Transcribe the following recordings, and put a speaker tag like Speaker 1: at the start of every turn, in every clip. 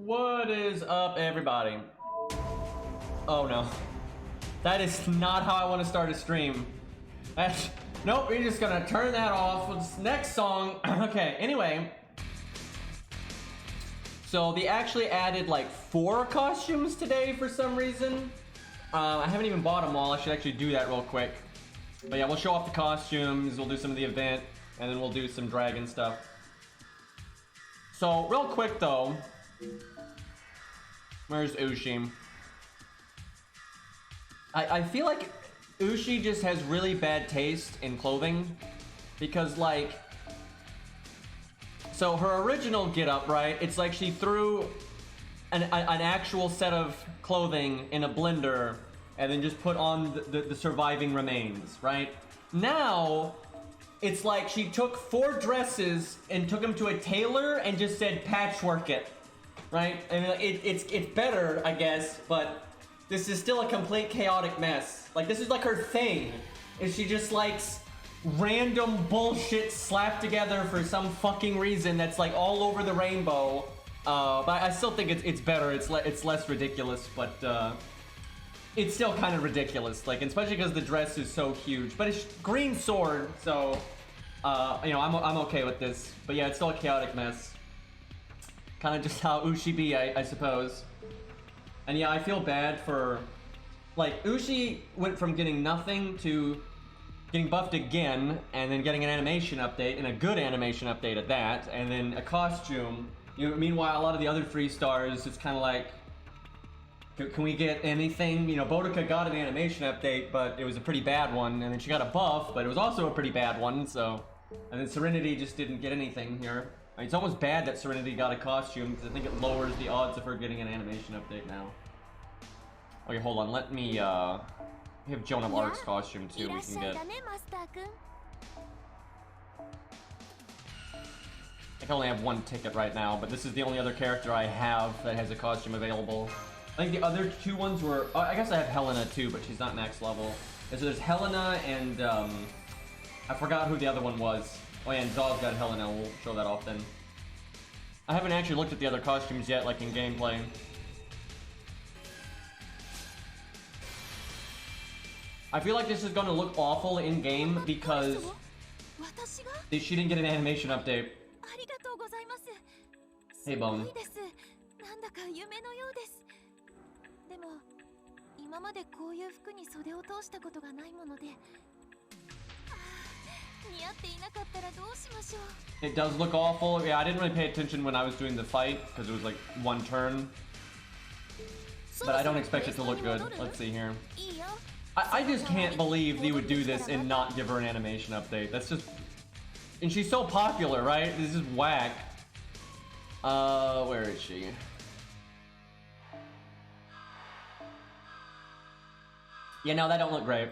Speaker 1: What is up, everybody? Oh no. That is not how I want to start a stream. Nope, we're just gonna turn that off with this next song. Okay, anyway. So they actually added like 4 costumes today for some reason. I haven't even bought them all. I should actually do that real quick. But yeah, we'll show off the costumes, we'll do some of the event, and then we'll do some dragon stuff. So, real quick though, where's Ushi? I feel like Ushi just has really bad taste in clothing, because like, so her original getup, right? It's like she threw an actual set of clothing in a blender and then just put on the surviving remains, right? Now, it's like she took 4 dresses and took them to a tailor and just said patchwork it, right? I mean, it's better, I guess, but this is still a complete chaotic mess. Like, this is like her thing, is she just likes random bullshit slapped together for some fucking reason that's like all over the rainbow. But I still think it's better. It's less ridiculous, but it's still kind of ridiculous. Like, especially because the dress is so huge. But it's green sword, so you know, I'm okay with this. But yeah, it's still a chaotic mess. Kind of just how Ushi be, I suppose. And yeah, I feel bad for, like, Ushi went from getting nothing to getting buffed again, and then getting an animation update, and a good animation update at that, and then a costume. You know, meanwhile, a lot of the other 3 stars, it's kind of like, can we get anything? You know, Boudica got an animation update, but it was a pretty bad one, and then she got a buff, but it was also a pretty bad one, so... And then Serenity just didn't get anything here. I mean, it's almost bad that Serenity got a costume, because I think it lowers the odds of her getting an animation update now. Okay, hold on, let me, we have Joan of Arc's costume, too, we can get. I can only have 1 ticket right now, but this is the only other character I have that has a costume available. I think the other 2 ones were... Oh, I guess I have Helena, too, but she's not max level. And so there's Helena and, I forgot who the other one was. Oh yeah, and Zaw's got Helena, we'll show that off then. I haven't actually looked at the other costumes yet, like in gameplay. I feel like this is gonna look awful in-game because she didn't get an animation update. Hey, Bone. It does look awful. Yeah, I didn't really pay attention when I was doing the fight because it was like 1 turn. But I don't expect it to look good. Let's see here. I just can't believe they would do this and not give her an animation update. That's just... And she's so popular, right? This is whack. Where is she? Yeah, no, that don't look great.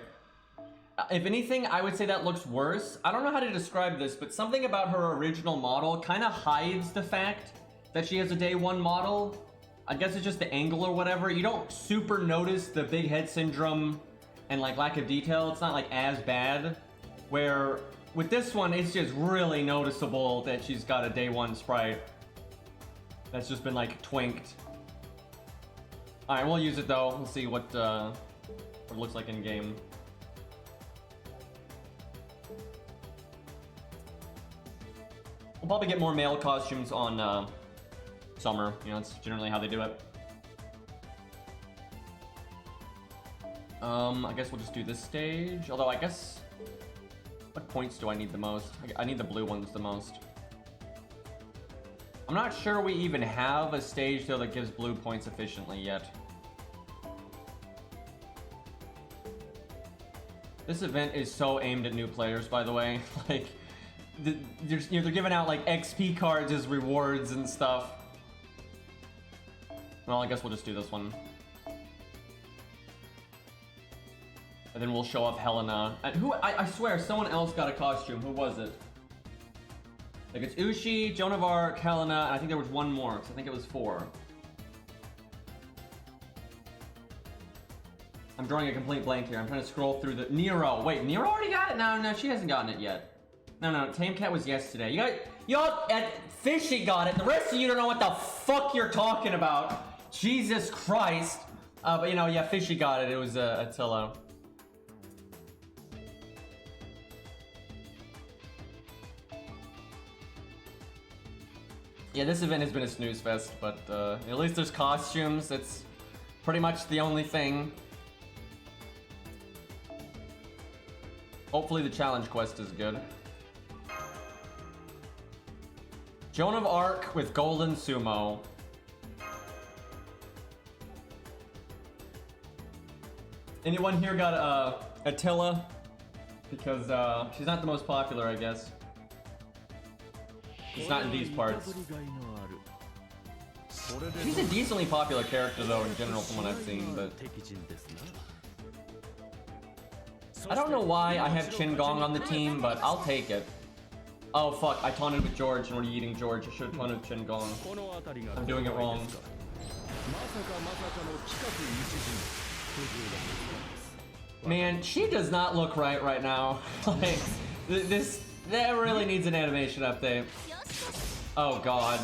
Speaker 1: If anything, I would say that looks worse. I don't know how to describe this, but something about her original model kind of hides the fact that she has a day 1 model. I guess it's just the angle or whatever. You don't super notice the big head syndrome and like lack of detail. It's not like as bad. Where with this one, it's just really noticeable that she's got a day 1 sprite that's just been like twinked. All right, we'll use it though. We'll see what it looks like in game. We'll probably get more male costumes on summer. You know, that's generally how they do it. I guess we'll just do this stage. Although I guess, what points do I need the most? I need the blue ones the most. I'm not sure we even have a stage though that gives blue points efficiently yet. This event is so aimed at new players, by the way. Like, they're giving out like XP cards as rewards and stuff. Well, I guess we'll just do this one. And then we'll show off Helena. And I swear, someone else got a costume. Who was it? Like, it's Ushi, Joan of Arc, Helena, and I think there was 1 more, because I think it was 4. I'm drawing a complete blank here. I'm trying to scroll through the... Nero. Wait, Nero already got it? No, she hasn't gotten it yet. No, Tame Cat was yesterday. Yup, and Fishy got it. The rest of you don't know what the fuck you're talking about. Jesus Christ. But you know, yeah, Fishy got it. It was Attila. Yeah, this event has been a snooze fest, but at least there's costumes. It's pretty much the only thing. Hopefully the challenge quest is good. Joan of Arc with Golden Sumo. Anyone here got Attila? Because she's not the most popular, I guess. It's not in these parts. She's a decently popular character though in general from what I've seen, but I don't know why I have Chin Gong on the team, but I'll take it. Oh fuck, I taunted with George and we're eating George. I should have taunted with Chin Gong. I'm doing it wrong. Man, she does not look right now. Like, that really needs an animation update. Oh god.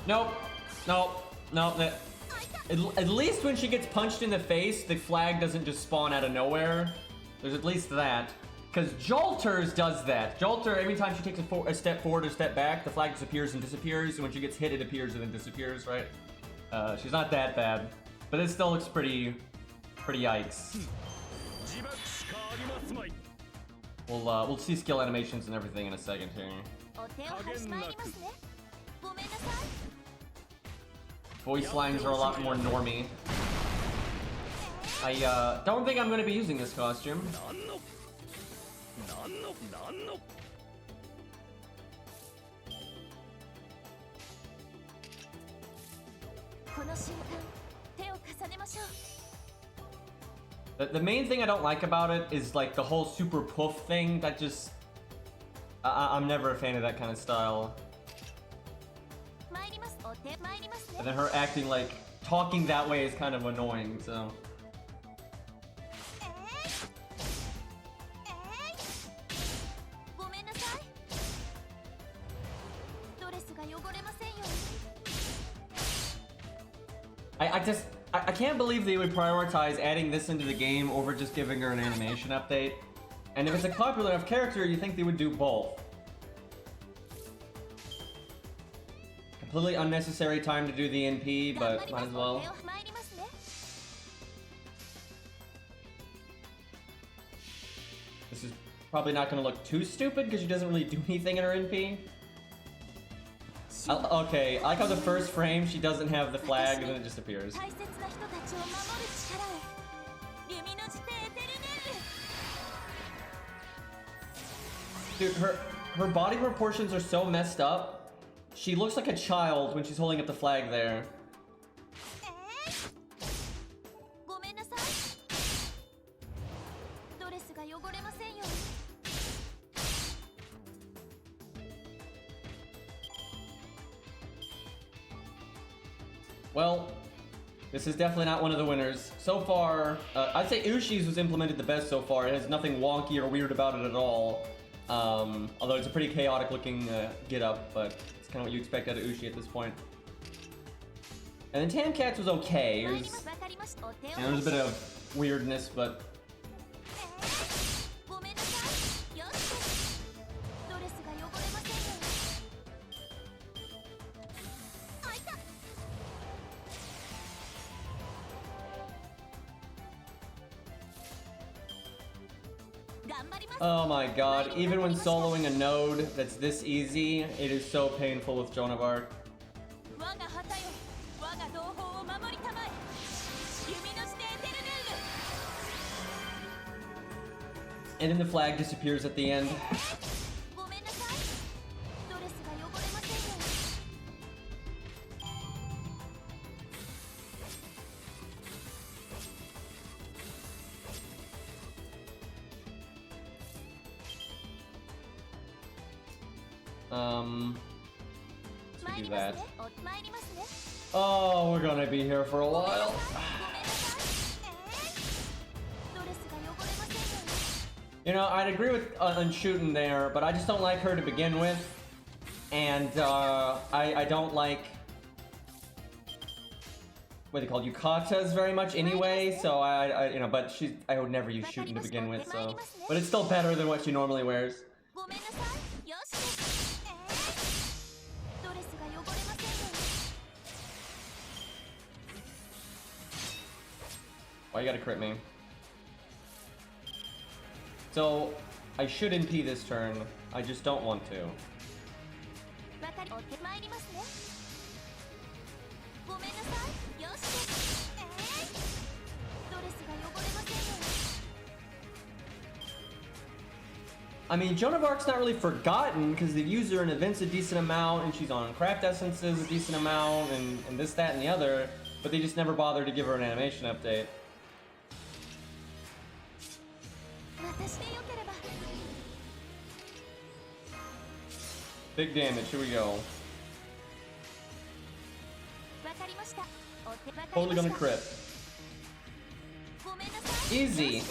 Speaker 1: Nope. At least when she gets punched in the face, the flag doesn't just spawn out of nowhere. There's at least that. Because Jolter's does that. Jolter, every time she takes a step forward or step back, the flag disappears and disappears, and when she gets hit, it appears and then disappears, right? She's not that bad. But it still looks pretty yikes. We'll see skill animations and everything in a second here. Voice lines are a lot more normie. I don't think I'm going to be using this costume. The main thing I don't like about it is like the whole super poof thing. That just... I'm never a fan of that kind of style. And then her acting like... talking that way is kind of annoying, so... I can't believe they would prioritize adding this into the game over just giving her an animation update. And if it's a popular enough character, you think they would do both. Completely unnecessary time to do the NP, but might as well. This is probably not going to look too stupid because she doesn't really do anything in her NP. Okay, I like how the first frame she doesn't have the flag and then it just appears. Dude, her body proportions are so messed up. She looks like a child when she's holding up the flag there. Well, this is definitely not one of the winners. So far, I'd say Ushi's was implemented the best so far. It has nothing wonky or weird about it at all. Although it's a pretty chaotic looking get-up, but it's kind of what you expect out of Ushi at this point. And then Tamcats was okay. There's a bit of weirdness, but... Oh my god, even when soloing a node that's this easy, it is so painful with Joan of Arc. And then the flag disappears at the end. To do that. Oh, we're gonna be here for a while. You know, I'd agree with on shooting there, but I just don't like her to begin with. And I don't like what they call yukatas very much anyway, so I you know, but I would never use shooting to begin with, so, but it's still better than what she normally wears. Why you gotta crit me? So I should NP this turn, I just don't want to. I mean, Joan of Arc's not really forgotten because they've used her in events a decent amount, and she's on craft essences a decent amount, and this, that, and the other, but they just never bothered to give her an animation update. Big damage, here we go. Totally gonna crit. Easy.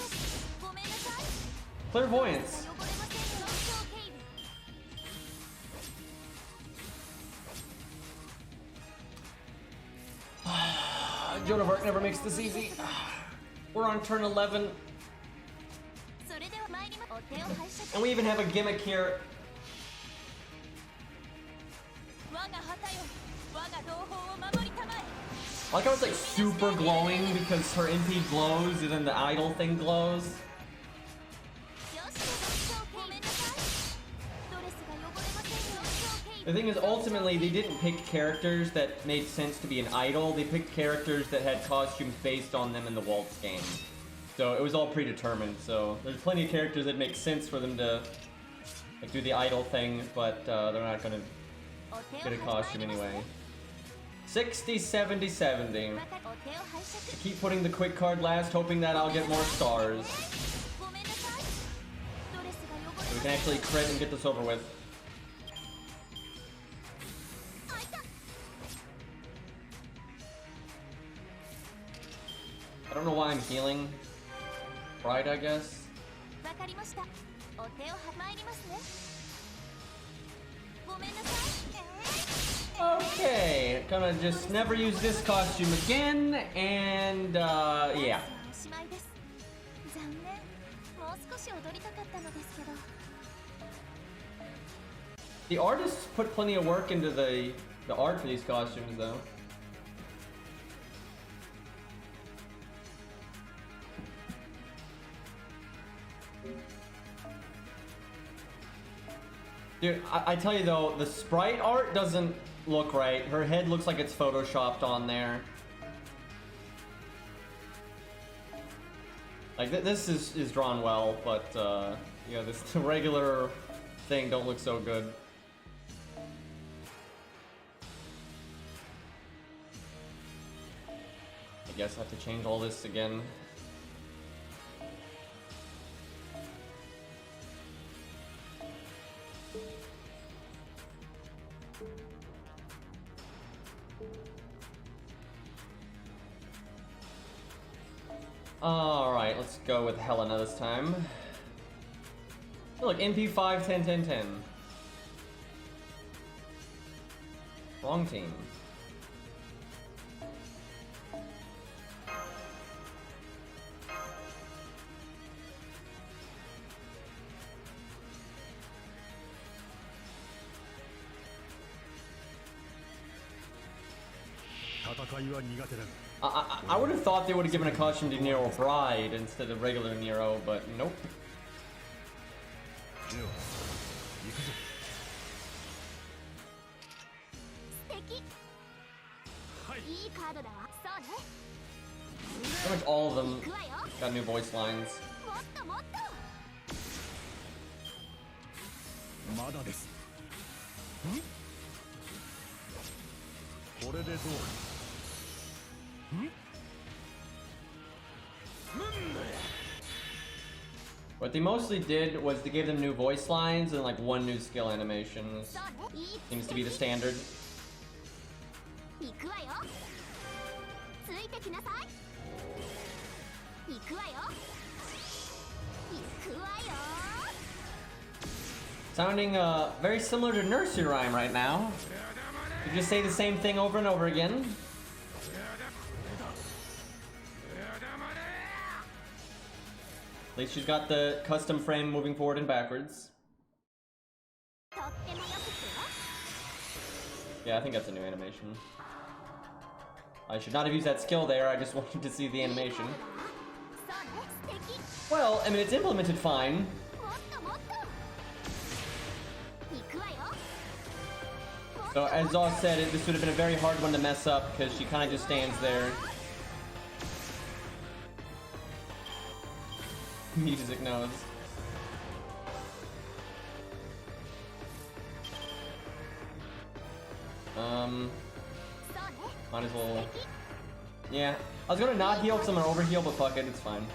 Speaker 1: Clairvoyance. Joan of Arc never makes this easy. We're on turn 11. And we even have a gimmick here. I like how it's like super glowing because her MP glows and then the idol thing glows. The thing is, ultimately, they didn't pick characters that made sense to be an idol. They picked characters that had costumes based on them in the Waltz game. So it was all predetermined. So there's plenty of characters that make sense for them to like, do the idol thing, but they're not going to get a costume anyway. 60, 70, 70. I keep putting the quick card last, hoping that I'll get more stars. So we can actually crit and get this over with. I don't know why I'm healing. Pride, I guess. Okay, gonna just never use this costume again, and yeah. The artists put plenty of work into the art for these costumes, though. Dude, I tell you though, the sprite art doesn't look right. Her head looks like it's photoshopped on there. Like, this is drawn well, but, yeah, the regular thing don't look so good. I guess I have to change all this again. Alright, let's go with Helena this time. Oh, look, NP5, 10, 10, 10. Wrong team. I would have thought they would have given a costume to Nero Bride instead of regular Nero, but nope. Pretty much all of them got new voice lines. What they mostly did was they gave them new voice lines and like one new skill animation. Seems to be the standard. Sounding very similar to nursery rhyme right now. You just say the same thing over and over again. At least she's got the custom frame moving forward and backwards. Yeah, I think that's a new animation. I should not have used that skill there, I just wanted to see the animation. Well, I mean, it's implemented fine. So, as Zoss said, this would have been a very hard one to mess up, because she kind of just stands there. Music knows. Might as well... Yeah, I was gonna not heal because I'm gonna overheal, but fuck it, it's fine.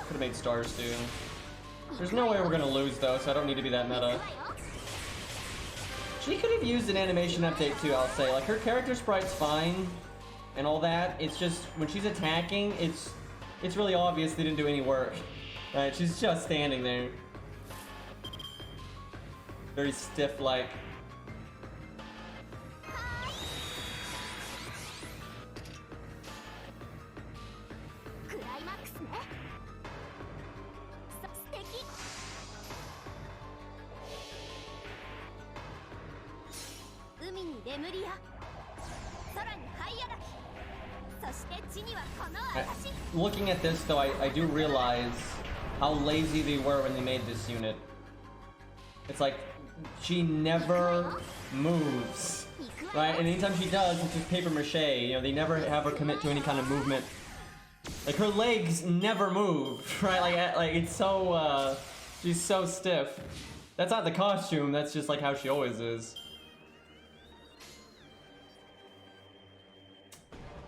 Speaker 1: Could've made stars too. There's no way we're gonna lose though, so I don't need to be that meta. She could have used an animation update too, I'll say. Like, her character sprite's fine and all that. It's just, when she's attacking, it's really obvious they didn't do any work. Right, she's just standing there. Very stiff-like. Looking at this though, I do realize how lazy they were when they made this unit. It's like, she never moves, right? And anytime she does, it's just paper mache. You know, they never have her commit to any kind of movement. Like, her legs never move, right? Like it's so, she's so stiff. That's not the costume, that's just like how she always is.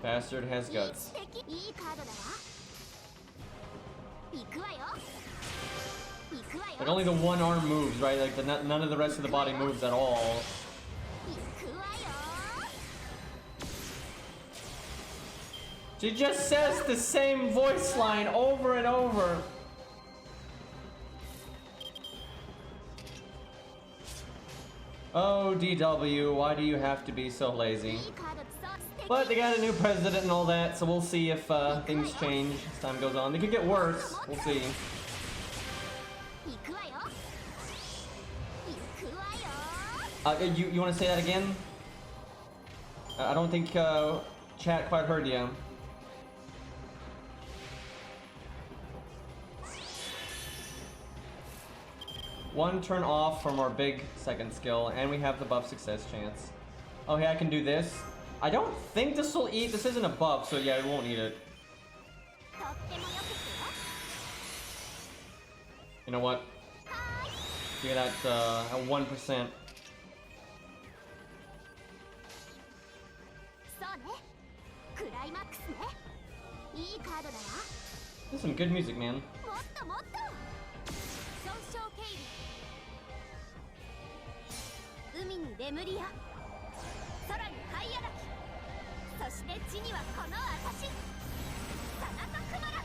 Speaker 1: Bastard has guts. Like, only the one arm moves, right? Like, none of the rest of the body moves at all. She just says the same voice line over and over. Oh, DW, why do you have to be so lazy? But they got a new president and all that, so we'll see if things change as time goes on. They could get worse. We'll see. You want to say that again? I don't think chat quite heard you. One turn off from our big second skill, and we have the buff success chance. Oh, hey, I can do this. I don't think this will eat. This isn't a buff, so yeah, it won't eat it. You know what? Get at 1%. This is some good music, man.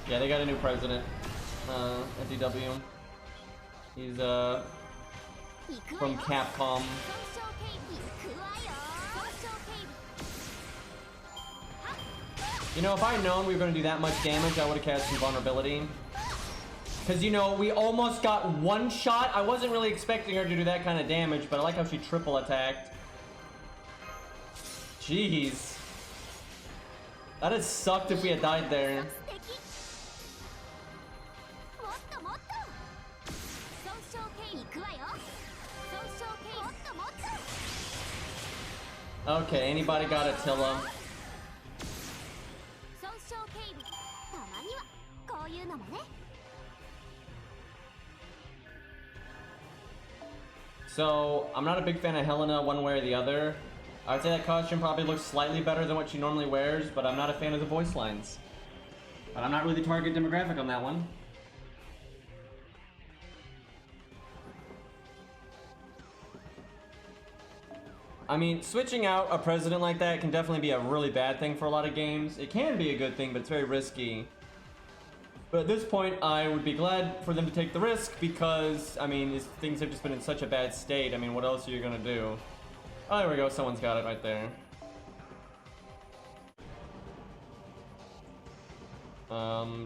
Speaker 1: Yeah, they got a new president at DW. He's from Capcom. You know, if I had known we were going to do that much damage, I would have cast Invulnerability. Because, you know, we almost got one shot. I wasn't really expecting her to do that kind of damage, but I like how she triple attacked. Jeez. That had sucked if we had died there. Okay, anybody got Attila? So, I'm not a big fan of Helena one way or the other. I'd say that costume probably looks slightly better than what she normally wears, but I'm not a fan of the voice lines. But I'm not really the target demographic on that one. I mean, switching out a president like that can definitely be a really bad thing for a lot of games. It can be a good thing, but it's very risky. But at this point, I would be glad for them to take the risk because, I mean, things have just been in such a bad state. I mean, what else are you gonna do? Oh, there we go. Someone's got it right there.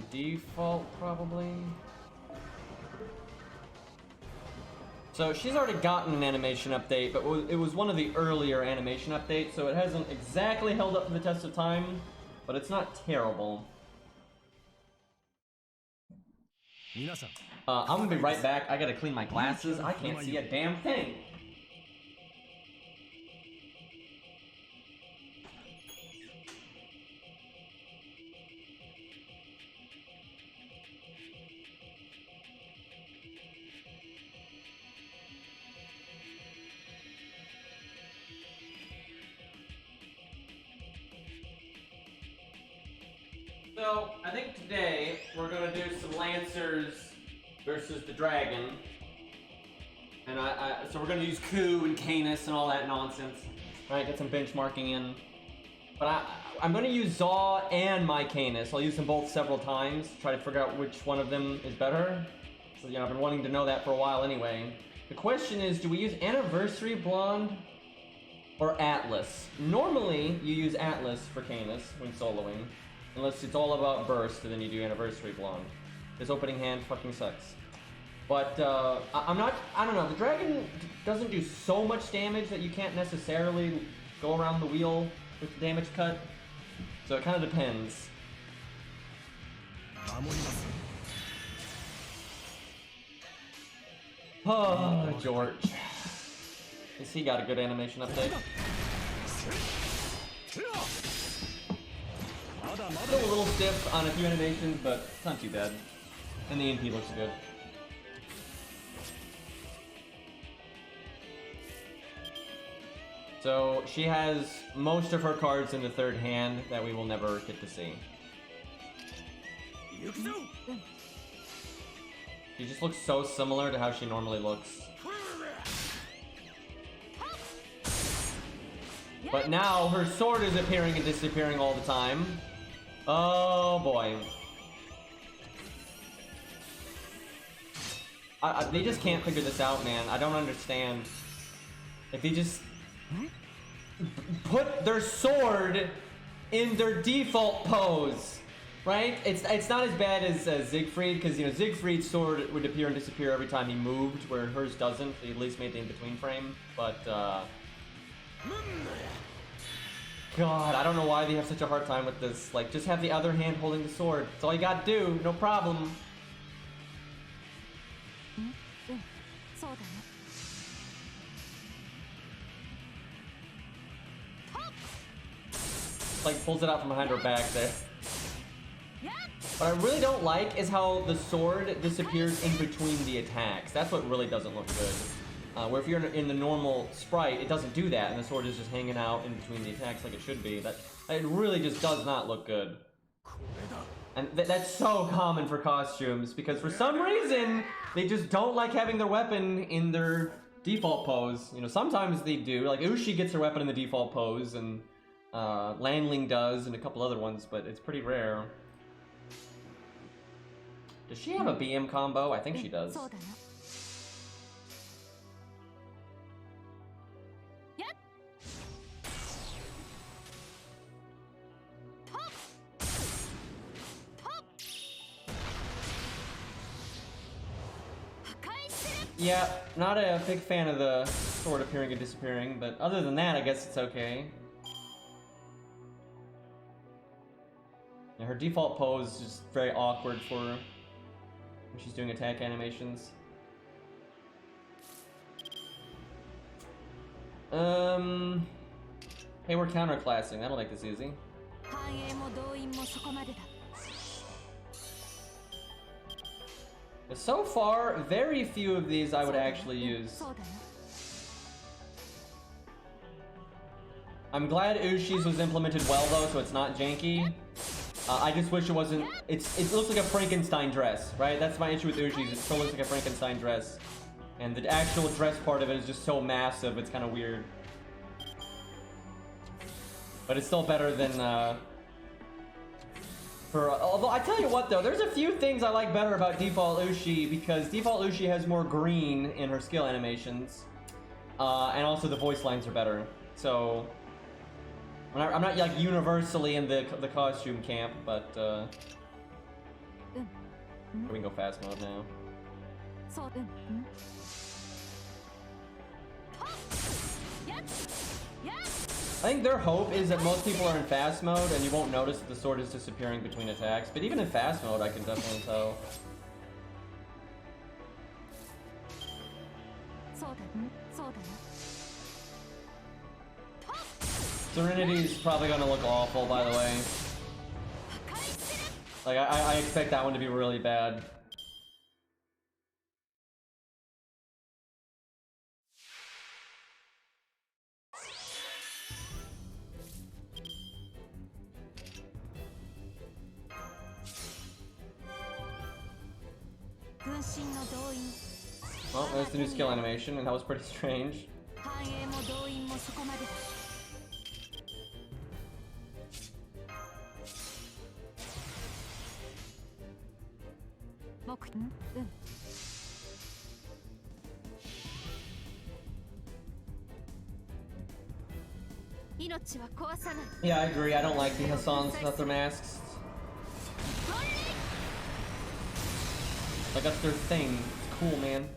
Speaker 1: Default probably. So she's already gotten an animation update, but it was one of the earlier animation updates, so it hasn't exactly held up to the test of time, but it's not terrible. I'm gonna be right back. I gotta clean my glasses. I can't see a damn thing. So, I think today we're gonna do some Lancers versus the Dragon. And so we're gonna use Ku and Canis and all that nonsense. Alright, get some benchmarking in. But I'm gonna use Zaw and my Canis. I'll use them both several times, try to figure out which one of them is better. So, you know, I've been wanting to know that for a while anyway. The question is, do we use Anniversary Blonde or Atlas? Normally, you use Atlas for Canis when soloing. Unless it's all about burst, and then you do Anniversary Blonde. This opening hand fucking sucks. But, I don't know, the Dragon doesn't do so much damage that you can't necessarily go around the wheel with the damage cut. So it kind of depends. Oh, George. Has he got a good animation update? Still a little stiff on a few animations, but it's not too bad. And the MP looks good. So she has most of her cards in the third hand that we will never get to see. She just looks so similar to how she normally looks. But now her sword is appearing and disappearing all the time. Oh boy. They just can't figure this out, man. I don't understand. If they just put their sword in their default pose, right? It's not as bad as Siegfried, because, you know, Siegfried's sword would appear and disappear every time he moved, where hers doesn't. They at least made the in-between frame, but God, I don't know why they have such a hard time with this. Like, just have the other hand holding the sword. That's all you gotta do, no problem. Like, pulls it out from behind her back there. What I really don't like is how the sword disappears in between the attacks. That's what really doesn't look good. Where if you're in the normal sprite, it doesn't do that, and the sword is just hanging out in between the attacks like it should be. It really just does not look good. And that's so common for costumes, because for some reason, they just don't like having their weapon in their default pose. You know, sometimes they do. Like, Ushi gets her weapon in the default pose, and Lanling does, and a couple other ones, but it's pretty rare. Does she have a BM combo? I think she does. Yeah, not a big fan of the sword appearing and disappearing, but other than that, I guess it's okay. Yeah, her default pose is just very awkward for her when she's doing attack animations. Hey, we're counterclassing. That'll make this easy. So far, very few of these I would actually use. I'm glad Ushi's was implemented well though, so it's not janky. I just wish it wasn't. It looks like a Frankenstein dress, right? That's my issue with Ushi's. It still looks like a Frankenstein dress, and the actual dress part of it is just so massive. It's kind of weird, but it's still better than her Although I tell you what though, there's a few things I like better about default Ushi, because default Ushi has more green in her skill animations, and also the voice lines are better. So I'm not like universally in the costume camp, but we can go fast mode now. I think their hope is that most people are in fast mode and you won't notice that the sword is disappearing between attacks, but even in fast mode I can definitely tell. Serenity's probably gonna look awful, by the way. Like, I expect that one to be really bad. Well, there's the new skill animation, and that was pretty strange. Yeah, I agree. I don't like the Hassans without their masks. Like, that's their thing. It's cool, man.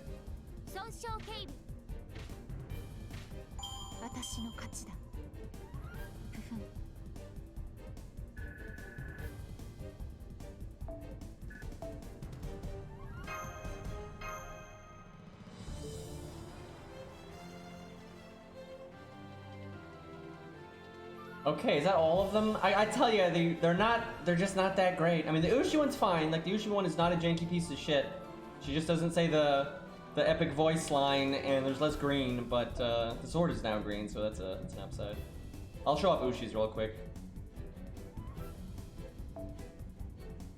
Speaker 1: Okay, is that all of them? I tell you, they're just not that great. I mean, the Ushi one's fine. Like, the Ushi one is not a janky piece of shit. She just doesn't say the epic voice line, and there's less green, but the sword is now green, so that's an upside. I'll show off Ushi's real quick.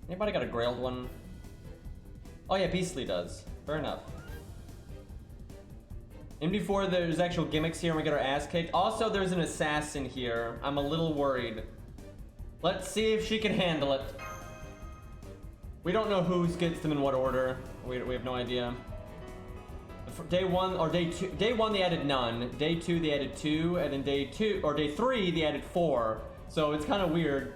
Speaker 1: Anybody got a Grailed one? Oh yeah, Beastly does. Fair enough. MD4, there's actual gimmicks here and we get our ass kicked. Also, there's an assassin here. I'm a little worried. Let's see if she can handle it. We don't know who gets them in what order. We have no idea. For day 1 or day 2. Day 1 they added none. Day 2 they added 2, and then day 3 they added 4. So it's kind of weird.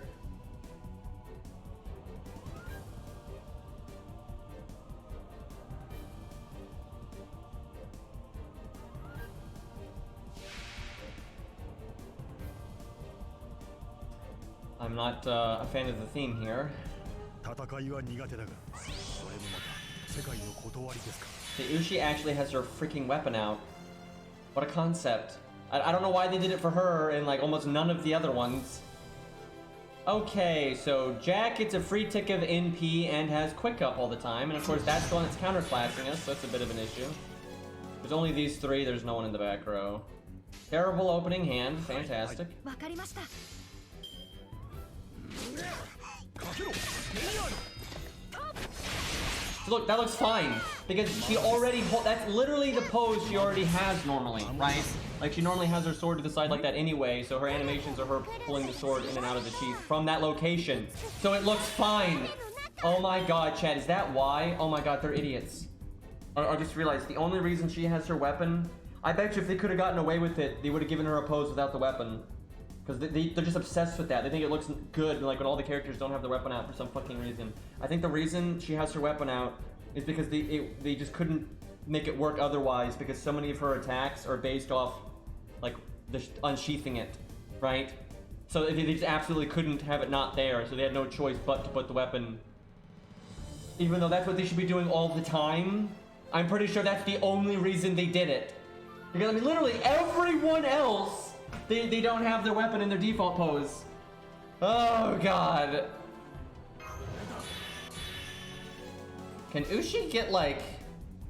Speaker 1: I'm not a fan of the theme here. The Ushi actually has her freaking weapon out. What a concept. I don't know why they did it for her and like almost none of the other ones. Okay, so Jack gets a free tick of NP and has Quick Up all the time, and of course that's the one that's counterclassing us, so that's a bit of an issue. There's only these 3, there's no one in the back row. Terrible opening hand, fantastic. Look, that looks fine, because she already that's literally the pose she already has normally, right? Like, she normally has her sword to the side like that anyway, so her animations are her pulling the sword in and out of the sheath from that location. So it looks fine. Oh my god, Chad, is that why? Oh my god, they're idiots. I just realized the only reason she has her weapon, I bet you if they could have gotten away with it, they would have given her a pose without the weapon. Because they're just obsessed with that. They think it looks good, like when all the characters don't have their weapon out for some fucking reason. I think the reason she has her weapon out is because they just couldn't make it work otherwise, because so many of her attacks are based off, like, unsheathing it, right? So they just absolutely couldn't have it not there, so they had no choice but to put the weapon. Even though that's what they should be doing all the time, I'm pretty sure that's the only reason they did it. Because, I mean, literally everyone else, they don't have their weapon in their default pose. Oh god. Can Ushi get like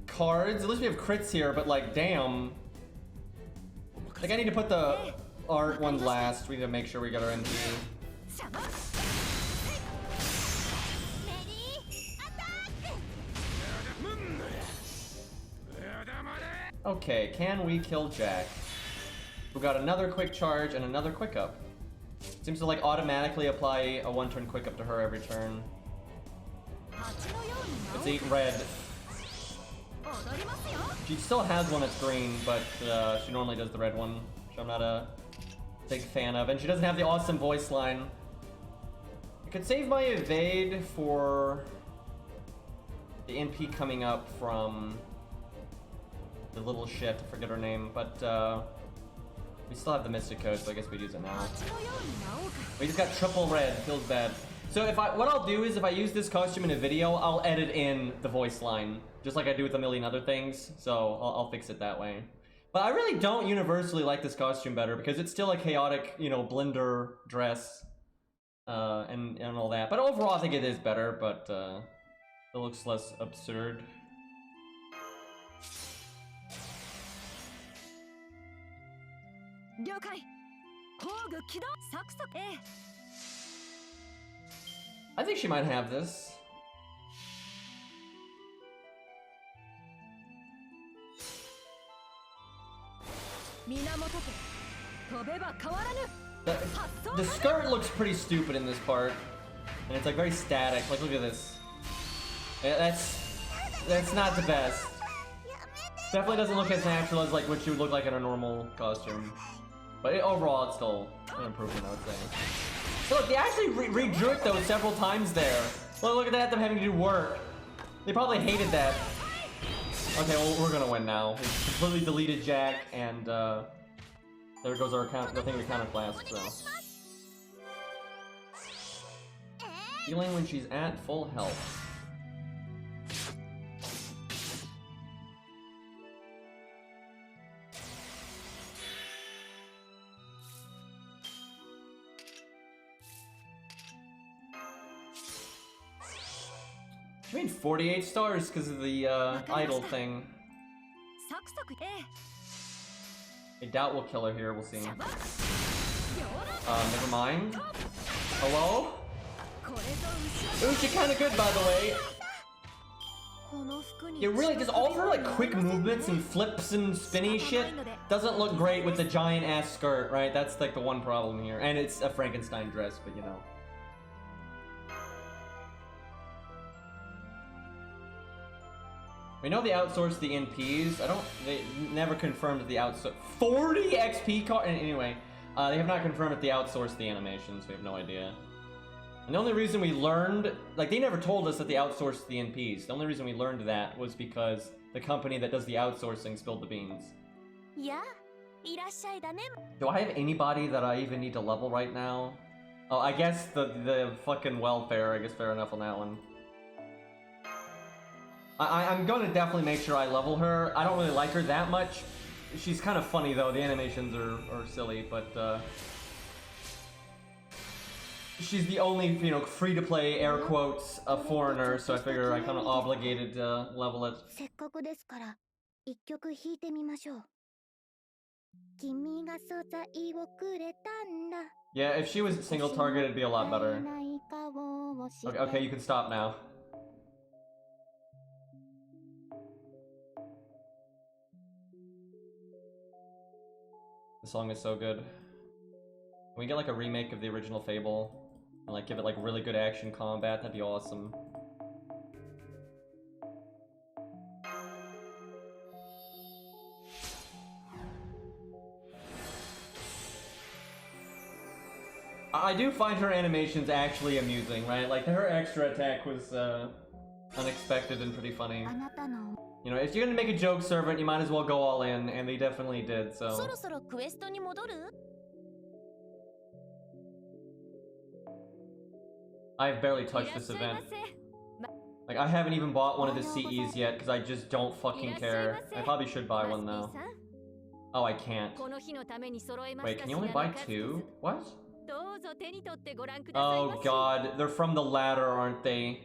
Speaker 1: cards? At least we have crits here, but like damn. Like, I need to put the art one last. We need to make sure we got our NP. Okay, can we kill Jack? We got another quick charge and another quick up. Seems to like automatically apply a 1-turn quick up to her every turn. Let's eat red. She still has one that's green, but she normally does the red one, which I'm not a big fan of. And she doesn't have the awesome voice line. I could save my evade for the NP coming up from the little shit, I forget her name, but we still have the Mystic Code, so I guess we'd use it now. We just got triple red, feels bad. So what I'll do is if I use this costume in a video, I'll edit in the voice line, just like I do with a million other things, so I'll fix it that way. But I really don't universally like this costume better, because it's still a chaotic, you know, blender dress, and all that. But overall, I think it is better, but it looks less absurd. I think she might have this. The skirt looks pretty stupid in this part, and it's like very static. Like, look at this. Yeah, that's not the best. Definitely doesn't look as natural as like what she would look like in a normal costume. But overall, it's still an improvement, I would say. So look, they actually redrew it though several times there. Look at that, them having to do work. They probably hated that. Okay, well, we're gonna win now. We completely deleted Jack, and there goes our account, the thing we counted last, so. Healing when she's at full health. I mean 48 stars because of the idol thing. I doubt we'll kill her here, we'll see. Never mind. Hello? Ooh, she's kinda good, by the way. It really just all of her like quick movements and flips and spinny shit doesn't look great with the giant ass skirt, right? That's like the one problem here. And it's a Frankenstein dress, but you know. We know they outsourced the NPs. They never confirmed the outsource. 40 XP card. Anyway, they have not confirmed that they outsourced the animations. We have no idea. And the only reason we learned, like, they never told us that they outsourced the NPs. The only reason we learned that was because the company that does the outsourcing spilled the beans. Do I have anybody that I even need to level right now? Oh, I guess the fucking welfare. I guess fair enough on that one. I'm gonna definitely make sure I level her. I don't really like her that much. She's kind of funny though. The animations are silly, but she's the only, you know, free-to-play air quotes a foreigner, so I figure I kind of obligated to level it. Yeah, if she was single target, it'd be a lot better. Okay, you can stop now. The song is so good. Can we get like a remake of the original Fable? And like give it like really good action combat? That'd be awesome. I do find her animations actually amusing, right? Like her extra attack was unexpected and pretty funny. You know, if you're gonna make a joke servant, you might as well go all in, and they definitely did, so. I've barely touched this event. Like, I haven't even bought one of the CEs yet, because I just don't fucking care. I probably should buy one, though. Oh, I can't. Wait, can you only buy 2? What? Oh god, they're from the ladder, aren't they?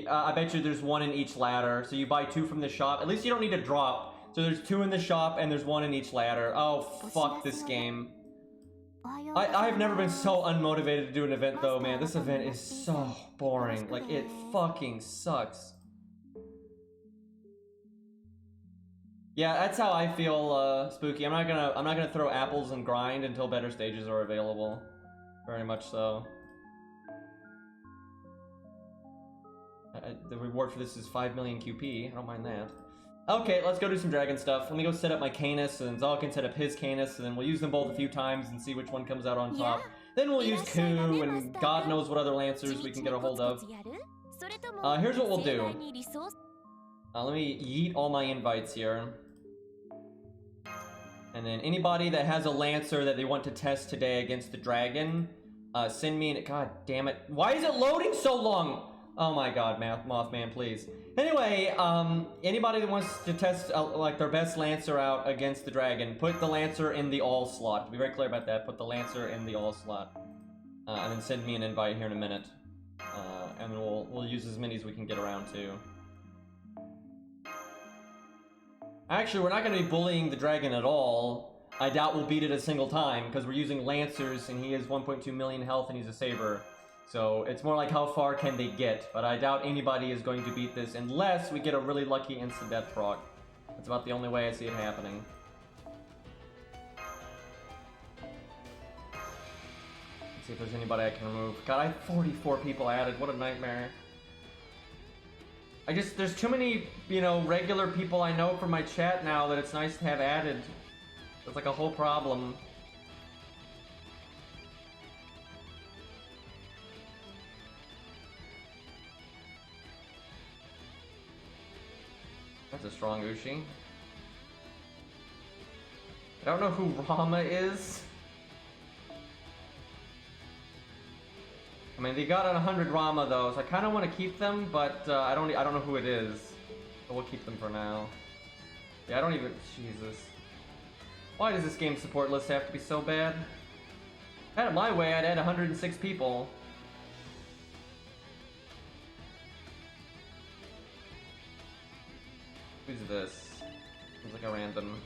Speaker 1: I bet you there's 1 in each ladder, so you buy 2 from the shop. At least you don't need to drop. So there's 2 in the shop, and there's 1 in each ladder. Oh, fuck this game. I've never been so unmotivated to do an event, though, man. This event is so boring. Like, it fucking sucks. Yeah, that's how I feel, Spooky. I'm not gonna throw apples and grind until better stages are available. Very much so. The reward for this is 5 million QP. I don't mind that. Okay, let's go do some dragon stuff. Let me go set up my Canis, and Zal can set up his Canis, and then we'll use them both a few times and see which one comes out on top. Then we'll use Ku, and God knows what other Lancers we can get a hold of. Here's what we'll do. Let me yeet all my invites here. And then anybody that has a Lancer that they want to test today against the dragon, send me an... God damn it. Why is it loading so long? Oh my god, Mothman, please. Anyway, anybody that wants to test like their best Lancer out against the dragon, put the Lancer in the all slot. To be very clear about that, put the Lancer in the all slot. And then send me an invite here in a minute. And then we'll use as many as we can get around to. Actually, we're not going to be bullying the dragon at all. I doubt we'll beat it a single time, because we're using Lancers, and he has 1.2 million health, and he's a Saber. So it's more like how far can they get, but I doubt anybody is going to beat this unless we get a really lucky instant death proc. That's about the only way I see it happening. Let's see if there's anybody I can remove. God, I have 44 people added. What a nightmare. There's too many, you know, regular people I know from my chat now that it's nice to have added. It's like a whole problem. That's a strong Ushi. I don't know who Rama is. I mean, they got 100 Rama though, so I kind of want to keep them, but I don't know who it is. But we'll keep them for now. Yeah, I don't even... Jesus. Why does this game support list have to be so bad? If I had it my way, I'd add 106 people. Who's this? Seems like a random.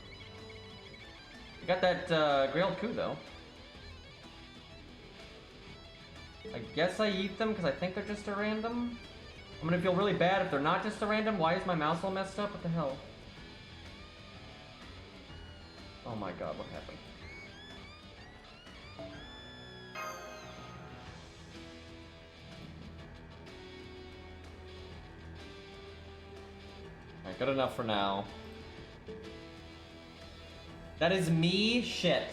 Speaker 1: I got that Grailed Coup though. I guess I eat them because I think they're just a random. I'm gonna feel really bad if they're not just a random. Why is my mouse all messed up? What the hell? Oh my god, what happened? Alright, good enough for now. That is me? Shit.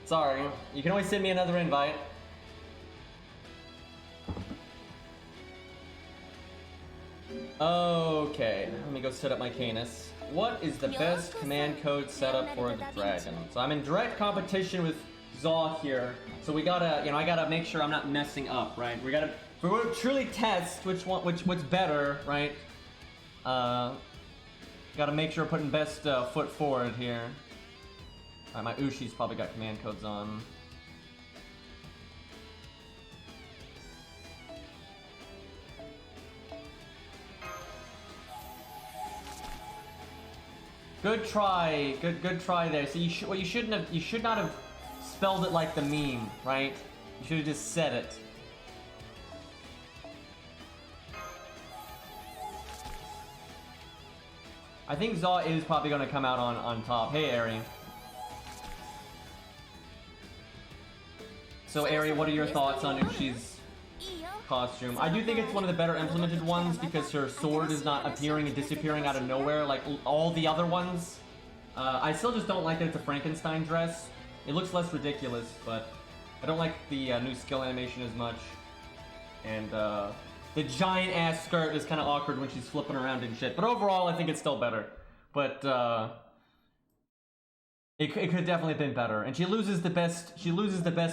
Speaker 1: Sorry. You can always send me another invite. Okay, let me go set up my Canis. What is the best command code setup for the dragon? So I'm in direct competition with Zaw here, so we gotta, you know, I gotta make sure I'm not messing up, right? We gotta truly test what's better, right? Gotta make sure we're putting best foot forward here. Alright, my Ushi's probably got command codes on. Good try, good try there. So you should not have spelled it like the meme, right? You should have just said it. I think Zaw is probably going to come out on top. Hey, Ari. So, Ari, what are your thoughts on Ushi's costume? I do think it's one of the better implemented ones because her sword is not appearing and disappearing out of nowhere like all the other ones. I still just don't like that it's a Frankenstein dress. It looks less ridiculous, but I don't like the new skill animation as much. And the giant ass skirt is kind of awkward when she's flipping around and shit. But overall, I think it's still better. But it could definitely have been better. And she loses the best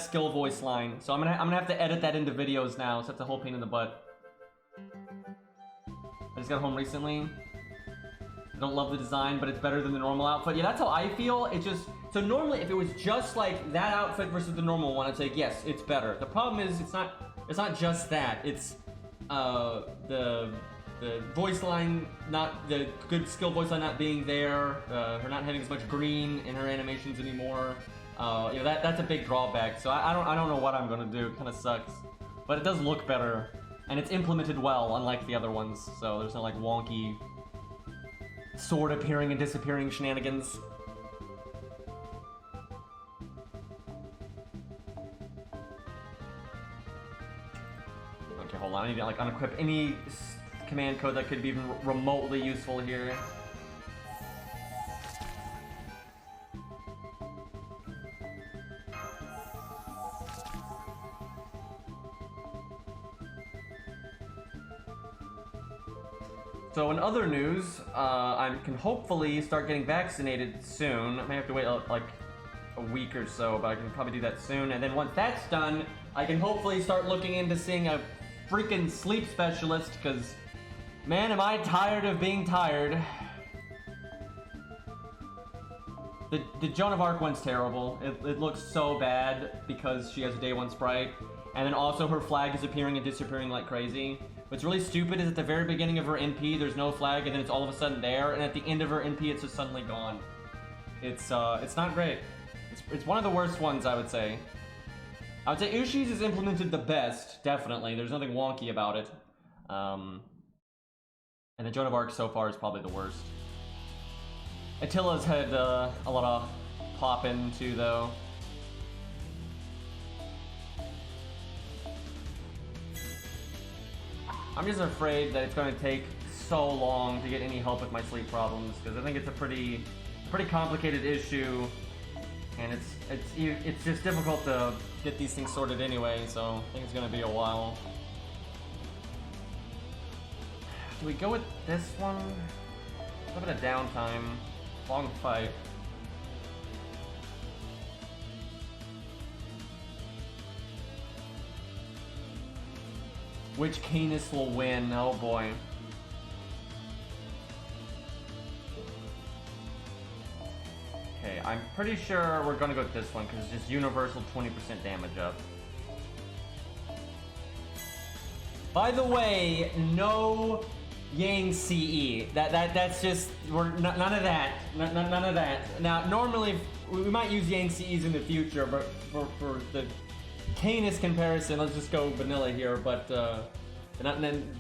Speaker 1: skill voice line. So I'm gonna have to edit that into videos now. So that's a whole pain in the butt. I just got home recently. I don't love the design, but it's better than the normal outfit. Yeah, that's how I feel. It's just, so normally if it was just like that outfit versus the normal one, I'd say yes, it's better. The problem is it's not just that. It's the voice line, not the good skill voice line not being there, her not having as much green in her animations anymore. You know, that's a big drawback. So I don't know what I'm gonna do. It kind of sucks, but it does look better, and it's implemented well, unlike the other ones. So there's no like wonky sword appearing and disappearing shenanigans. Okay, hold on. I need to like unequip any command code that could be even remotely useful here. So in other news, I can hopefully start getting vaccinated soon. I may have to wait like a week or so, but I can probably do that soon. And then once that's done, I can hopefully start looking into seeing a freaking sleep specialist, because, man, am I tired of being tired. The Joan of Arc one's terrible. It looks so bad because she has a day one sprite. And then also her flag is appearing and disappearing like crazy. What's really stupid is at the very beginning of her NP, there's no flag, and then it's all of a sudden there, and at the end of her NP, it's just suddenly gone. It's not great. It's one of the worst ones, I would say. I would say Ushi's is implemented the best, definitely. There's nothing wonky about it. And the Joan of Arc so far is probably the worst. Attila's had a lot of pop into, though. I'm just afraid that it's going to take so long to get any help with my sleep problems, because I think it's a pretty complicated issue, and it's just difficult to get these things sorted anyway. So I think it's going to be a while. Do we go with this one? A little bit of downtime, long fight. Which Canis will win? Oh boy. Okay, I'm pretty sure we're gonna go with this one because it's just universal 20% damage up. By the way, no Yang CE. That's just none of that. None of that. Now, normally we might use Yang CEs in the future, but for the Canis comparison, let's just go vanilla here, but and then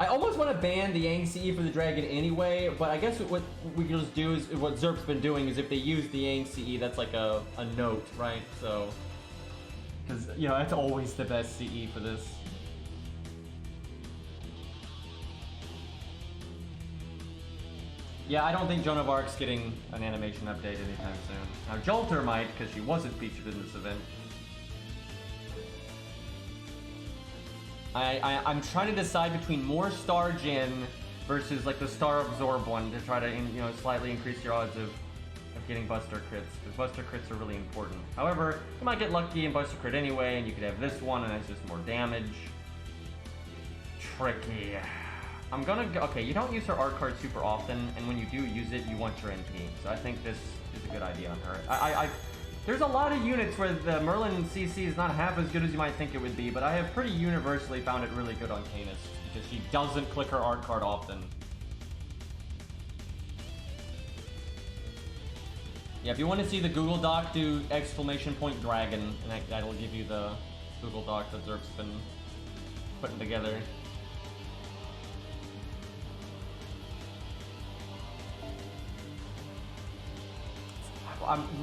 Speaker 1: I almost want to ban the Yang CE for the dragon anyway, but I guess what we can just do is what Zerp's been doing is if they use the Yang CE, that's like a note, right? So, because, you know, that's always the best CE for this. Yeah, I don't think Joan of Arc's getting an animation update anytime soon. Now, Jolter might, because she wasn't featured in this event. I'm trying to decide between more Star Gen versus like the Star Absorb one to try to, you know, slightly increase your odds of getting Buster crits, because Buster crits are really important. However, you might get lucky and Buster crit anyway, and you could have this one, and that's just more damage. Tricky. I'm gonna go, okay, you don't use her art card super often, and when you do use it, you want your NP. So I think this is a good idea on her. There's a lot of units where the Merlin CC is not half as good as you might think it would be, but I have pretty universally found it really good on Canis, because she doesn't click her art card often. Yeah, if you want to see the Google Doc, do !dragon, and that'll give you the Google Doc that Zerp's been putting together.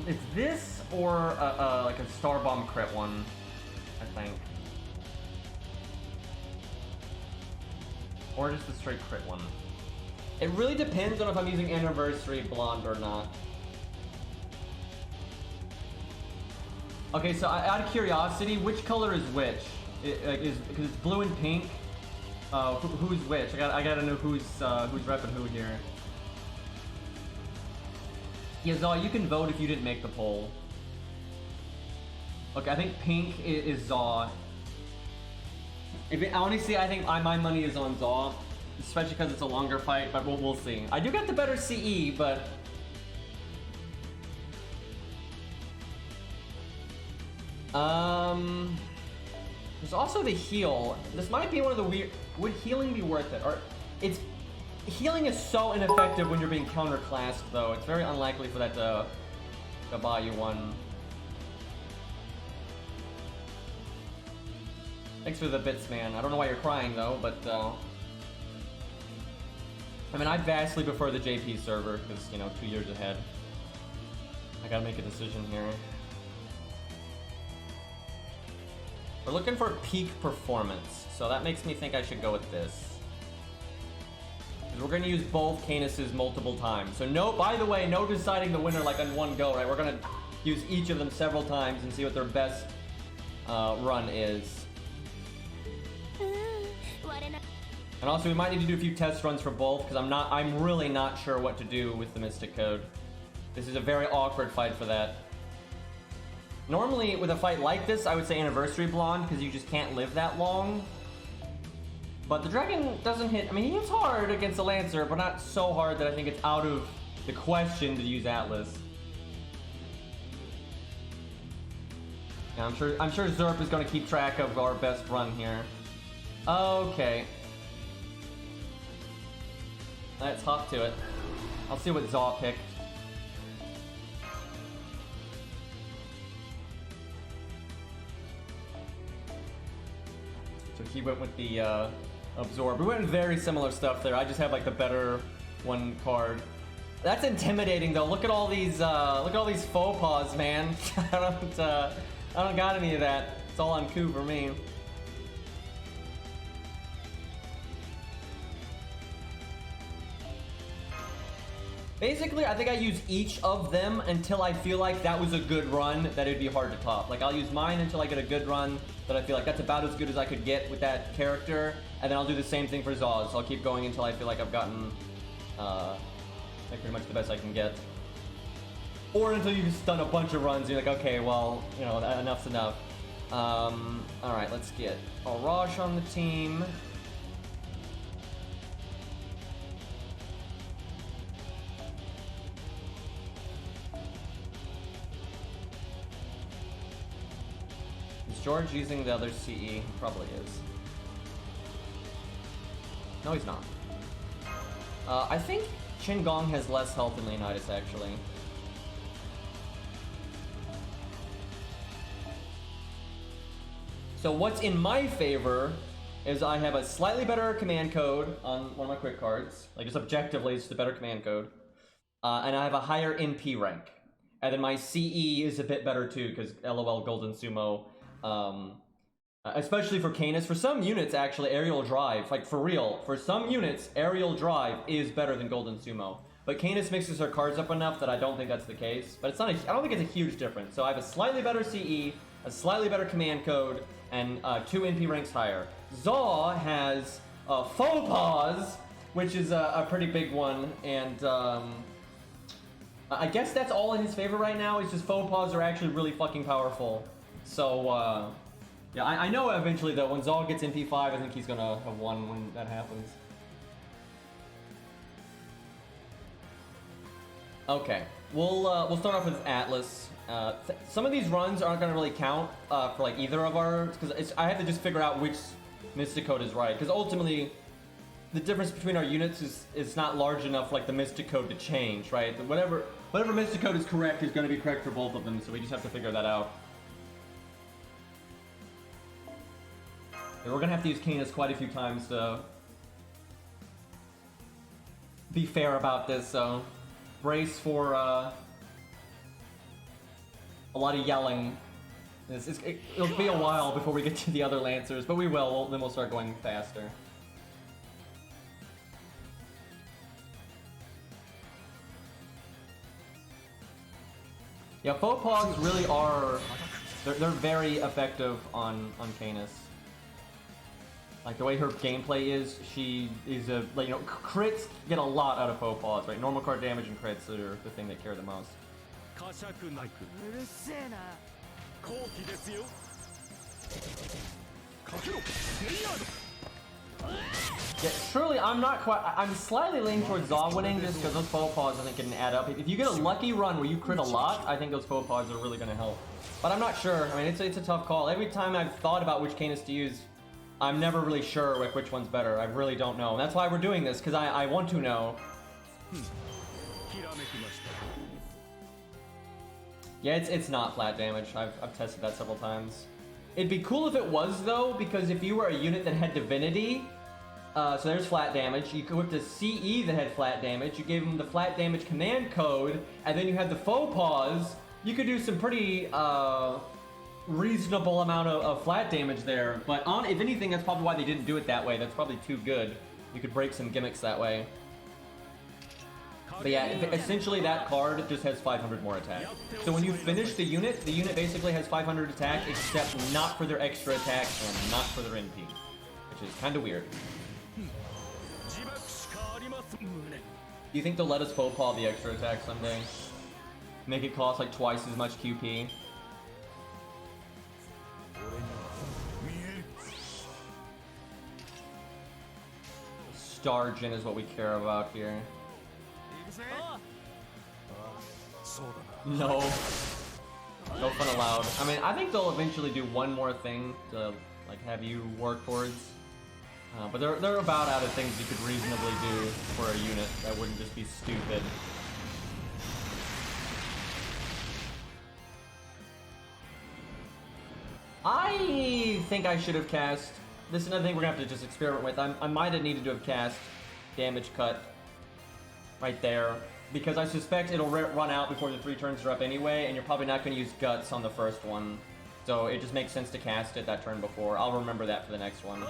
Speaker 1: It's this or like a Star Bomb crit one, I think. Or just a straight crit one. It really depends on if I'm using Anniversary Blonde or not. Okay, so out of curiosity, which color is which? Because it's blue and pink. Who's which? I gotta know who's repping who here. Yeah, Zaw, you can vote if you didn't make the poll. Okay, I think pink is Zaw. Honestly, I think my money is on Zaw, especially because it's a longer fight, but we'll see. I do get the better CE, but... There's also the heal. This might be one of the weird... Would healing be worth it? Or it's... Healing is so ineffective when you're being counterclassed, though. It's very unlikely for that to buy you one. Thanks for the bits, man. I don't know why you're crying, though, but, I mean, I vastly prefer the JP server, because, you know, 2 years ahead. I gotta make a decision here. We're looking for peak performance, so that makes me think I should go with this. Because we're going to use both Canuses multiple times. So no, by the way, no deciding the winner like in one go, right? We're going to use each of them several times and see what their best run is. And also, we might need to do a few test runs for both, because I'm really not sure what to do with the Mystic Code. This is a very awkward fight for that. Normally, with a fight like this, I would say Anniversary Blonde, because you just can't live that long. But the Dragon doesn't hit... I mean, he hits hard against the Lancer, but not so hard that I think it's out of the question to use Atlas. Yeah, I'm sure Zerp is going to keep track of our best run here. Okay. Let's hop to it. I'll see what Zaw picked. So he went with the Absorb. We went with very similar stuff there. I just have like the better one card. That's intimidating though. Look at all these faux pas, man. I don't got any of that. It's all on coup for me. Basically, I think I use each of them until I feel like that was a good run that it'd be hard to top. Like, I'll use mine until I get a good run that I feel like that's about as good as I could get with that character, and then I'll do the same thing for Zaw's. So I'll keep going until I feel like I've gotten like pretty much the best I can get. Or until you've just done a bunch of runs, you're like, okay, well, you know, enough's enough. Alright, let's get Arash on the team. George using the other CE? Probably is. No, he's not. I think Qingong has less health than Leonidas, actually. So what's in my favor is I have a slightly better command code on one of my quick cards. Like, just objectively, it's the better command code. And I have a higher NP rank. And then my CE is a bit better, too, because LOL Golden Sumo... especially for Canis. For some units, actually, Aerial Drive, like for real, for some units, Aerial Drive is better than Golden Sumo. But Canis mixes her cards up enough that I don't think that's the case. But it's not. I don't think it's a huge difference. So I have a slightly better CE, a slightly better command code, and 2 NP ranks higher. Zaw has Faux Pas, which is a pretty big one, and I guess that's all in his favor right now. It's just Faux Pas are actually really fucking powerful. So, yeah, I know eventually though, when Zaw gets NP5, I think he's gonna have won when that happens. Okay, we'll start off with Atlas. Some of these runs aren't gonna really count for like either of ours, because I have to just figure out which Mystic Code is right, because ultimately, the difference between our units is not large enough for like the Mystic Code to change, right? Whatever Mystic Code is correct is gonna be correct for both of them, so we just have to figure that out. We're gonna have to use Canis quite a few times to be fair about this, so brace for a lot of yelling. It'll be a while before we get to the other Lancers, but we will. Then we'll start going faster. Yeah, Faux Pas really are... They're very effective on Canis. Like, the way her gameplay is, she is a, like, you know, crits get a lot out of Faux Pas, right? Normal card damage and crits are the thing that care the most. Yeah, truly, I'm slightly leaning towards Zaw winning just because those Faux Pas I think can add up. If you get a lucky run where you crit a lot, I think those Faux Pas are really going to help. But I'm not sure. I mean, it's a tough call. Every time I've thought about which Canis to use, I'm never really sure like which one's better. I really don't know. And that's why we're doing this, because I want to know. Yeah, it's not flat damage. I've tested that several times. It'd be cool if it was, though, because if you were a unit that had Divinity, so there's flat damage. You could whip the CE that had flat damage. You gave them the flat damage command code, and then you had the Faux Pas. You could do some pretty reasonable amount of flat damage there. But if anything, that's probably why they didn't do it that way. That's probably too good. You could break some gimmicks that way. But yeah, essentially that card just has 500 more attack. So when you finish the unit basically has 500 attack, except not for their extra attack and not for their NP, which is kind of weird. Do you think they'll let us Fopaw the extra attack someday? Make it cost like twice as much QP? Stargen is what we care about here. No. No fun allowed. I mean, I think they'll eventually do one more thing to like have you work towards. But they're about out of things you could reasonably do for a unit that wouldn't just be stupid. I think I should have cast. This is another thing we're gonna have to just experiment with. I might have needed to have cast damage cut right there, because I suspect it'll run out before the 3 turns are up anyway, and you're probably not going to use guts on the first one. So it just makes sense to cast it that turn before. I'll remember that for the next one.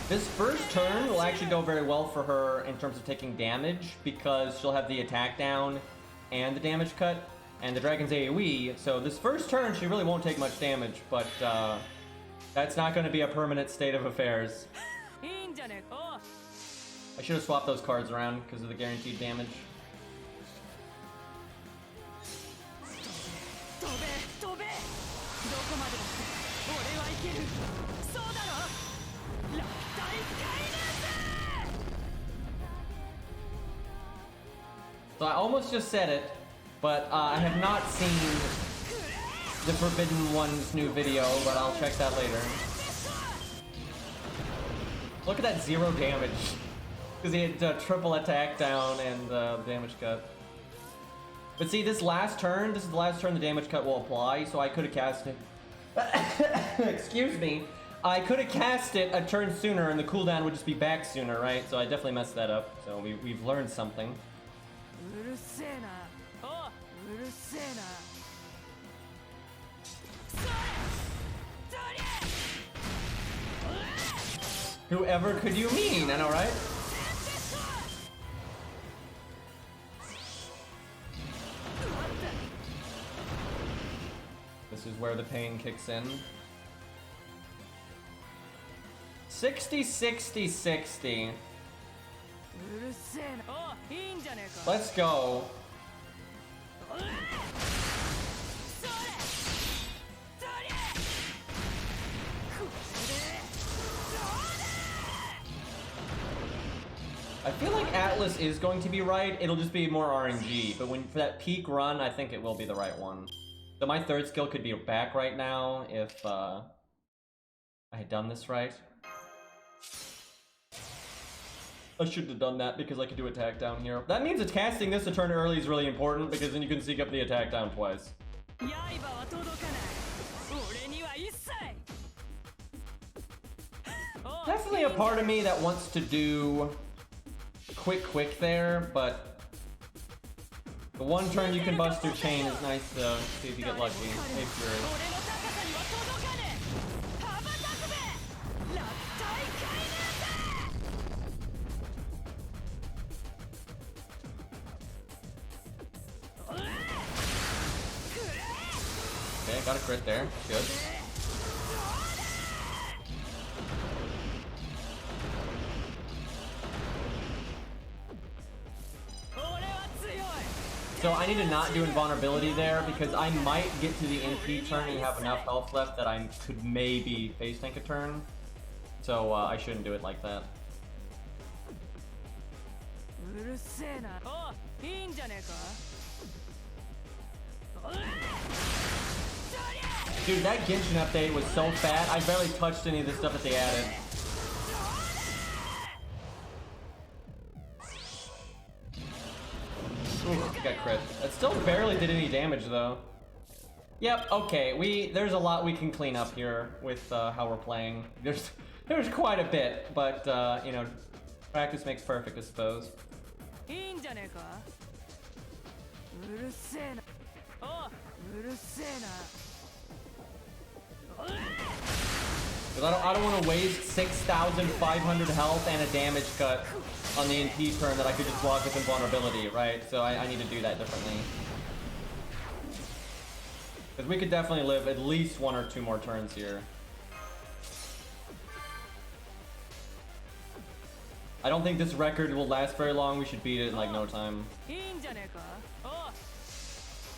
Speaker 1: This first turn will actually go very well for her in terms of taking damage, because she'll have the attack down and the damage cut and the dragon's AoE. So this first turn she really won't take much damage, but that's not going to be a permanent state of affairs. I should have swapped those cards around because of the guaranteed damage. So I almost just said it, but I have not seen the Forbidden One's new video, but I'll check that later. Look at that 0 damage. Because he had triple attack down and damage cut. But see, this is the last turn the damage cut will apply, so I could have cast it. Excuse me. I could have cast it a turn sooner and the cooldown would just be back sooner, right? So I definitely messed that up. So we've learned something. Whoever could you mean? I know, right? This is where the pain kicks in. 60, 60, 60. Let's go. I feel like Atlas is going to be right. It'll just be more RNG. But for that peak run, I think it will be the right one. So my third skill could be back right now if I had done this right. I shouldn't have done that because I could do attack down here. That means that casting this a turn early is really important because then you can seek up the attack down twice. Definitely a part of me that wants to do quick there, but the one turn you can bust your chain is nice to see if you get lucky. Hey, Fury. Okay, got a crit there. Good. So I need to not do invulnerability there because I might get to the NP turn and have enough health left that I could maybe face tank a turn. So I shouldn't do it like that. Dude, that Genshin update was so fat, I barely touched any of the stuff that they added. Ooh, got crit. That still barely did any damage though. Yep, okay, there's a lot we can clean up here with how we're playing. There's quite a bit, but you know, practice makes perfect, I suppose. Because I don't want to waste 6,500 health and a damage cut on the NP turn that I could just block with invulnerability, right? So I need to do that differently. Because we could definitely live at least 1 or 2 more turns here. I don't think this record will last very long. We should beat it in like no time.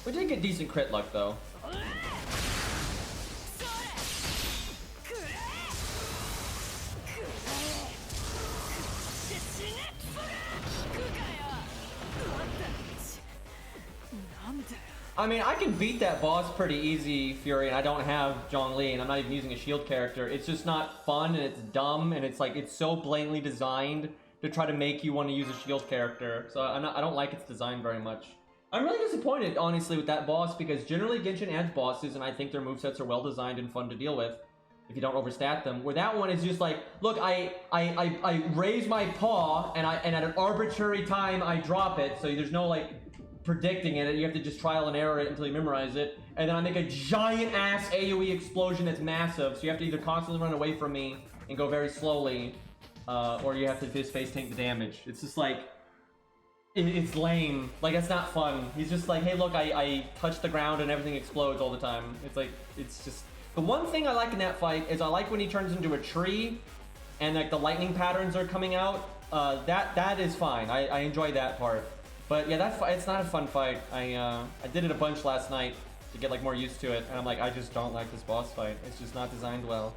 Speaker 1: We did get decent crit luck though. I mean, I can beat that boss pretty easy, Fury, and I don't have Zhongli, and I'm not even using a shield character. It's just not fun, and it's dumb, and it's like, it's so blatantly designed to try to make you want to use a shield character. So I don't like its design very much. I'm really disappointed, honestly, with that boss, because generally Genshin adds bosses, and I think their movesets are well designed and fun to deal with if you don't overstat them. Where that one is just like, look, I raise my paw, and at an arbitrary time I drop it, so there's no like predicting it. You have to just trial and error it until you memorize it, and then I make a giant ass AoE explosion that's massive, so you have to either constantly run away from me and go very slowly, or you have to just face tank the damage. It's just like, it's lame. Like, it's not fun. He's just like, hey look, I touch the ground and everything explodes all the time. It's like, it's just, the one thing I like in that fight is I like when he turns into a tree and like the lightning patterns are coming out. That is fine. I enjoy that part. But yeah, that it's not a fun fight. I did it a bunch last night to get like more used to it, and I'm like, I just don't like this boss fight. It's just not designed well.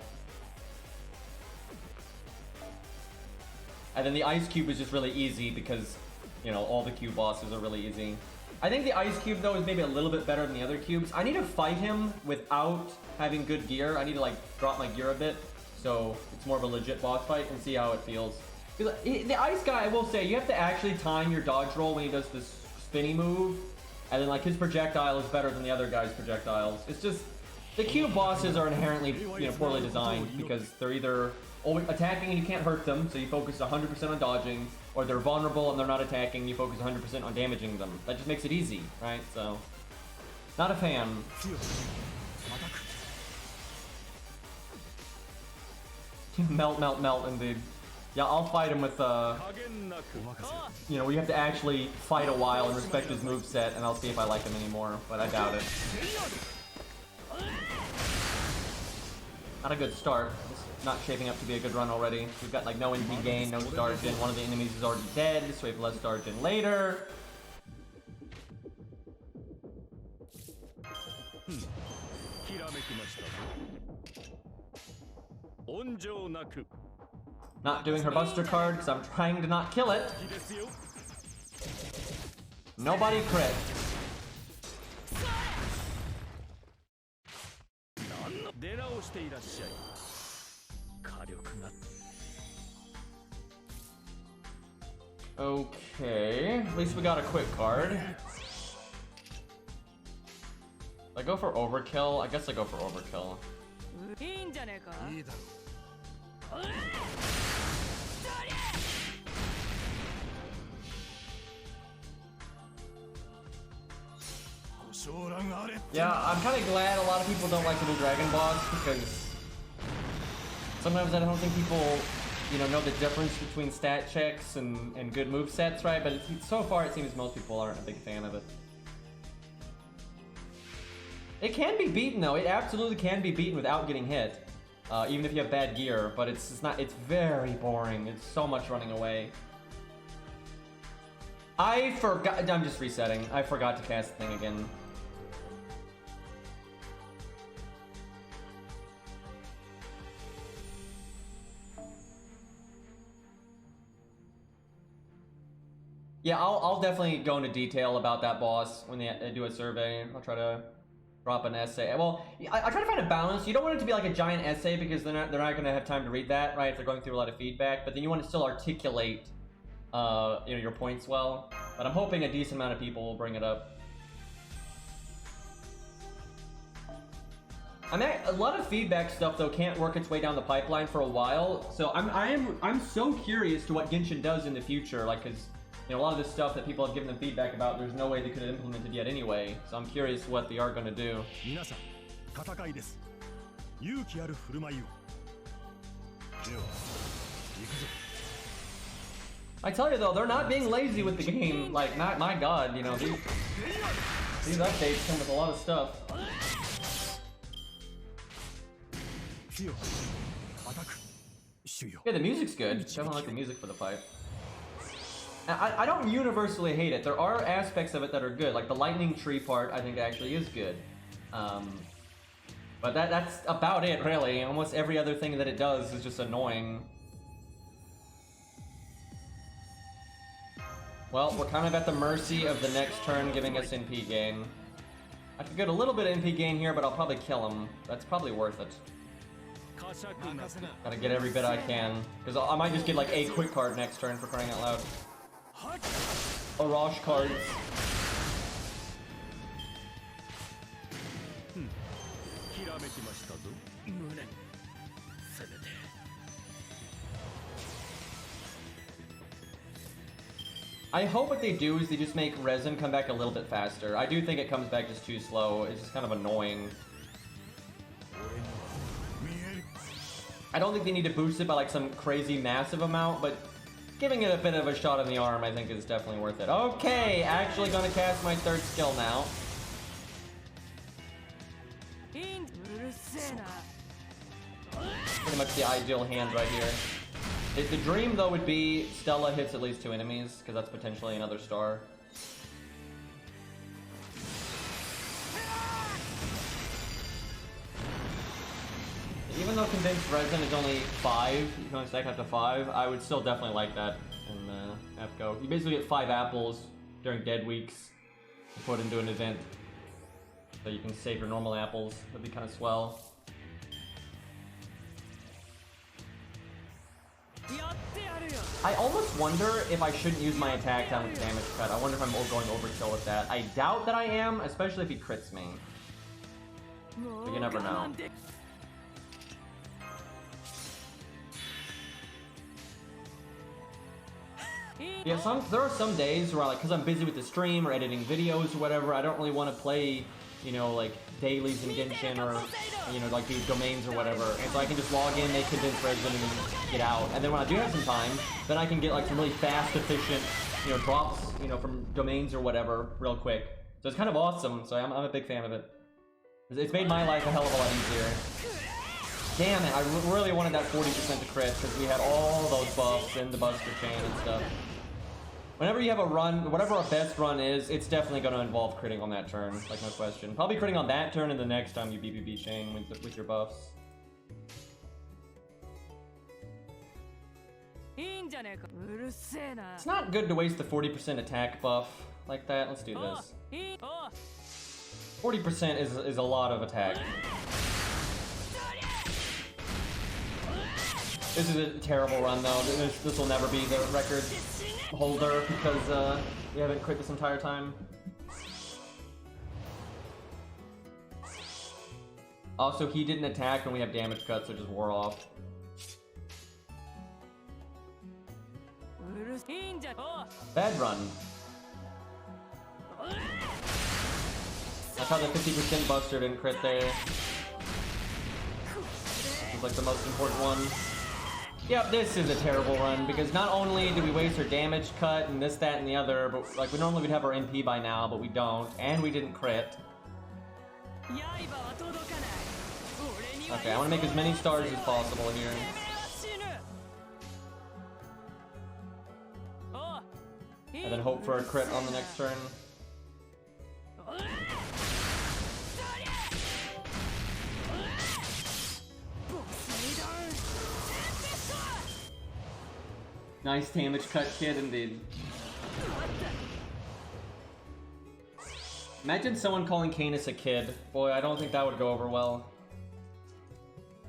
Speaker 1: And then the ice cube is just really easy because, you know, all the cube bosses are really easy. I think the ice cube though is maybe a little bit better than the other cubes. I need to fight him without having good gear. I need to like drop my gear a bit, so it's more of a legit boss fight, and see how it feels. The ice guy, I will say, you have to actually time your dodge roll when he does this spinny move, and then like his projectile is better than the other guy's projectiles. It's just, the cube bosses are inherently, you know, poorly designed because they're either always attacking and you can't hurt them, so you focus 100% on dodging, or they're vulnerable and they're not attacking, you focus 100% on damaging them. That just makes it easy, right? So, not a fan. Melt, melt, melt, indeed. Yeah, I'll fight him with, you know, we have to actually fight a while and respect his moveset, and I'll see if I like him anymore, but I doubt it. Not a good start. It's not shaping up to be a good run already. We've got, like, no NP gain, no star gen. One of the enemies is already dead, so we have less star gen later. Not doing her buster card because I'm trying to not kill it. Nobody crit. Okay, at least we got a quick card. I go for overkill? I guess I go for overkill. Yeah, I'm kind of glad a lot of people don't like the new Dragon Boss, because sometimes I don't think people, you know the difference between stat checks and good movesets, right? But so far it seems most people aren't a big fan of it. It can be beaten though, it absolutely can be beaten without getting hit. Even if you have bad gear, but it's very boring. It's so much running away. I forgot, I'm just resetting. I forgot to cast the thing again. Yeah, I'll definitely go into detail about that boss when they do a survey. I'll try to drop an essay. Well, I try to find a balance. You don't want it to be like a giant essay because they're not going to have time to read that, right? If they're going through a lot of feedback. But then you want to still articulate, your points well. But I'm hoping a decent amount of people will bring it up. A lot of feedback stuff though can't work its way down the pipeline for a while. So I'm so curious to what Genshin does in the future, like, cause You know, a lot of this stuff that people have given them feedback about, there's no way they could have implemented yet anyway. So I'm curious what they are going to do. I tell you though, they're not being lazy with the game. Like, my god, you know, these updates come with a lot of stuff. Yeah, the music's good. Definitely like the music for the pipe. I don't universally hate it. There are aspects of it that are good. Like the lightning tree part, I think actually is good. But that's about it, really. Almost every other thing that it does is just annoying. Well, we're kind of at the mercy of the next turn giving us NP gain. I could get a little bit of NP gain here, but I'll probably kill him. That's probably worth it. Gotta get every bit I can. Because I might just get like a quick card next turn for crying out loud. Orosh cards. I hope what they do is they just make resin come back a little bit faster. I do think it comes back just too slow. It's just kind of annoying. I don't think they need to boost it by like some crazy massive amount, but giving it a bit of a shot in the arm I think is definitely worth it. Okay, actually gonna cast my third skill now. Pretty much the ideal hand right here. The dream, though, would be Stella hits at least 2 enemies, because that's potentially another star. Even though condensed resin is only 5, you can only stack up to 5, I would still definitely like that in FGO. You basically get 5 apples during dead weeks to put into an event. So you can save your normal apples. That'd be kind of swell. I almost wonder if I shouldn't use my attack down with damage cut. I wonder if I'm going overkill with that. I doubt that I am, especially if he crits me. But you never know. Yeah, there are some days where, like, because I'm busy with the stream or editing videos or whatever, I don't really want to play, you know, like, dailies in Genshin or, you know, like, do domains or whatever. And so I can just log in, make condensed resin, and then get out. And then when I do have some time, then I can get, like, some really fast, efficient, you know, drops, you know, from domains or whatever real quick. So it's kind of awesome, so I'm a big fan of it. It's made my life a hell of a lot easier. Damn it, I really wanted that 40% to crit, because we had all those buffs and the Buster Chain and stuff. Whenever you have a run, whatever our best run is, it's definitely going to involve critting on that turn, like no question. Probably critting on that turn and the next time you BBB chain with your buffs. It's not good to waste the 40% attack buff like that. Let's do this. 40% is a lot of attack. This is a terrible run though. This will never be the record holder because we haven't crit this entire time. Also, he didn't attack when we have damage cut, so it just wore off. Bad run. That's how the 50% Buster didn't crit there. It's like the most important one. Yep, this is a terrible run, because not only did we waste our damage cut and this, that, and the other, but like we normally would have our MP by now, but we don't, and we didn't crit. Okay, I want to make as many stars as possible here. And then hope for a crit on the next turn. Nice damage cut kid indeed. Imagine someone calling Canis a kid. Boy, I don't think that would go over well.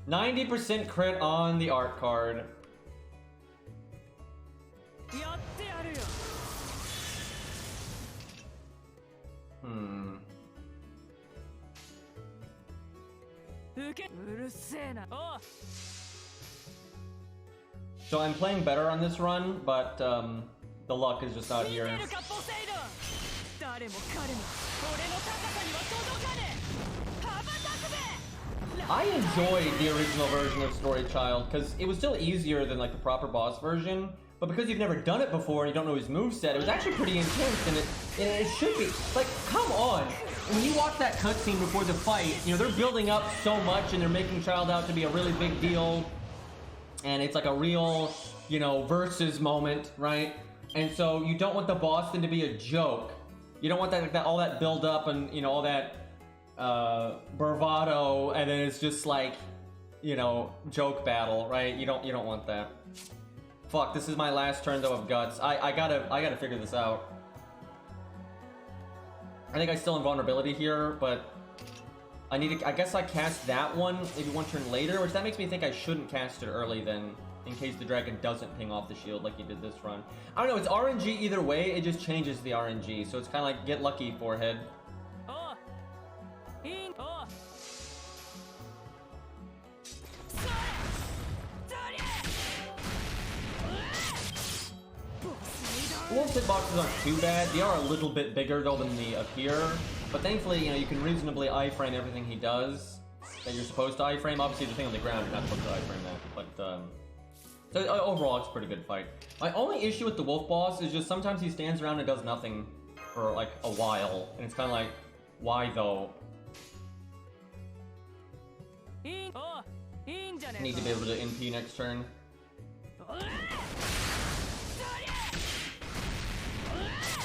Speaker 1: 90% crit on the art card. So I'm playing better on this run, but the luck is just not here. I enjoyed the original version of Story Child because it was still easier than like the proper boss version, but because you've never done it before and you don't know his moveset, it was actually pretty intense, and it should be. Like, come on! When you watch that cutscene before the fight, you know, they're building up so much and they're making Child out to be a really big deal, and it's like a real, you know, versus moment, right? And so you don't want the boss then to be a joke. You don't want that, like, all that build up and, you know, all that bravado, and then it's just like, you know, joke battle, right? You don't want that. Fuck, this is my last turn though of guts. I gotta figure this out. I think I still invulnerability here, but I need to, I guess I cast that one maybe one turn later, which that makes me think I shouldn't cast it early then, in case the dragon doesn't ping off the shield like he did this run. I don't know, it's RNG either way, it just changes the RNG, so it's kind of like get lucky, forehead. Wolf's hitboxes aren't too bad. They are a little bit bigger though than they appear, but thankfully, you know, you can reasonably iframe everything he does that you're supposed to iframe. Obviously, the thing on the ground, you're not supposed to iframe that, but so overall, it's a pretty good fight. My only issue with the wolf boss is just sometimes he stands around and does nothing for like a while, and it's kind of like, why though? Need to be able to NP next turn.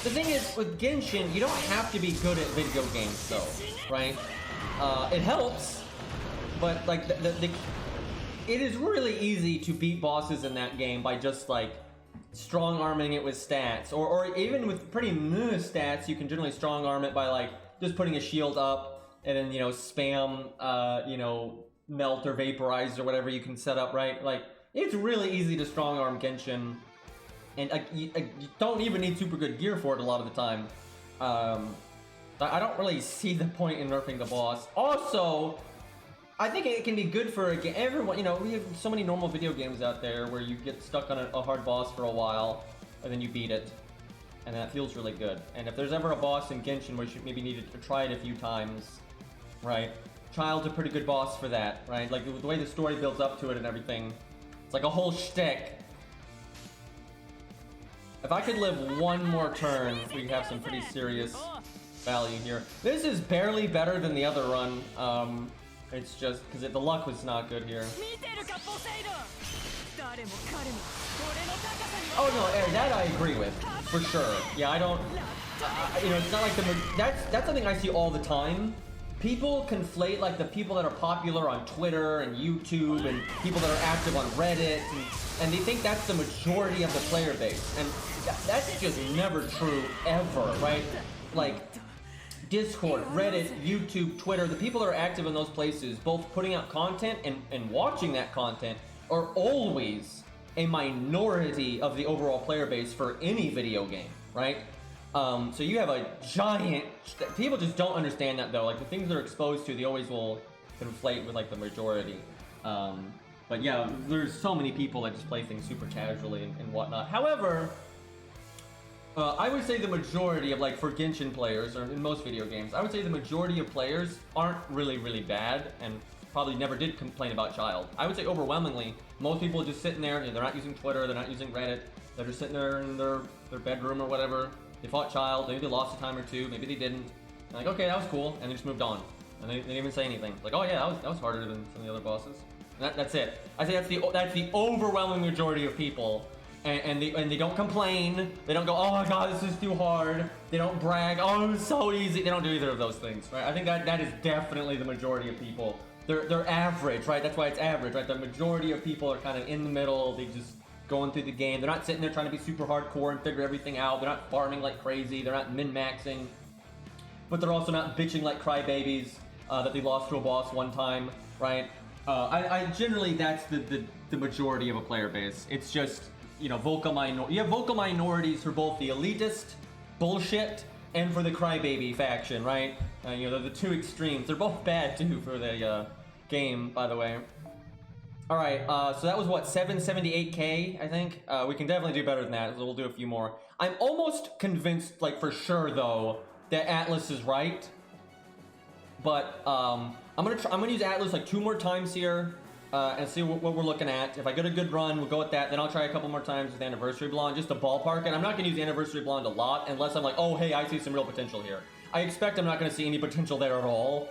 Speaker 1: The thing is, with Genshin, you don't have to be good at video games, though, right? It helps, but like it is really easy to beat bosses in that game by just like strong arming it with stats, or even with pretty new stats, you can generally strong arm it by like just putting a shield up and then, you know, spam, you know, melt or vaporize or whatever you can set up, right? Like, it's really easy to strong arm Genshin. And you don't even need super good gear for it a lot of the time. I don't really see the point in nerfing the boss. Also, I think it can be good for everyone. You know, we have so many normal video games out there where you get stuck on a hard boss for a while, and then you beat it. And that feels really good. And if there's ever a boss in Genshin where you maybe need to try it a few times, right? Child's a pretty good boss for that, right? Like, the way the story builds up to it and everything. It's like a whole shtick. If I could live one more turn, we have some pretty serious value here. This is barely better than the other run. It's just because the luck was not good here. Oh no, Aaron, that I agree with, for sure. Yeah, I don't, you know, it's not like that's something I see all the time. People conflate like the people that are popular on Twitter and YouTube and people that are active on Reddit, and they think that's the majority of the player base, and that's just never true ever, right? Like Discord, Reddit, YouTube, Twitter, the people that are active in those places, both putting out content and watching that content, are always a minority of the overall player base for any video game, right? So you have a giant, people just don't understand that though, like the things they're exposed to, they always will conflate with like the majority. But yeah, there's so many people that just play things super casually and whatnot. However, I would say the majority of, like, for Genshin players, or in most video games, I would say the majority of players aren't really, really bad, and probably never did complain about Child. I would say overwhelmingly, most people are just sitting there, you know, they're not using Twitter, they're not using Reddit, they're just sitting there in their bedroom or whatever. They fought Child, maybe they lost a time or two, maybe they didn't. They're like, okay, that was cool, and they just moved on. And they didn't even say anything. Like, oh yeah, that was harder than some of the other bosses. And that's it. I say that's the overwhelming majority of people. And they don't complain. They don't go, oh my god, this is too hard. They don't brag, oh, it was so easy. They don't do either of those things, right? I think that is definitely the majority of people. They're average, right? That's why it's average, right? The majority of people are kind of in the middle. They just going through the game. They're not sitting there trying to be super hardcore and figure everything out. They're not farming like crazy. They're not min-maxing. But they're also not bitching like crybabies that they lost to a boss one time, right? I generally, that's the majority of a player base. It's just, you know, you have vocal minorities for both the elitist bullshit and for the crybaby faction, right? You know, they're the two extremes. They're both bad too for the game, by the way. All right, so that was what, 778K, I think. We can definitely do better than that. So we'll do a few more. I'm almost convinced, like for sure though, that Atlas is right. But I'm gonna use Atlas like 2 more times here and see what we're looking at. If I get a good run, we'll go with that. Then I'll try a couple more times with Anniversary Blonde, just to ballpark. And I'm not gonna use Anniversary Blonde a lot unless I'm like, oh hey, I see some real potential here. I expect I'm not gonna see any potential there at all.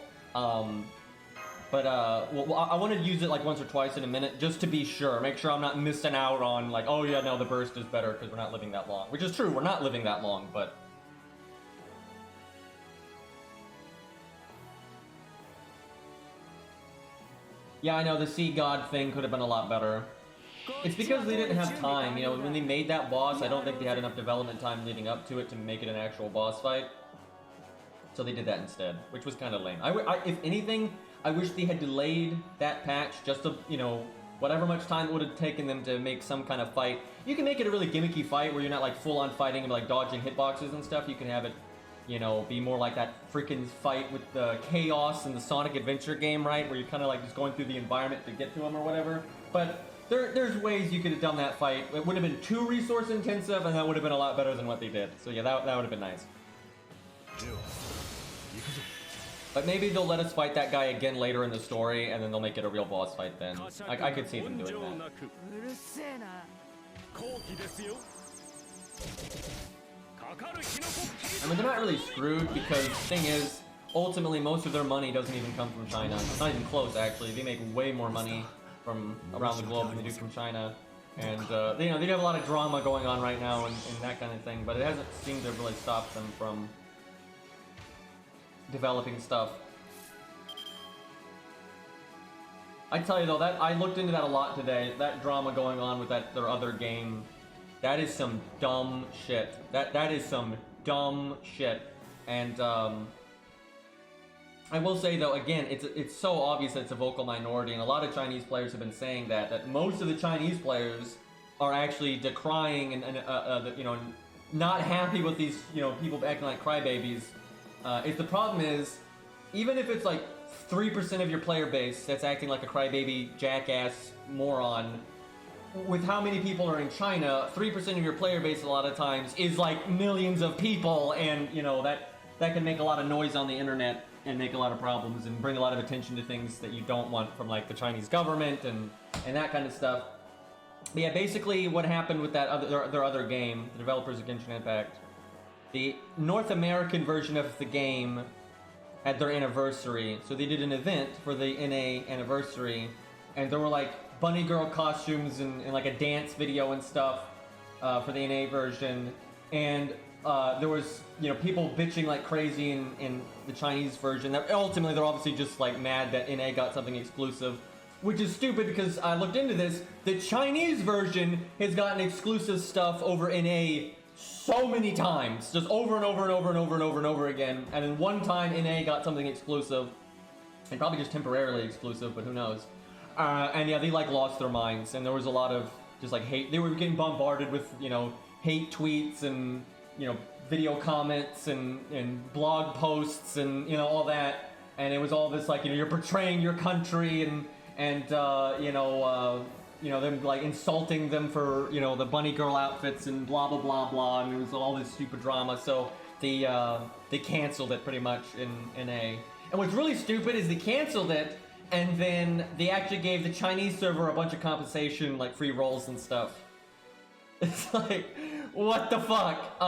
Speaker 1: Well, I want to use it like once or twice in a minute just to be sure. Make sure I'm not missing out on like, oh yeah, no, the burst is better because we're not living that long. Which is true, we're not living that long, but... Yeah, I know, the Sea God thing could have been a lot better. It's because they didn't have time, you know, when they made that boss, I don't think they had enough development time leading up to it to make it an actual boss fight. So they did that instead, which was kind of lame. If anything, I wish they had delayed that patch just to, you know, whatever much time it would have taken them to make some kind of fight. You can make it a really gimmicky fight where you're not like full on fighting and like dodging hitboxes and stuff. You can have it, you know, be more like that freaking fight with the chaos in the Sonic Adventure game, right? Where you're kind of like just going through the environment to get to them or whatever. But there's ways you could have done that fight. It would have been too resource intensive and that would have been a lot better than what they did. So yeah, that would have been nice. But maybe they'll let us fight that guy again later in the story, and then they'll make it a real boss fight then. I could see them doing that. I mean, they're not really screwed because the thing is, ultimately most of their money doesn't even come from China. It's not even close, actually. They make way more money from around the globe than they do from China. And, you know, they have a lot of drama going on right now and that kind of thing, but it hasn't seemed to really stop them from developing stuff. I tell you though, that I looked into that a lot today. That drama going on with their other game, that is some dumb shit. That is some dumb shit. And I will say though, again, it's so obvious that it's a vocal minority, and a lot of Chinese players have been saying that most of the Chinese players are actually decrying and you know, not happy with these, you know, people acting like crybabies. If the problem is, even if it's like 3% of your player base that's acting like a crybaby, jackass, moron, with how many people are in China, 3% of your player base a lot of times is like millions of people, and you know, that can make a lot of noise on the internet and make a lot of problems and bring a lot of attention to things that you don't want from like the Chinese government and that kind of stuff. But yeah, basically what happened with that their other game, the developers of Genshin Impact, the North American version of the game had their anniversary, so they did an event for the NA anniversary, and there were like bunny girl costumes and like a dance video and stuff for the NA version, and there was, you know, people bitching like crazy in the Chinese version. That ultimately they're obviously just like mad that NA got something exclusive, which is stupid because I looked into this. The Chinese version has gotten exclusive stuff over NA so many times, just over and over and over and over and over and over again. And then one time NA got something exclusive, and probably just temporarily exclusive, but who knows. And yeah, they like lost their minds, and there was a lot of just like hate. They were getting bombarded with, you know, hate tweets and, you know, video comments and blog posts and, you know, all that. And it was all this like, you know, you're betraying your country and you know, them like insulting them for, you know, the bunny girl outfits and blah blah blah blah, and it was all this stupid drama. So they canceled it pretty much in NA. And what's really stupid is they canceled it, and then they actually gave the Chinese server a bunch of compensation, like free rolls and stuff. It's like, what the fuck?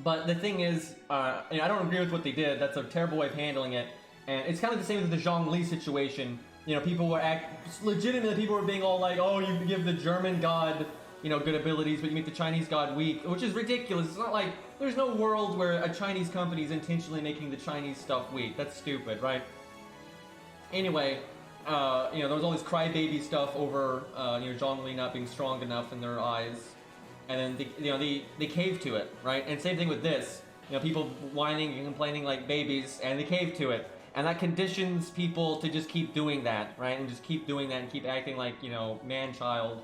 Speaker 1: But the thing is, I don't agree with what they did. That's a terrible way of handling it. And it's kind of the same with the Zhongli situation. You know, people were legitimately, people were being all like, oh, you give the German god, you know, good abilities, but you make the Chinese god weak, which is ridiculous. It's not like, there's no world where a Chinese company is intentionally making the Chinese stuff weak. That's stupid, right? Anyway, you know, there was all this crybaby stuff over, you know, Zhongli not being strong enough in their eyes. And then, they caved to it, right? And same thing with this. You know, people whining and complaining like babies, and they caved to it. And that conditions people to just keep doing that, right? And just keep doing that and keep acting like, you know, man-child.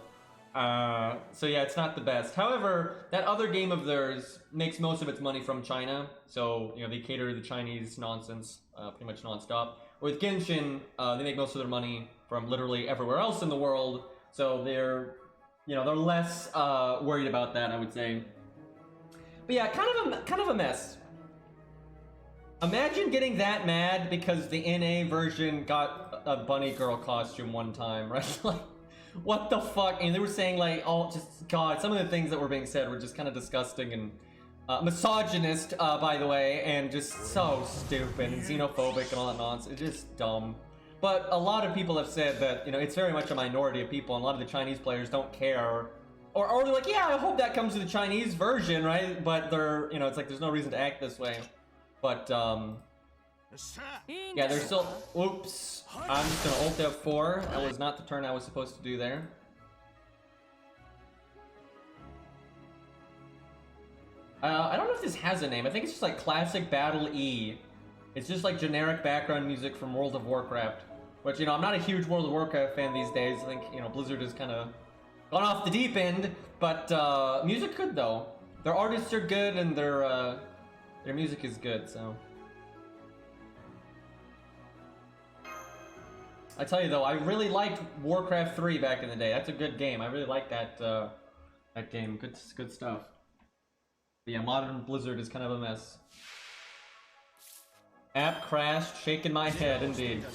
Speaker 1: So yeah, it's not the best. However, that other game of theirs makes most of its money from China. So, you know, they cater to the Chinese nonsense pretty much non-stop. With Genshin, they make most of their money from literally everywhere else in the world, so they're, you know, they're less worried about that, I would say. But yeah, kind of a mess. Imagine getting that mad because the NA version got a bunny girl costume one time, right? Like, what the fuck? And they were saying like, oh, just God, some of the things that were being said were just kind of disgusting and misogynist, by the way, and just so stupid and xenophobic and all that nonsense. It's just dumb. But a lot of people have said that, you know, it's very much a minority of people, and a lot of the Chinese players don't care. Or they're like, yeah, I hope that comes to the Chinese version, right? But they're, you know, it's like there's no reason to act this way. But, yeah, there's still, oops. I'm just gonna ult F4. That was not the turn I was supposed to do there. I don't know if this has a name. I think it's just like Classic Battle E. It's just like generic background music from World of Warcraft. Which, you know, I'm not a huge World of Warcraft fan these days. I think, you know, Blizzard has kind of gone off the deep end. But music good though. Their artists are good and their music is good, so. I tell you though, I really liked Warcraft 3 back in the day. That's a good game. I really like that that game. Good stuff. But yeah, modern Blizzard is kind of a mess. App crashed, shaking my head indeed.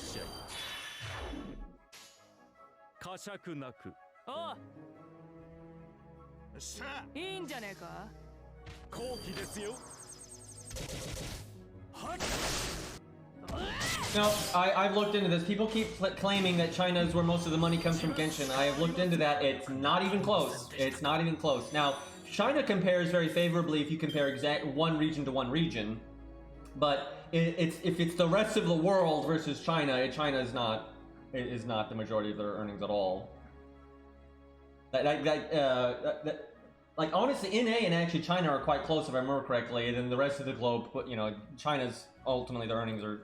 Speaker 1: No, I've looked into this. People keep claiming that China is where most of the money comes from Genshin. I have looked into that. It's not even close. It's not even close. Now, China compares very favorably if you compare exact one region to one region. But if it's the rest of the world versus China, China is not the majority of their earnings at all. Like honestly, NA and actually China are quite close if I remember correctly. And then the rest of the globe, but you know, China's ultimately their earnings are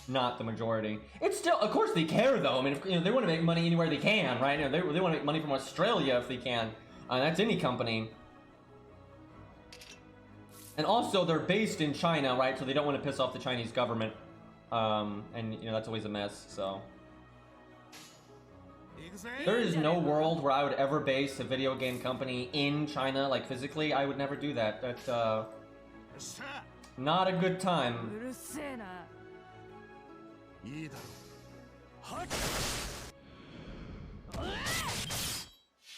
Speaker 1: not the majority. It's still, of course, they care though. I mean, if, you know, they want to make money anywhere they can, right? You know, they want to make money from Australia if they can. That's any company. And also, they're based in China, right? So they don't want to piss off the Chinese government. And, you know, that's always a mess, so. There is no world where I would ever base a video game company in China, like physically. I would never do that. That's, not a good time.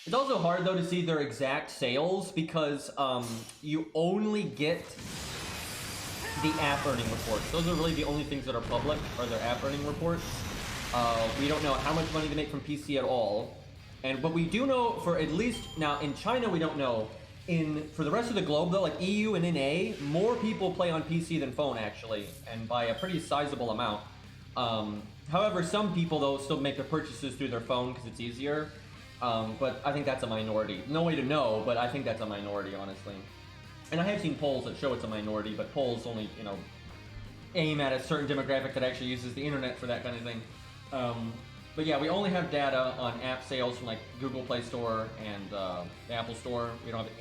Speaker 1: It's also hard though to see their exact sales because you only get the app earning reports. Those are really the only things that are public, are their app earning reports. We don't know how much money they make from PC at all. But we do know for at least, now in China we don't know. For the rest of the globe though, like EU and NA, more people play on PC than phone actually, and by a pretty sizable amount. However, some people though still make their purchases through their phone because it's easier. But I think that's a minority. No way to know, but I think that's a minority, honestly. And I have seen polls that show it's a minority, but polls only, you know, aim at a certain demographic that actually uses the internet for that kind of thing. But yeah, we only have data on app sales from like Google Play Store and the Apple Store.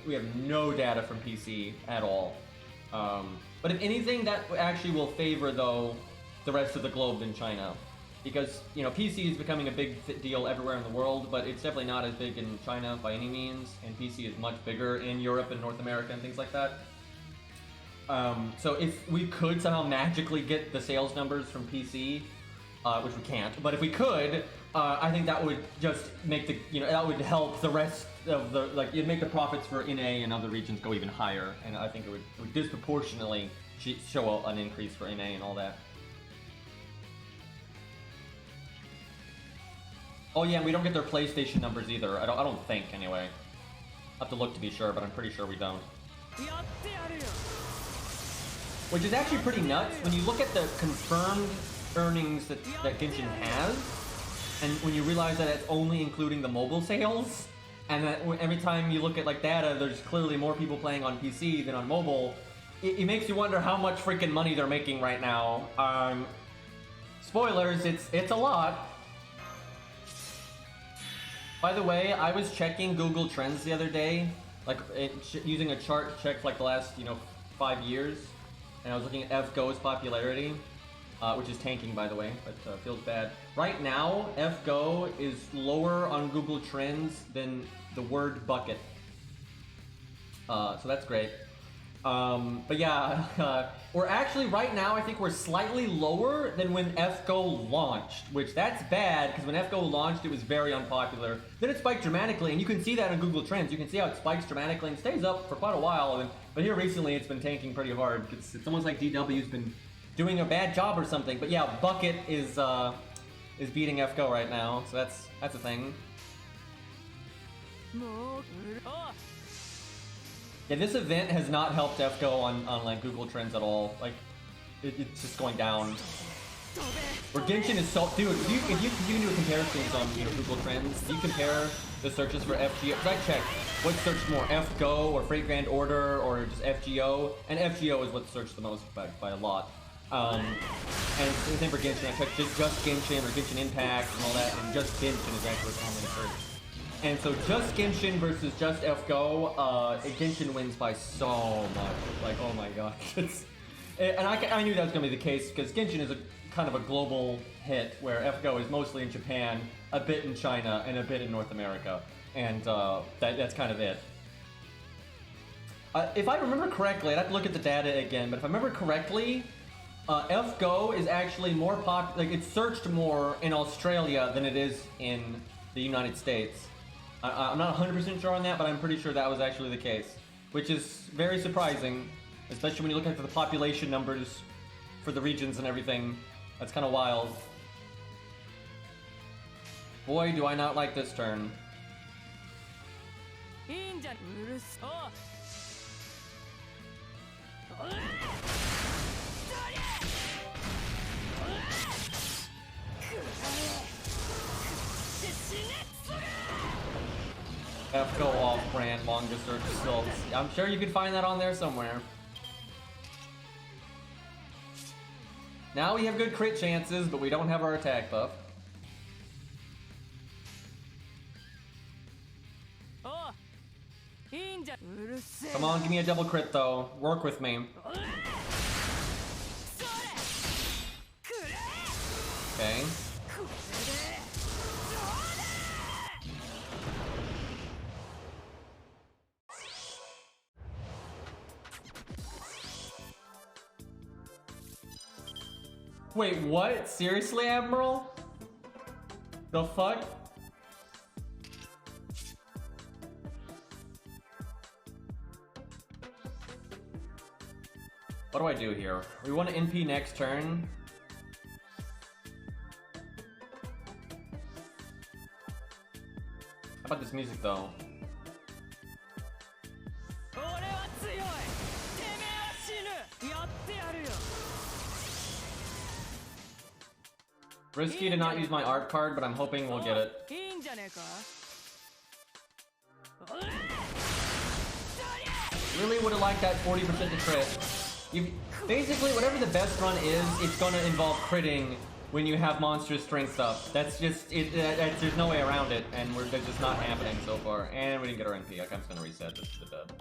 Speaker 1: We have no data from PC at all. But if anything, that actually will favor though the rest of the globe than China. Because, you know, PC is becoming a big deal everywhere in the world, but it's definitely not as big in China by any means, and PC is much bigger in Europe and North America and things like that. So if we could somehow magically get the sales numbers from PC, which we can't, but if we could, I think that would just make the, you know, that would help the rest of the, like, it'd make the profits for NA and other regions go even higher, and I think it would disproportionately show an increase for NA and all that. Oh yeah, we don't get their PlayStation numbers either. I don't think, anyway. I'll have to look to be sure, but I'm pretty sure we don't. Which is actually pretty nuts when you look at the confirmed earnings that Genshin has, and when you realize that it's only including the mobile sales, and that every time you look at like data, there's clearly more people playing on PC than on mobile. It makes you wonder how much freaking money they're making right now. Spoilers, it's a lot. By the way, I was checking Google Trends the other day, like using a chart to check like the last, 5 years, and I was looking at FGO's popularity. which is tanking, by the way, but feels bad. Right now, FGO is lower on Google Trends than the word bucket. So that's great. But yeah, we're actually right now, I think we're slightly lower than when FGO launched, which that's bad because when FGO launched, it was very unpopular. Then it spiked dramatically, and you can see that on Google Trends. You can see how it spikes dramatically and stays up for quite a while. But here recently, it's been tanking pretty hard. It's almost like DW's been doing a bad job or something. But yeah, bucket is beating FGO right now, so that's a thing. Yeah, this event has not helped FGO on like Google Trends at all. Like, it's just going down. Where Genshin is so, dude. If you can do a comparison on Google Trends, if you compare the searches for FGO, cause I checked what searched more, FGO or Freight Grand Order or just FGO, and FGO is what's searched the most by a lot. And the same for Genshin. I checked just Genshin or Genshin Impact and all that, and just Genshin is actually commonly searched. And so just Genshin versus just FGO, Genshin wins by so much. Like, oh my gosh. And I knew that was going to be the case because Genshin is a kind of a global hit where FGO is mostly in Japan, a bit in China, and a bit in North America. And that's kind of it. If I remember correctly, I'd have to look at the data again, but if I remember correctly, FGO is actually more popular, like it's searched more in Australia than it is in the United States. I'm not 100% sure on that, but I'm pretty sure that was actually the case, which is very surprising, especially when you look at the population numbers for the regions and everything. That's kind of wild. Boy, do I not like this turn. FGO off-brand manga search results. I'm sure you could find that on there somewhere. Now we have good crit chances, but we don't have our attack buff. Come on, give me a double crit though. Work with me. Okay. Wait, what? Seriously, Admiral? The fuck? What do I do here? We want to NP next turn. How about this music though? Risky to not use my art card, but I'm hoping we'll get it. Really would have liked that 40% to crit. Basically, whatever the best run is, it's gonna involve critting when you have monster strength up. That's just, there's no way around it, and that's just not happening so far. And we didn't get our NP. I'm just gonna reset this to the bed.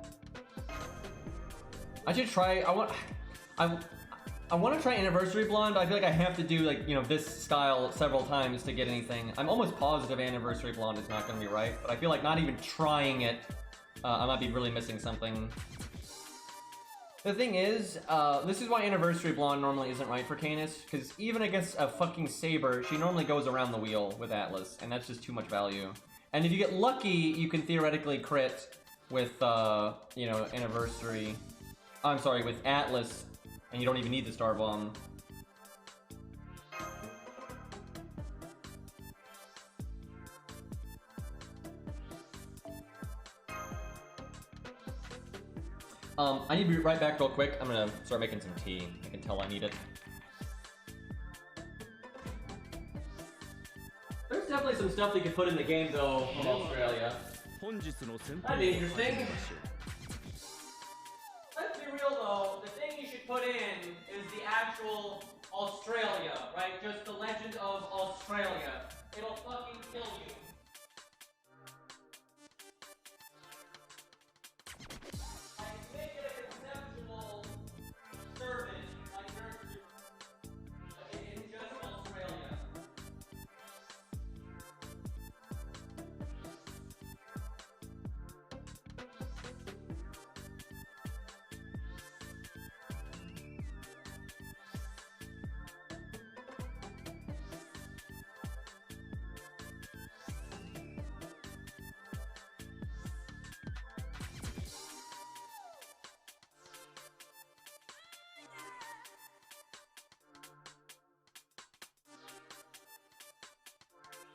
Speaker 1: I should try, I want to try Anniversary Blonde, but I feel like I have to do, like, this style several times to get anything. I'm almost positive Anniversary Blonde is not going to be right, but I feel like not even trying it, I might be really missing something. The thing is, this is why Anniversary Blonde normally isn't right for Canis, because even against a fucking Saber, she normally goes around the wheel with Atlas, and that's just too much value. And if you get lucky, you can theoretically crit with, Anniversary... I'm sorry, with Atlas, and you don't even need the Star Bomb. I need to be right back real quick. I'm gonna start making some tea. I can tell I need it. There's definitely some stuff they could put in the game though from Australia. That'd be interesting. Let's be real though, the thing you should put in is the actual Australia, right? Just the legend of Australia. It'll fucking kill you. Like, make it a conceptual service, like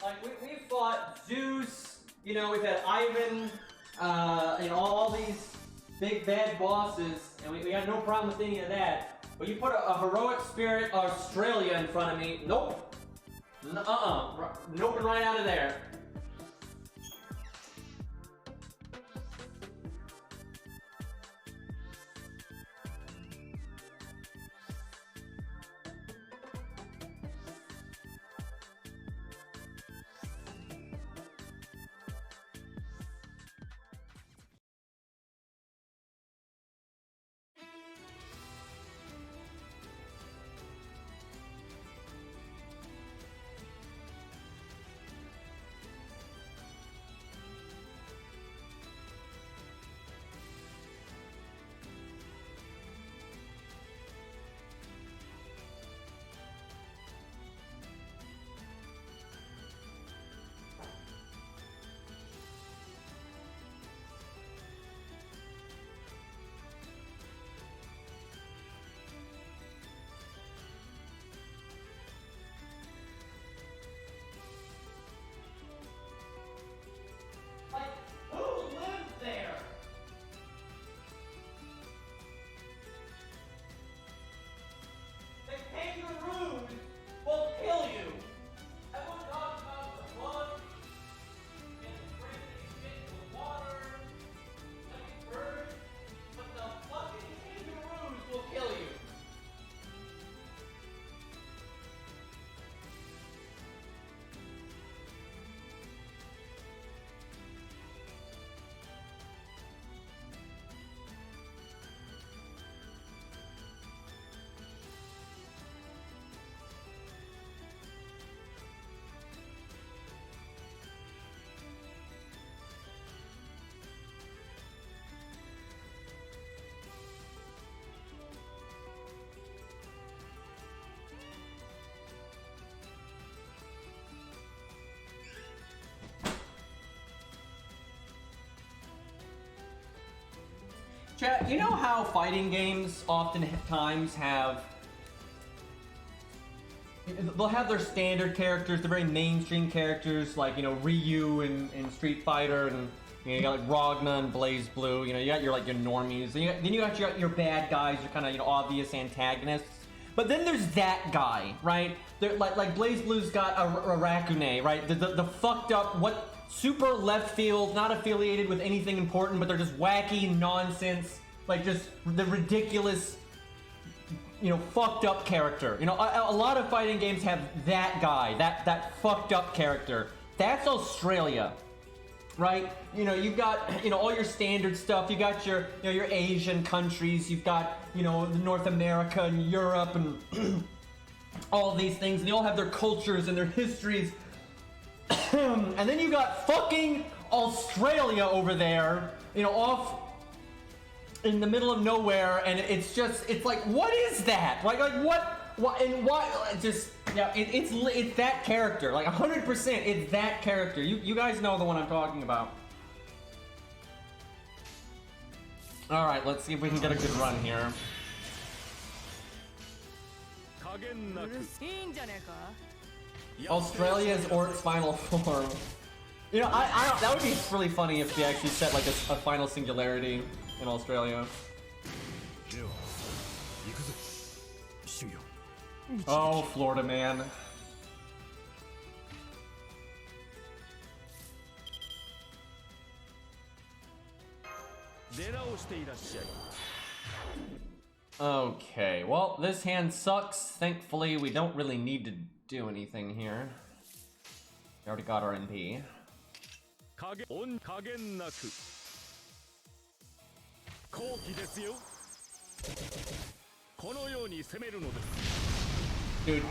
Speaker 1: Like, we've fought Zeus, you know, we've had Ivan, you know, all these big bad bosses, and we got no problem with any of that. But you put a heroic spirit Australia in front of me, nope. Noping right out of there. Like, who lives there? The kangaroos will kill you. Everyone talks about the blood and the crazy shit in the water, like birds, but the fucking kangaroos will kill you. Chat, you know how fighting games oftentimes have... They'll have their standard characters, the very mainstream characters, like, you know, Ryu in Street Fighter, and you know, you got like Ragna and BlazBlue, you know, you got your, like, your normies, then you got your bad guys, your kind of, you know, obvious antagonists. But then there's that guy, right? Like BlazBlue's got a Rakune, right? The fucked up, what... super left field, not affiliated with anything important, but they're just wacky nonsense, like just the ridiculous, you know, fucked up character. You know, a lot of fighting games have that guy, that fucked up character. That's Australia, right? You know, you've got, you know, all your standard stuff. You got your, you know, your Asian countries. You've got, you know, North America and Europe and all these things. And they all have their cultures and their histories. And then you got fucking Australia over there, you know, off in the middle of nowhere, and it's just, it's like, what is that? Like what, and why, just, yeah, it's that character, like 100%, it's that character. You guys know the one I'm talking about. Alright, let's see if we can get a good run here. Australia's Orc's final form. You know, I that would be really funny if they actually set like a final singularity in Australia. Oh, Florida man. Okay, well, this hand sucks. Thankfully, we don't really need to do anything here. We already got our NP. Dude,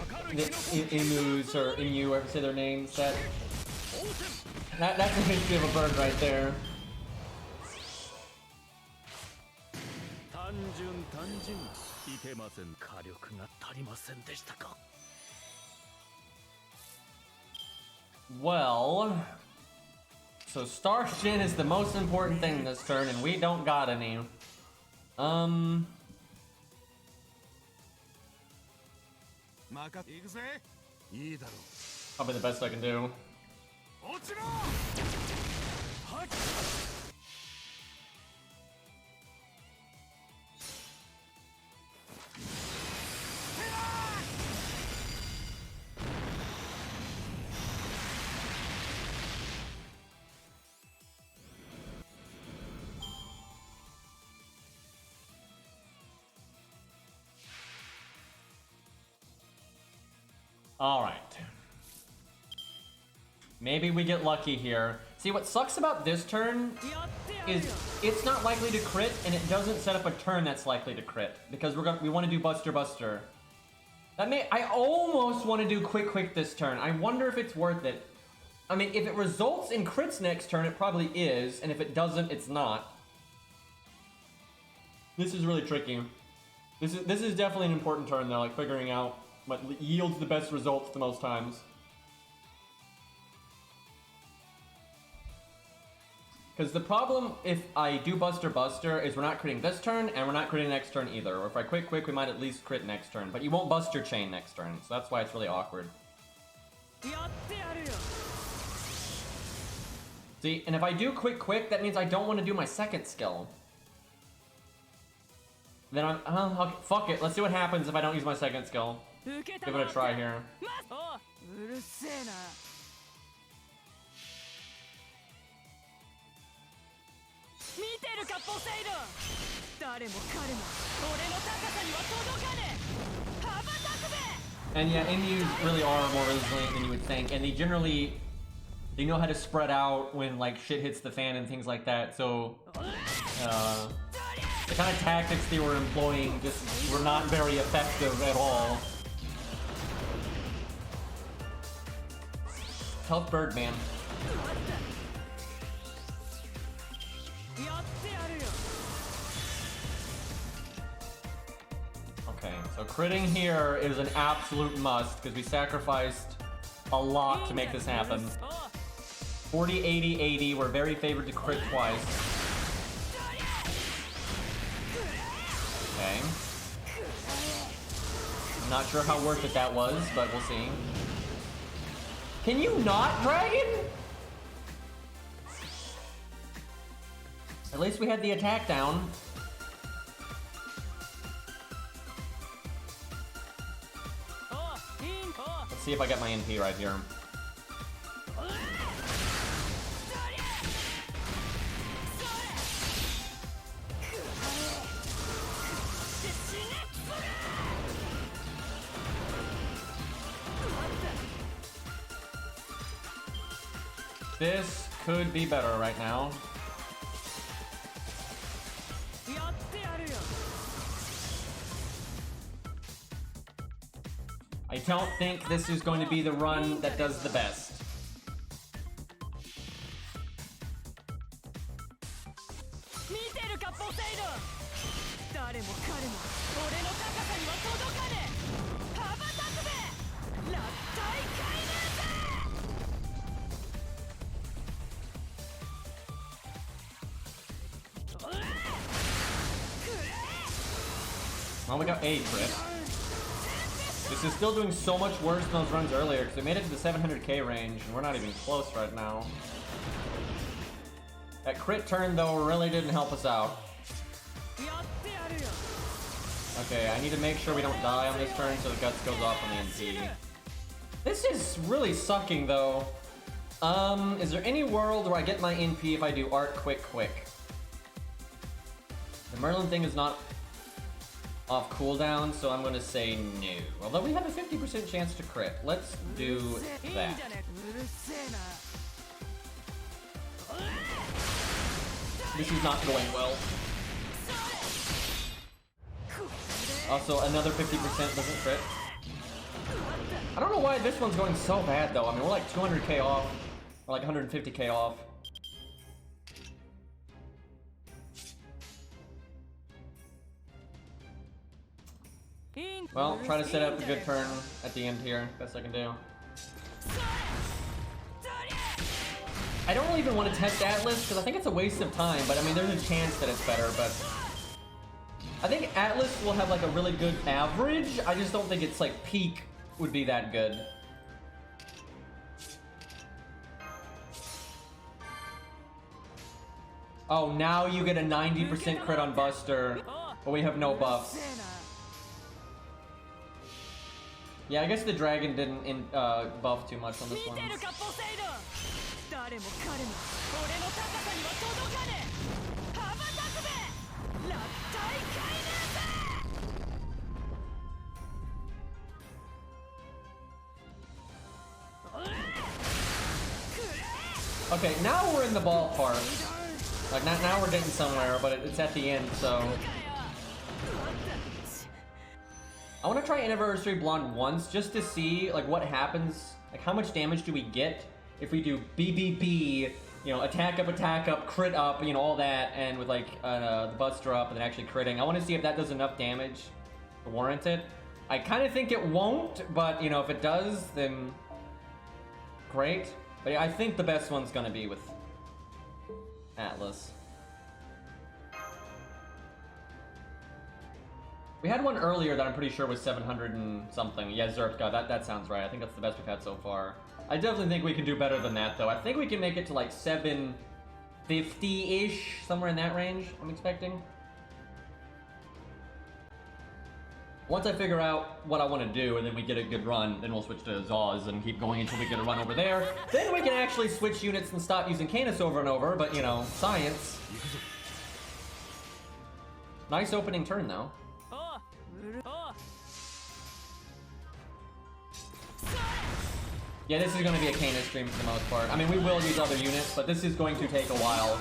Speaker 1: Emus or Emu, ever say their names? That's the history of a bird right there. Well, so Star Shin is the most important thing this turn, and we don't got any. Probably the best I can do. All right. Maybe we get lucky here. See, what sucks about this turn is it's not likely to crit, and it doesn't set up a turn that's likely to crit because we want to do Buster Buster. I almost want to do Quick this turn. I wonder if it's worth it. I mean, if it results in crits next turn, it probably is, and if it doesn't, it's not. This is really tricky. This is definitely an important turn though, like figuring out what yields the best results the most times. Because the problem if I do Buster Buster is we're not critting this turn and we're not critting next turn either. Or if I Quick we might at least crit next turn. But you won't Buster Chain next turn, so that's why it's really awkward. See, and if I do Quick, that means I don't want to do my second skill. Then okay, fuck it, let's see what happens if I don't use my second skill. Give it a try here. And yeah, Inus really are more resilient than you would think, and they know how to spread out when like shit hits the fan and things like that, so the kind of tactics they were employing just were not very effective at all. Tough bird, man. Okay, so critting here is an absolute must because we sacrificed a lot to make this happen. 40, 80, 80. We're very favored to crit twice. Okay. I'm not sure how worth it that was, but we'll see. Can you not, Dragon? At least we had the attack down. Let's see if I get my NP right here. This could be better right now. I don't think this is going to be the run that does the best. Well, we got a crit. This is still doing so much worse than those runs earlier because we made it to the 700k range and we're not even close right now. That crit turn though really didn't help us out. Okay, I need to make sure we don't die on this turn so the guts goes off on the NP. This is really sucking though. Is there any world where I get my NP if I do Art Quick? The Merlin thing is not off cooldown, so I'm gonna say no. Although we have a 50% chance to crit. Let's do that. This is not going well. Also, another 50% doesn't crit. I don't know why this one's going so bad though. I mean, we're like 200k off, or like 150k off. Well, try to set up a good turn at the end here. Best I can do. I don't really even want to test Atlas because I think it's a waste of time, but I mean, there's a chance that it's better, but I think Atlas will have like a really good average. I just don't think it's like peak would be that good. Oh, now you get a 90% crit on Buster, but we have no buffs. Yeah, I guess the dragon didn't buff too much on this one. Okay, now we're in the ballpark. Like, now we're getting somewhere, but it's at the end, so... I want to try Anniversary Blonde once, just to see, like, what happens. Like, how much damage do we get if we do BBB, you know, attack up, crit up, you know, all that, and with, like, the Buster up, and then actually critting. I want to see if that does enough damage to warrant it. I kind of think it won't, but, you know, if it does, then great. But yeah, I think the best one's gonna be with Atlas. We had one earlier that I'm pretty sure was 700 and something. Yeah, Zerpka, that sounds right. I think that's the best we've had so far. I definitely think we can do better than that, though. I think we can make it to like 750-ish, somewhere in that range, I'm expecting. Once I figure out what I want to do and then we get a good run, then we'll switch to Zaws and keep going until we get a run over there. Then we can actually switch units and stop using Canis over and over, but you know, science. Nice opening turn though. Yeah, this is going to be a Canis stream for the most part. I mean, we will use other units, but this is going to take a while.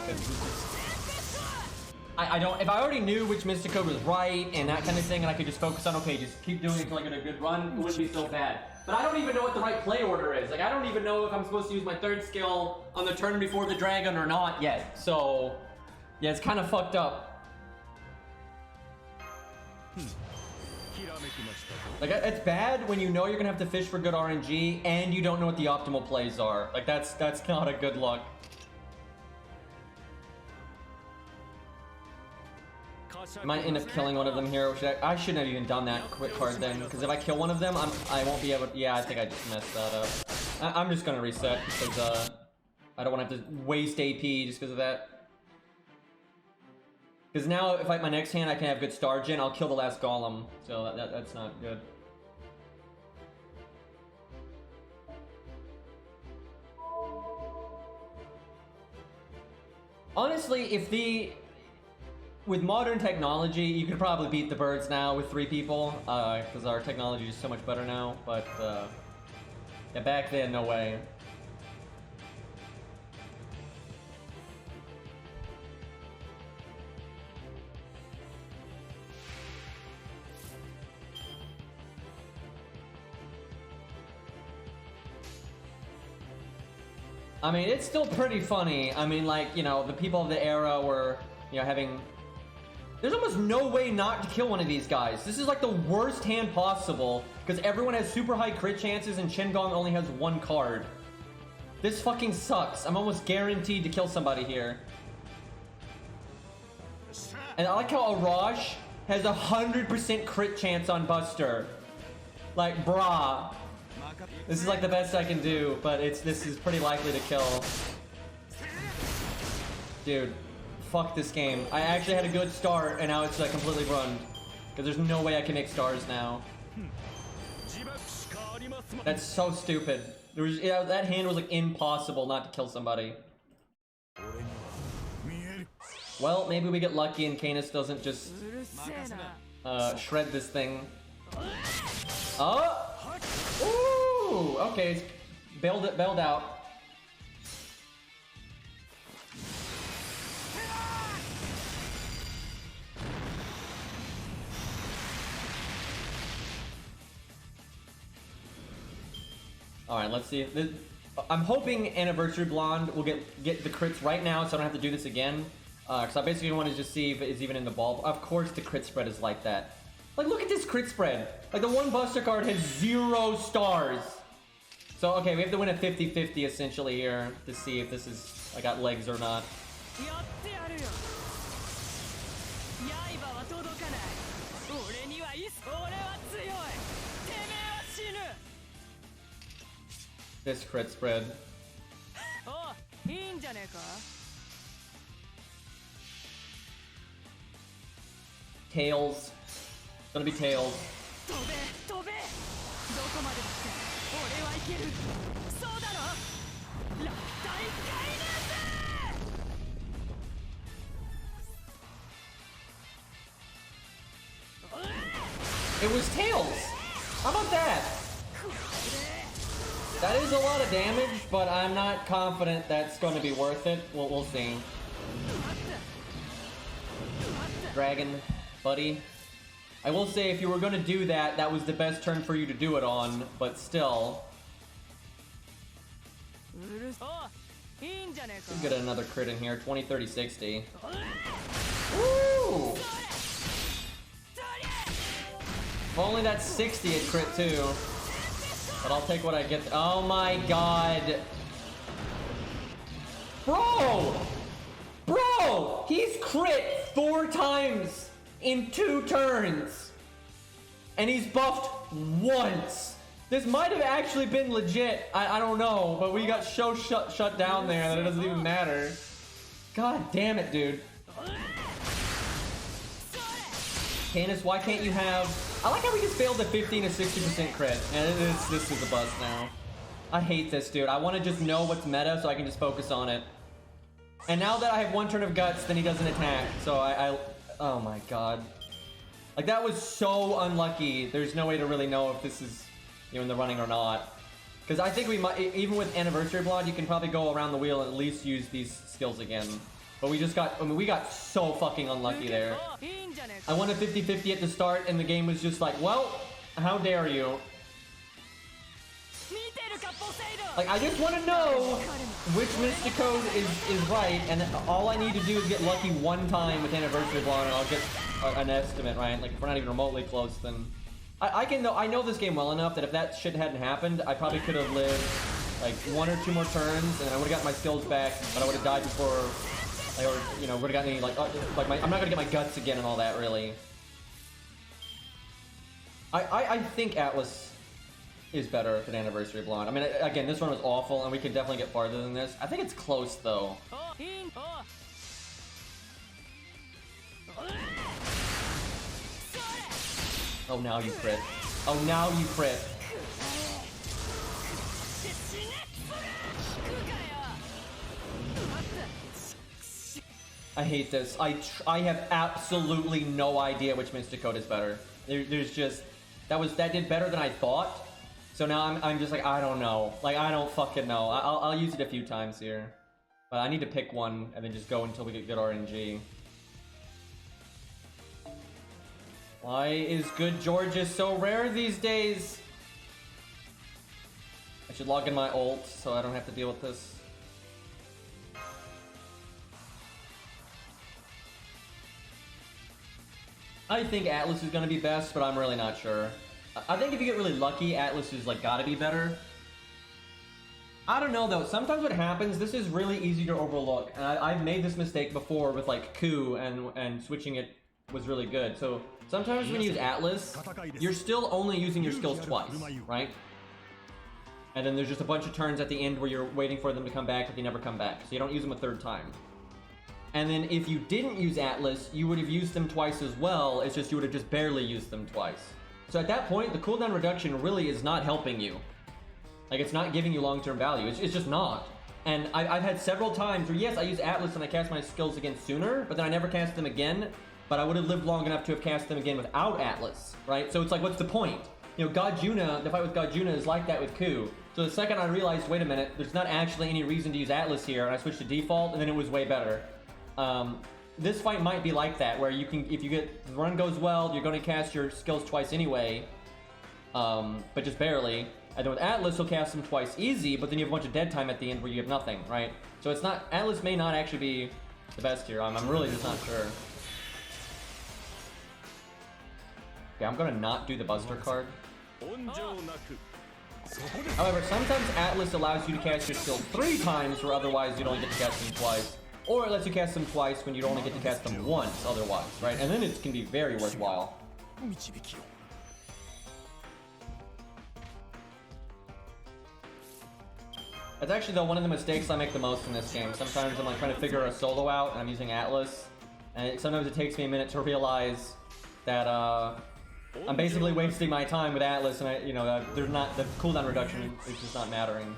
Speaker 1: I don't, if I already knew which Mystic Code was right and that kind of thing, and I could just focus on, okay, just keep doing it until I get a good run, it wouldn't be so bad. But I don't even know what the right play order is. Like, I don't even know if I'm supposed to use my third skill on the turn before the dragon or not yet. So, yeah, it's kind of fucked up. Like, it's bad when you know you're gonna have to fish for good RNG and you don't know what the optimal plays are. Like, that's not a good look. I might end up killing one of them here, which I shouldn't have even done that quick card then, because if I kill one of them, I won't be able to, yeah, I think I just messed that up. I'm just gonna reset, because I don't want to have to waste AP just because of that. Because now, if I my next hand I can have good Star Gen, I'll kill the last Golem, so that's not good. Honestly, with modern technology, you could probably beat the birds now with 3 people, because our technology is so much better now, but, yeah, back then, no way. I mean, it's still pretty funny. I mean, like, you know, the people of the era were, you know, having... There's almost no way not to kill one of these guys. This is like the worst hand possible, because everyone has super high crit chances and Qingong only has 1 card. This fucking sucks. I'm almost guaranteed to kill somebody here. And I like how Arash has 100% crit chance on Buster. Like, brah. This is like the best I can do, but this is pretty likely to kill. Dude. Fuck this game. I actually had a good start, and now it's like completely run. Because there's no way I can make stars now. That's so stupid. There was, yeah, that hand was like impossible not to kill somebody. Well, maybe we get lucky and Canis doesn't just shred this thing. Oh! Ooh! Okay, it's bailed out. Alright, let's see. I'm hoping Anniversary Blonde will get the crits right now so I don't have to do this again. Because I basically want to just see if it's even in the ball. Of course the crit spread is like that. Like, look at this crit spread. Like, the one Buster card has 0 stars. So, okay, we have to win a 50-50 essentially here to see if this is, I got legs or not. This crit spread. Tails. It's gonna be Tails. It was Tails! How about that? That is a lot of damage, but I'm not confident that's going to be worth it. We'll see. Dragon, buddy. I will say, if you were going to do that, that was the best turn for you to do it on, but still. Let's get another crit in here. 20, 30, 60. Woo! If only that's 60 at crit too. But I'll take what I get. Oh my god. Bro! Bro! He's crit 4 times in 2 turns. And he's buffed once. This might have actually been legit. I don't know, but we got shut down there that it doesn't even matter. God damn it, dude. Candace, why can't you have... I like how we just failed the 15 to 60% crit. And this is a bust now. I hate this, dude. I want to just know what's meta so I can just focus on it. And now that I have 1 turn of guts, then he doesn't attack. So oh my god. Like, that was so unlucky. There's no way to really know if this is, you know, in the running or not. Because I think we might, even with Anniversary Blood, you can probably go around the wheel and at least use these skills again. But we just got, I mean, we got so fucking unlucky there. I won a 50-50 at the start, and the game was just like, well, how dare you? Like, I just want to know which Mystic Code is right, and all I need to do is get lucky 1 time with Anniversary Blood, and I'll get an estimate, right? Like, if we're not even remotely close, then... I know this game well enough that if that shit hadn't happened, I probably could have lived, like, 1 or 2 more turns, and I would have gotten my skills back, but I would have died before... Or, you know, would have gotten any, like I'm not gonna get my guts again and all that, really. I think Atlas is better than Anniversary Blonde. I mean, again, this one was awful, and we could definitely get farther than this. I think it's close, though. Oh, now you crit. Oh, now you crit. I hate this. I have absolutely no idea which Mystic Code is better. There's just... That did better than I thought. So now I'm just like, I don't know. Like, I don't fucking know. I'll use it a few times here. But I need to pick one and then just go until we get good RNG. Why is good Georgia so rare these days? I should log in my ult so I don't have to deal with this. I think Atlas is going to be best, but I'm really not sure. I think if you get really lucky, Atlas is, like, gotta be better. I don't know, though. Sometimes what happens, this is really easy to overlook. And I've made this mistake before with, like, Ku, and switching it was really good. So, sometimes when you use Atlas, you're still only using your skills twice, right? And then there's just a bunch of turns at the end where you're waiting for them to come back, but they never come back. So you don't use them a 3rd time. And then if you didn't use Atlas, you would have used them twice as well. It's just you would have just barely used them twice. So at that point, the cooldown reduction really is not helping you. Like, it's not giving you long-term value. It's just not. And I've had several times where, yes, I use Atlas and I cast my skills again sooner, but then I never cast them again. But I would have lived long enough to have cast them again without Atlas, right? So it's like, what's the point? You know, God Juna, the fight with God Juna is like that with Ku. So the second I realized, wait a minute, there's not actually any reason to use Atlas here, and I switched to default, and then it was way better. This fight might be like that, where you can, if you get, the run goes well, you're going to cast your skills twice anyway, but just barely. And then with Atlas, he'll cast them twice easy, but then you have a bunch of dead time at the end where you have nothing, right? So it's not, Atlas may not actually be the best here. I'm really just not sure. Okay, I'm going to not do the Buster card. However, sometimes Atlas allows you to cast your skills 3 times, where otherwise you'd only get to cast them twice. Or it lets you cast them twice when you'd only get to cast them once otherwise, right? And then it can be very worthwhile. That's actually, though, one of the mistakes I make the most in this game. Sometimes I'm like trying to figure a solo out and I'm using Atlas. And sometimes it takes me a minute to realize that I'm basically wasting my time with Atlas, and there's not the cooldown reduction is just not mattering.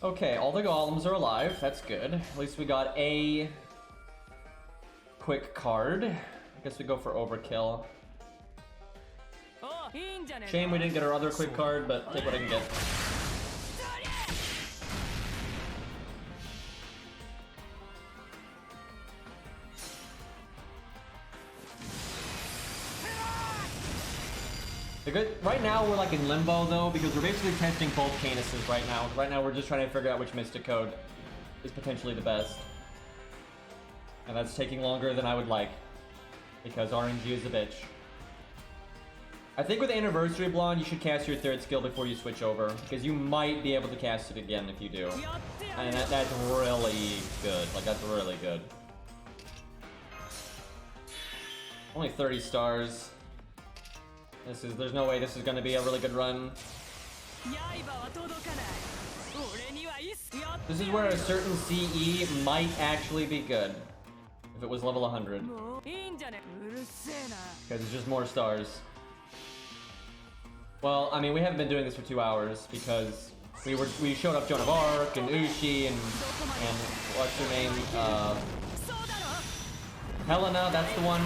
Speaker 1: Okay, all the golems are alive. That's good. At least we got a quick card. I guess we go for overkill. Shame we didn't get our other quick card, but take what I can get. Right now we're like in limbo though, because we're basically testing both Canuses right now. Right now we're just trying to figure out which Mystic Code is potentially the best. And that's taking longer than I would like, because RNG is a bitch. I think with Anniversary Blonde, you should cast your third skill before you switch over, because you might be able to cast it again if you do. And that's really good. Like, that's really good. Only 30 stars. There's no way this is gonna be a really good run. This is where a certain CE might actually be good. If it was level 100. Because it's just more stars. Well, I mean, we haven't been doing this for 2 hours because we showed up Joan of Arc and Ushi and what's her name? Helena, that's the one.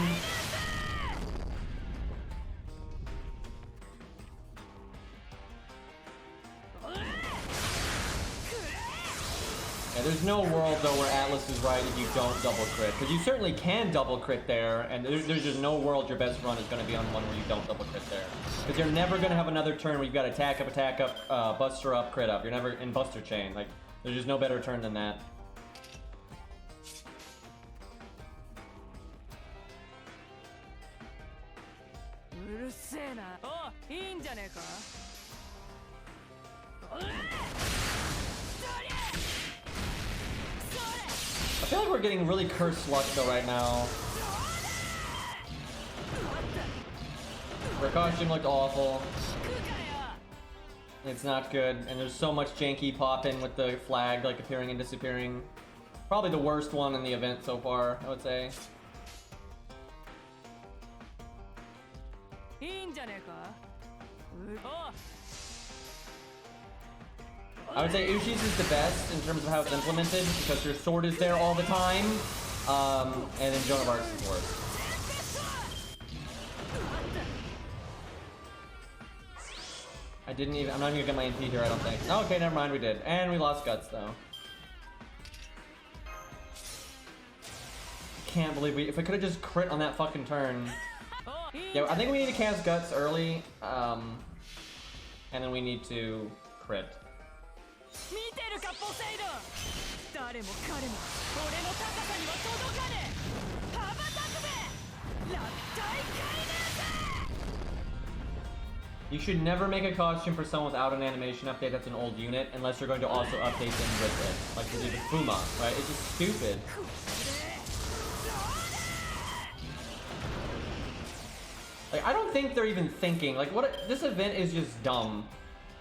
Speaker 1: Yeah, there's no world though where Atlas is right if you don't double crit, because you certainly can double crit there, and there's just no world your best run is going to be on one where you don't double crit there, because you're never going to have another turn where you've got attack up, buster up, crit up. You're never in buster chain. Like, there's just no better turn than that. I feel like we're getting really cursed luck though right now. Her costume looked awful. It's not good, and there's so much janky pop-in with the flag like appearing and disappearing. Probably the worst one in the event so far, I would say. I would say Ushi's is the best in terms of how it's implemented, because her sword is there all the time, and then Joan of Arc's is worse. I'm not even gonna get my NP here, I don't think. Oh, okay, never mind, we did. And we lost Guts, though. Can't believe if I could've just crit on that fucking turn. Yeah, I think we need to cast Guts early, and then we need to crit. You should never make a costume for someone without an animation update that's an old unit, unless you're going to also update them with it. Like you did with Fuma, right? It's just stupid. Like, I don't think they're even thinking. Like, this event is just dumb.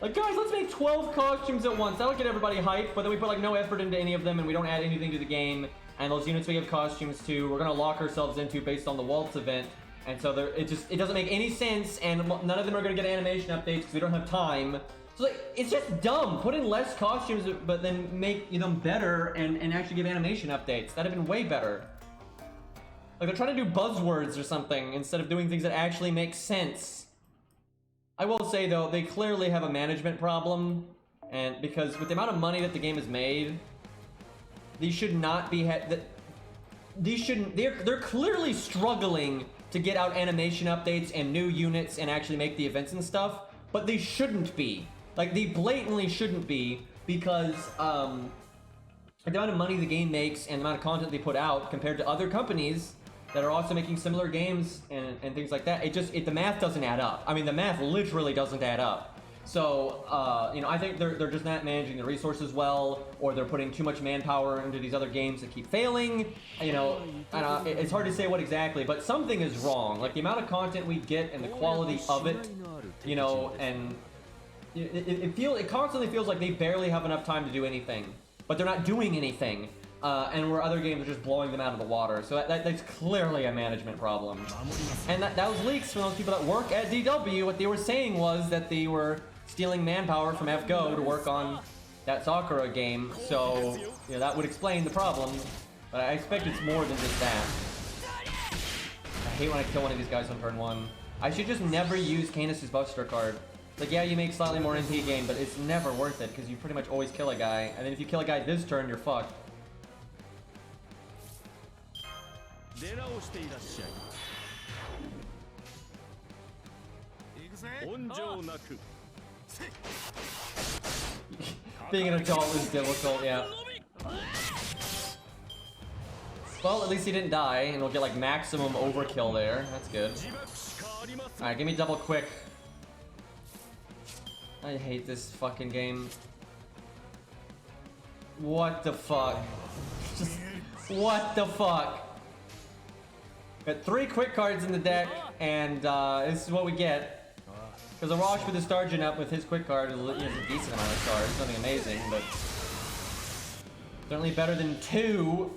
Speaker 1: Like, guys, let's make 12 costumes at once. That'll get everybody hyped, but then we put, like, no effort into any of them, and we don't add anything to the game. And those units we give costumes to, we're gonna lock ourselves into based on the Waltz event. And so it doesn't make any sense, and none of them are gonna get animation updates because we don't have time. So, like, it's just dumb. Put in less costumes, but then make them better and actually give animation updates. That'd have been way better. Like, they're trying to do buzzwords or something instead of doing things that actually make sense. I will say, though, they clearly have a management problem, and because with the amount of money that the game has made, these should not be they're clearly struggling to get out animation updates and new units and actually make the events and stuff, but they shouldn't be. Like, they blatantly shouldn't be, because the amount of money the game makes and the amount of content they put out compared to other companies that are also making similar games and things like that, the math doesn't add up. I mean, the math literally doesn't add up. So, you know, I think they're just not managing the resources well, or they're putting too much manpower into these other games that keep failing. You know, it's hard to say what exactly, but something is wrong. Like, the amount of content we get and the quality of it, you know, and it constantly feels like they barely have enough time to do anything, but they're not doing anything. And where other games are just blowing them out of the water. So that's clearly a management problem. And that was leaks from those people that work at DW. What they were saying was that they were stealing manpower from FGO to work on that Sakura game. So, you know, that would explain the problem. But I expect it's more than just that. I hate when I kill one of these guys on turn 1. I should just never use Canis' Buster card. Like, yeah, you make slightly more MP gain, but it's never worth it, because you pretty much always kill a guy. And then if you kill a guy this turn, you're fucked. Being an adult is difficult, yeah. Well, at least he didn't die, and we'll get like maximum overkill there. That's good. Alright, give me double quick. I hate this fucking game. What the fuck? Just, what the fuck? Got 3 quick cards in the deck, and this is what we get. Because Arash with the Stargent up with his quick card is a decent amount of stars. Nothing amazing, but certainly better than 2.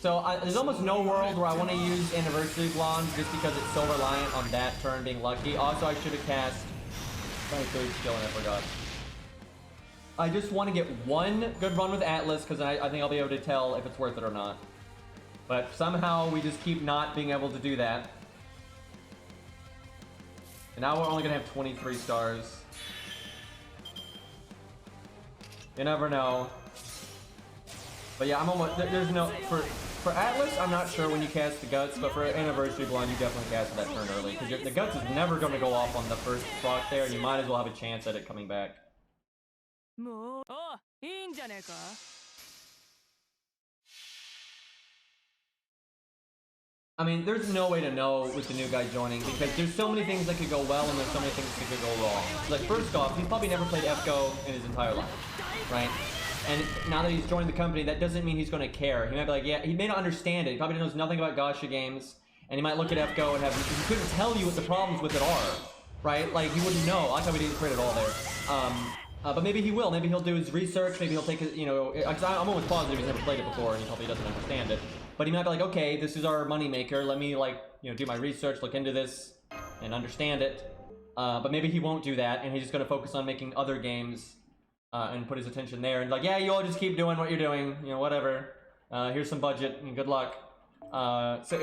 Speaker 1: So there's almost no world where I want to use Anniversary Blonde just because it's so reliant on that turn being lucky. Also, I should have cast my 3rd skill and I forgot. I just want to get 1 good run with Atlas because I think I'll be able to tell if it's worth it or not. But somehow we just keep not being able to do that. And now we're only going to have 23 stars. You never know. But yeah, I'm almost... There's no... For Atlas, I'm not sure when you cast the Guts, but for Anniversary Blonde, you definitely cast that turn early. Because the Guts is never going to go off on the first proc there, and you might as well have a chance at it coming back. I mean, there's no way to know with the new guy joining, because there's so many things that could go well, and there's so many things that could go wrong. Like, first off, he's probably never played FGO in his entire life, right? And now that he's joined the company, that doesn't mean he's going to care. He might be like, yeah, he may not understand it. He probably knows nothing about gacha games, and he might look at FGO and he couldn't tell you what the problems with it are, right? Like, he wouldn't know. I like how we didn't create it all there. But maybe he will. Maybe he'll do his research. Maybe he'll take his, you know, because I'm almost positive he's never played it before, and he probably doesn't understand it. But he might be like, okay, this is our moneymaker. Let me, like, you know, do my research, look into this, and understand it. But maybe he won't do that, and he's just going to focus on making other games. And put his attention there, and like, yeah, you all just keep doing what you're doing, you know, whatever. Here's some budget, and good luck. So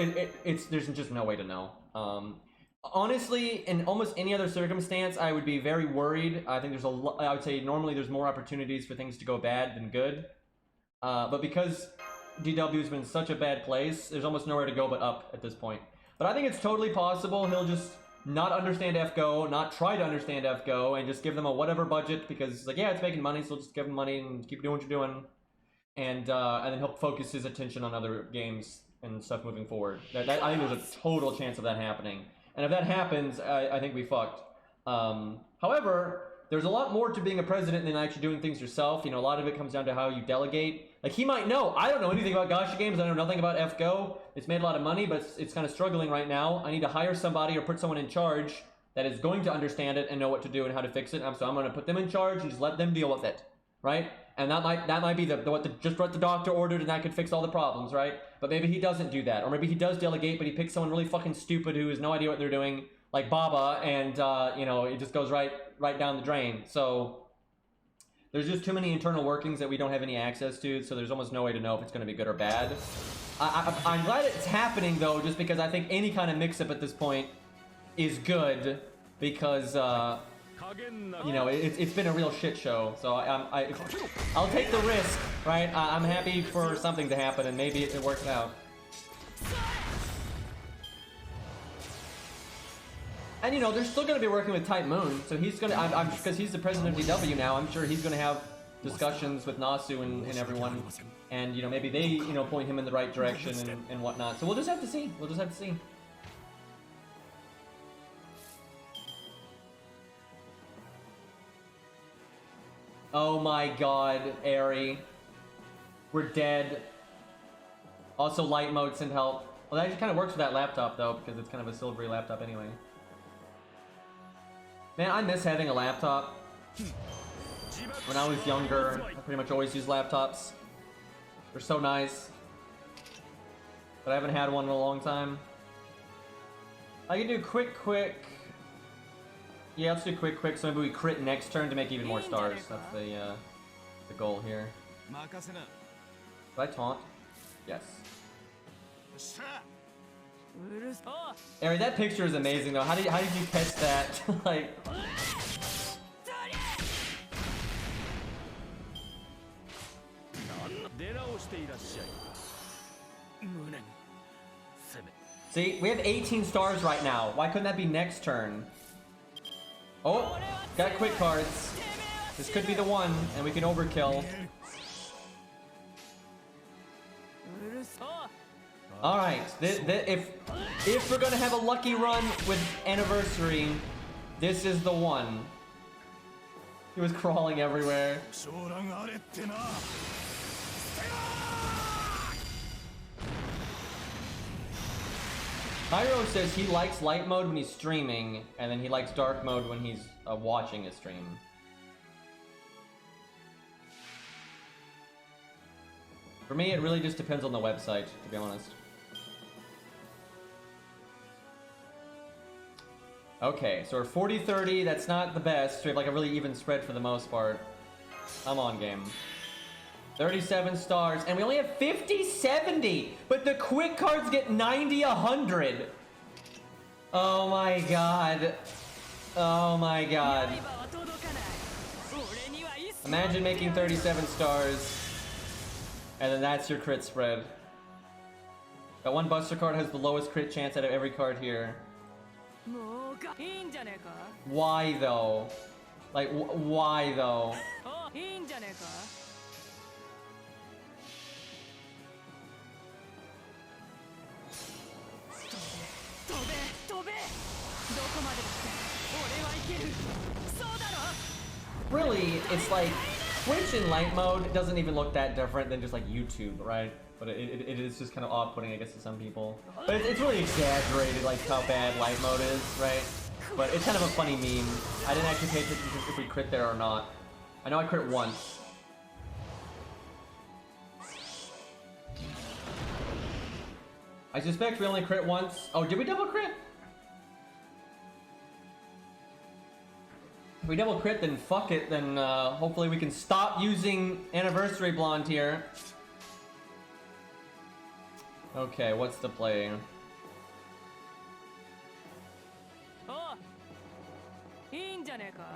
Speaker 1: there's just no way to know. Honestly, in almost any other circumstance, I would be very worried. I think there's I would say normally there's more opportunities for things to go bad than good. But because DW's been such a bad place, there's almost nowhere to go but up at this point. But I think it's totally possible he'll just not understand FGO, not try to understand FGO, and just give them a whatever budget because, like, yeah, it's making money, so just give them money and keep doing what you're doing. And then he'll focus his attention on other games and stuff moving forward. I think there's a total chance of that happening. And if that happens, I think we fucked. However, there's a lot more to being a president than actually doing things yourself. You know, a lot of it comes down to how you delegate. Like, he might know. I don't know anything about gacha games. I know nothing about FGO. It's made a lot of money, but it's kind of struggling right now. I need to hire somebody or put someone in charge that is going to understand it and know what to do and how to fix it. So I'm going to put them in charge and just let them deal with it, right? And that might be just what the doctor ordered, and that could fix all the problems, right? But maybe he doesn't do that, or maybe he does delegate, but he picks someone really fucking stupid who has no idea what they're doing, like Baba, and you know, it just goes right down the drain. So there's just too many internal workings that we don't have any access to, so there's almost no way to know if it's going to be good or bad. I'm glad it's happening, though, just because I think any kind of mix-up at this point is good, because, you know, it's been a real shit show, so I'll take the risk, right? I'm happy for something to happen, and maybe it works out. And, you know, they're still going to be working with Type Moon, so he's going to, because he's the president of DW now, I'm sure he's going to have discussions with Nasu and everyone, and, you know, maybe they, you know, point him in the right direction and whatnot. So we'll just have to see. We'll just have to see. Oh my god, Airy. We're dead. Also, light mode send help. Well, that actually kind of works with that laptop, though, because it's kind of a silvery laptop anyway. Man, I miss having a laptop. When I was younger, I pretty much always used laptops. They're so nice. But I haven't had one in a long time. I can do quick. Yeah, let's do quick, so maybe we crit next turn to make even more stars. That's the goal here. Did I taunt? Yes. Ari, that picture is amazing though. How did you catch that? Like. See, we have 18 stars right now. Why couldn't that be next turn? Oh, got quick cards. This could be the one, and we can overkill. All right, if we're gonna have a lucky run with anniversary, this is the one. He was crawling everywhere. Pyro says he likes light mode when he's streaming, and then he likes dark mode when he's watching a stream. For me, it really just depends on the website, to be honest. Okay, so we're 40-30, that's not the best. We have like a really even spread for the most part. I'm on game. 37 stars, and we only have 50-70, but the quick cards get 90-100. Oh my god. Oh my god. Imagine making 37 stars, and then that's your crit spread. That one Buster card has the lowest crit chance out of every card here. Why though? Like, why though? Really, it's like Twitch in light mode doesn't even look that different than just like YouTube, right? But it is just kind of off-putting, I guess, to some people. But it's really exaggerated, like how bad light mode is, right? But it's kind of a funny meme. I didn't actually pay attention to if we crit there or not. I know I crit once. I suspect we only crit once. Oh, did we double crit? If we double crit, then fuck it. Then hopefully we can stop using Anniversary Blonde here. Okay, what's the play?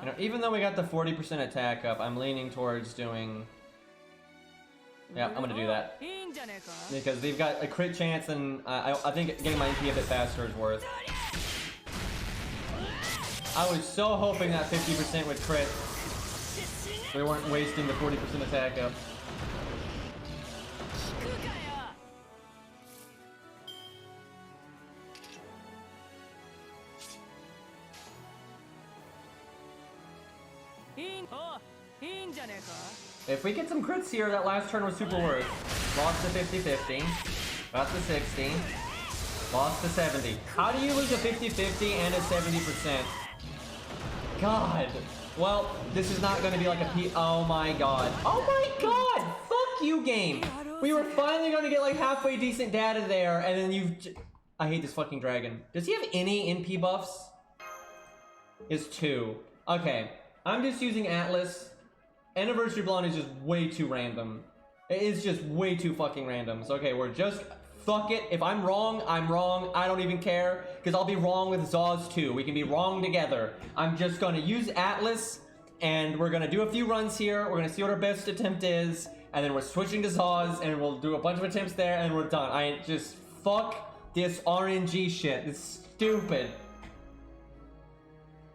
Speaker 1: You know, even though we got the 40% attack up, I'm leaning towards doing... Yeah, I'm gonna do that. Because they've got a crit chance, and I think getting my MP a bit faster is worth. I was so hoping that 50% would crit. We weren't wasting the 40% attack up. If we get some crits here, that last turn was super worth. Lost to 50-50. Got to 60. Lost to 70. How do you lose a 50-50 and a 70%? God. Well, this is not going to be like a P... Oh my god. Oh my god! Fuck you, game! We were finally going to get like halfway decent data there, and then you've... I hate this fucking dragon. Does he have any NP buffs? It's 2. Okay. I'm just using Atlas. Anniversary Blonde is just way too random. It is just way too fucking random. So, okay, we're just... Fuck it. If I'm wrong, I'm wrong. I don't even care. Because I'll be wrong with Zaz too. We can be wrong together. I'm just going to use Atlas. And we're going to do a few runs here. We're going to see what our best attempt is. And then we're switching to Zaz. And we'll do a bunch of attempts there. And we're done. I just... Fuck this RNG shit. It's stupid.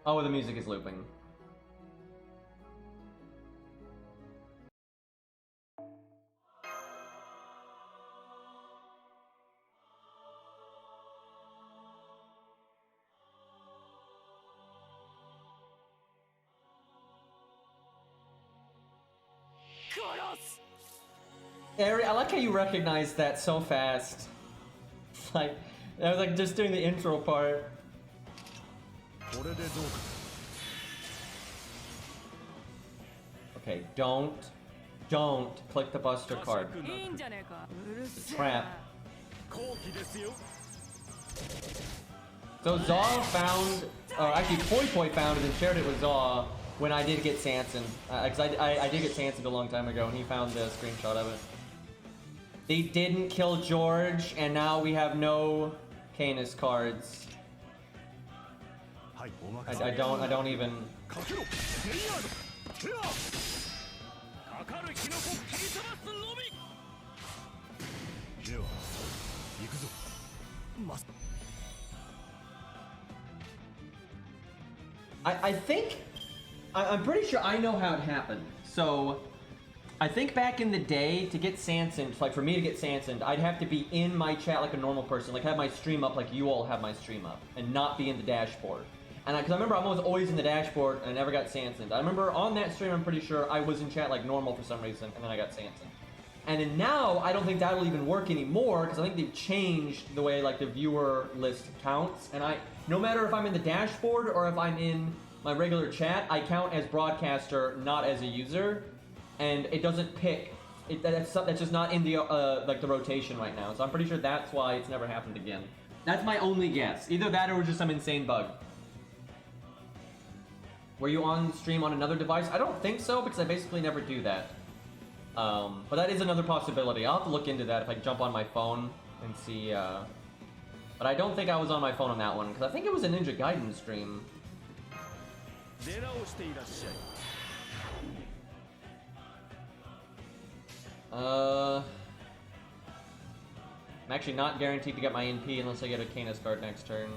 Speaker 1: Oh, the music is looping. I like how you recognize that so fast. Like, I was like just doing the intro part. Okay, don't click the Buster card. It's a trap. So Zaw found, or actually Poi Poi found it and shared it with Zaw when I did get Sanson. Because I did get Sanson a long time ago and he found the screenshot of it. They didn't kill George and now we have no Canis cards. I don't even... I think, I'm pretty sure I know how it happened. So, I think back in the day, to get Sanson, like for me to get Sanson, I'd have to be in my chat like a normal person, like have my stream up like you all have my stream up, and not be in the dashboard. And because I remember I was always in the dashboard and I never got Sanson. I remember on that stream, I'm pretty sure I was in chat like normal for some reason, and then I got Sanson. And then now, I don't think that'll even work anymore, because I think they've changed the way like the viewer list counts. And no matter if I'm in the dashboard or if I'm in my regular chat, I count as broadcaster, not as a user. And it doesn't pick, that's just not in the like the rotation right now. So I'm pretty sure that's why it's never happened again. That's my only guess. Either that or just some insane bug. Were you on stream on another device? I don't think so, because I basically never do that. But that is another possibility. I'll have to look into that if I jump on my phone and see, but I don't think I was on my phone on that one, because I think it was a Ninja Gaiden stream. I'm actually not guaranteed to get my NP unless I get a Canis card next turn.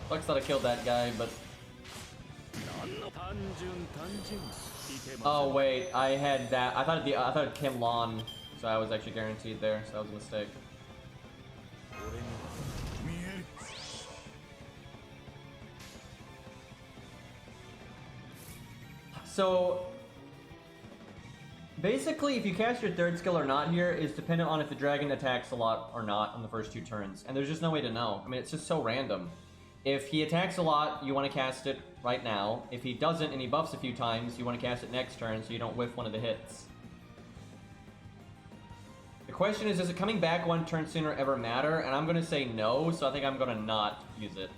Speaker 1: Sucks that I killed that guy, but... Oh wait, I had that. I thought it came Lon, so I was actually guaranteed there, so that was a mistake. So basically, if you cast your third skill or not here is dependent on if the dragon attacks a lot or not on the first two turns, and there's just no way to know. I mean, it's just so random. If he attacks a lot, you want to cast it right now. If he doesn't and he buffs a few times, you want to cast it next turn so you don't whiff one of the hits. The question is, does it coming back one turn sooner ever matter? And I'm going to say no, so I think I'm going to not use it.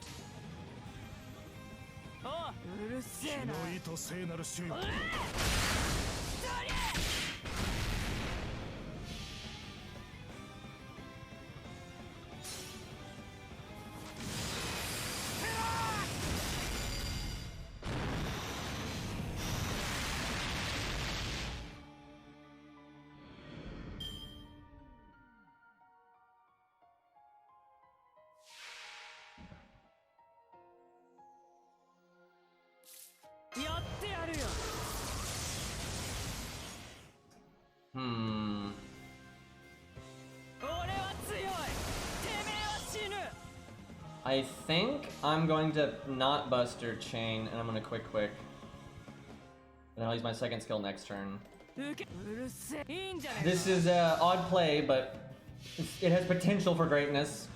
Speaker 1: I think I'm going to not Buster Chain, and I'm going to quick. And I'll use my second skill next turn. This is an odd play, but it has potential for greatness.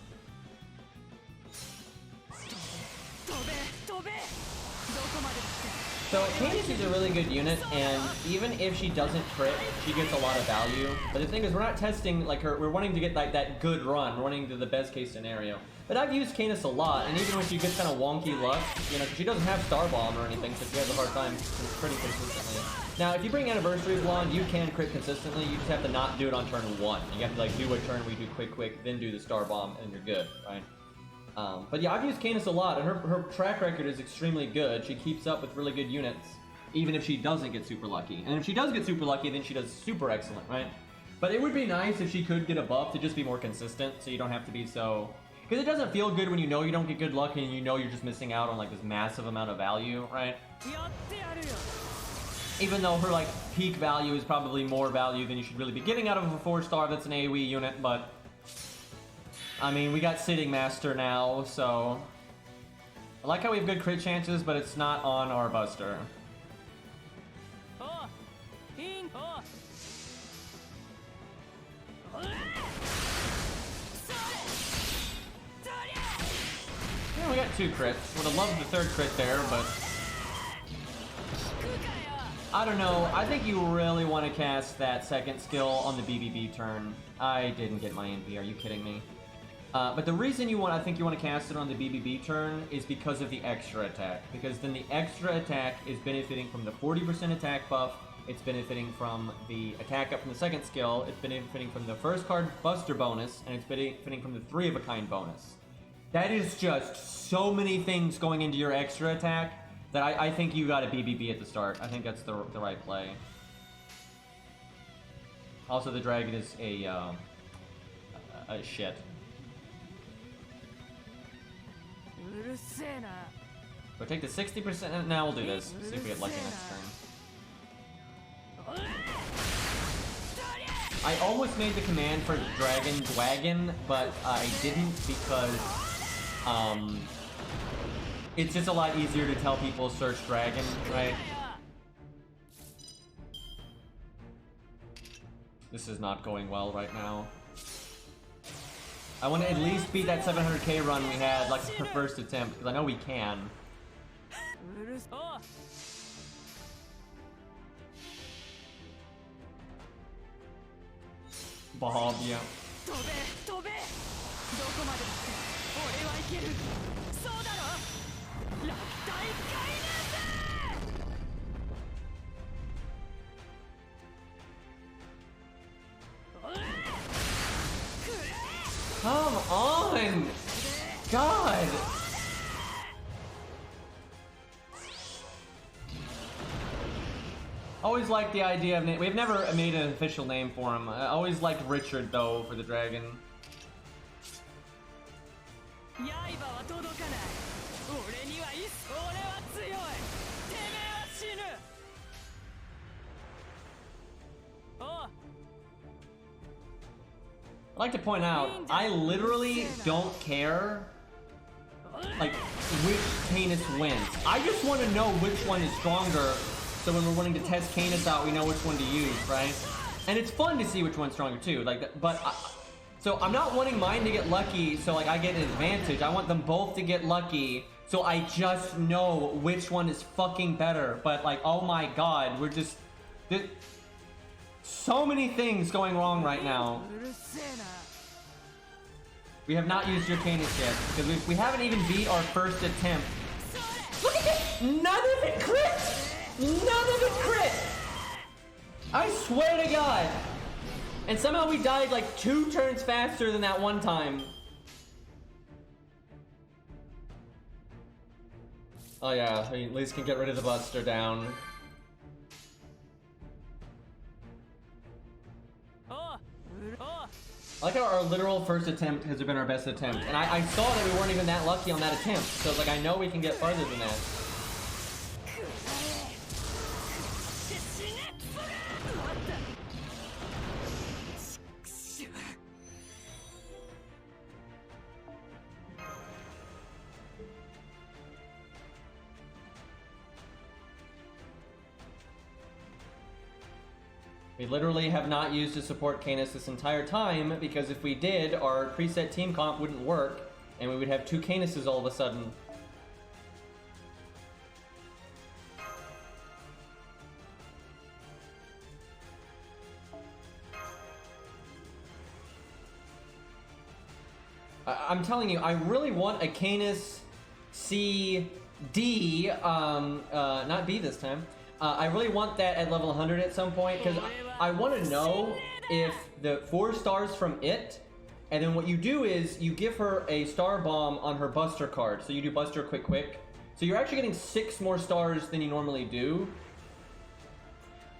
Speaker 1: So Canis is a really good unit, and even if she doesn't crit, she gets a lot of value. But the thing is, we're not testing like her. We're wanting to get like that good run. We're wanting to the best case scenario. But I've used Canis a lot, and even when she gets kind of wonky luck, you know, 'cause she doesn't have Star Bomb or anything, so she has a hard time critting consistently. Now, if you bring Anniversary Blonde, you can crit consistently. You just have to not do it on turn 1. You have to like do a turn where you do quick, then do the Star Bomb, and you're good, right? But yeah, I've used Canis a lot, and her track record is extremely good. She keeps up with really good units, even if she doesn't get super lucky. And if she does get super lucky, then she does super excellent, right? But it would be nice if she could get a buff to just be more consistent, so you don't have to be so... Because it doesn't feel good when you know you don't get good luck and you know you're just missing out on like this massive amount of value, right? Even though her like peak value is probably more value than you should really be getting out of a 4-star that's an AoE unit, but I mean, we got Sitting Master now, so... I like how we have good crit chances, but it's not on our Buster. Yeah, we got 2 crits. Would have loved the 3rd crit there, but... I don't know. I think you really want to cast that 2nd skill on the BBB turn. I didn't get my NP. Are you kidding me? But the reason I think you want to cast it on the BBB turn is because of the extra attack. Because then the extra attack is benefiting from the 40% attack buff, it's benefiting from the attack up from the 2nd skill, it's benefiting from the 1st card Buster bonus, and it's benefiting from the 3 of a kind bonus. That is just so many things going into your extra attack that I think you got a BBB at the start. I think that's the right play. Also, the dragon is a shit. We'll take the 60%. Now we'll do this. See if we get lucky next turn. I almost made the command for Dragon Dwagon, but I didn't because it's just a lot easier to tell people search Dragon, right? This is not going well right now. I want to at least beat that 700k run we had, like, our first attempt, because I know we can. Bahavia. Come on! God! Always liked the idea of we've never made an official name for him. I always liked Richard though for the dragon. I'd like to point out, I literally don't care, like, which Canis wins. I just want to know which one is stronger, so when we're wanting to test Canis out, we know which one to use, right? And it's fun to see which one's stronger too, like, so I'm not wanting mine to get lucky, so like I get an advantage. I want them both to get lucky, so I just know which one is fucking better. But like, oh my god, we're just... so many things going wrong right now. We have not used your Canis yet, because we haven't even beat our first attempt. Look at this! None of it crit! None of it crit! I swear to God! And somehow we died like 2 turns faster than that one time. Oh yeah, we at least can get rid of the Buster down. I like how our literal first attempt has been our best attempt. And I saw that we weren't even that lucky on that attempt. So it's like, I know we can get farther than that. We literally have not used to support Canis this entire time, because if we did, our preset team comp wouldn't work, and we would have 2 Canises all of a sudden. I'm telling you, I really want a Canis C, D, not B this time. I really want that at level 100 at some point, because I want to know if the 4 stars from it, and then what you do is you give her a star bomb on her Buster card. So you do Buster quick. So you're actually getting 6 more stars than you normally do.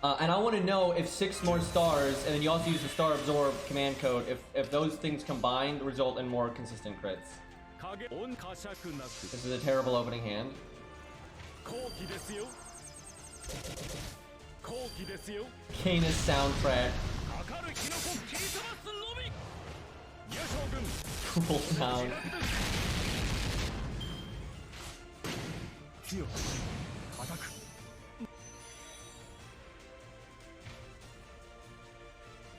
Speaker 1: And I want to know if 6 more stars, and then you also use the Star Absorb command code, if those things combined result in more consistent crits. This is a terrible opening hand. Canis soundtrack. Cool down.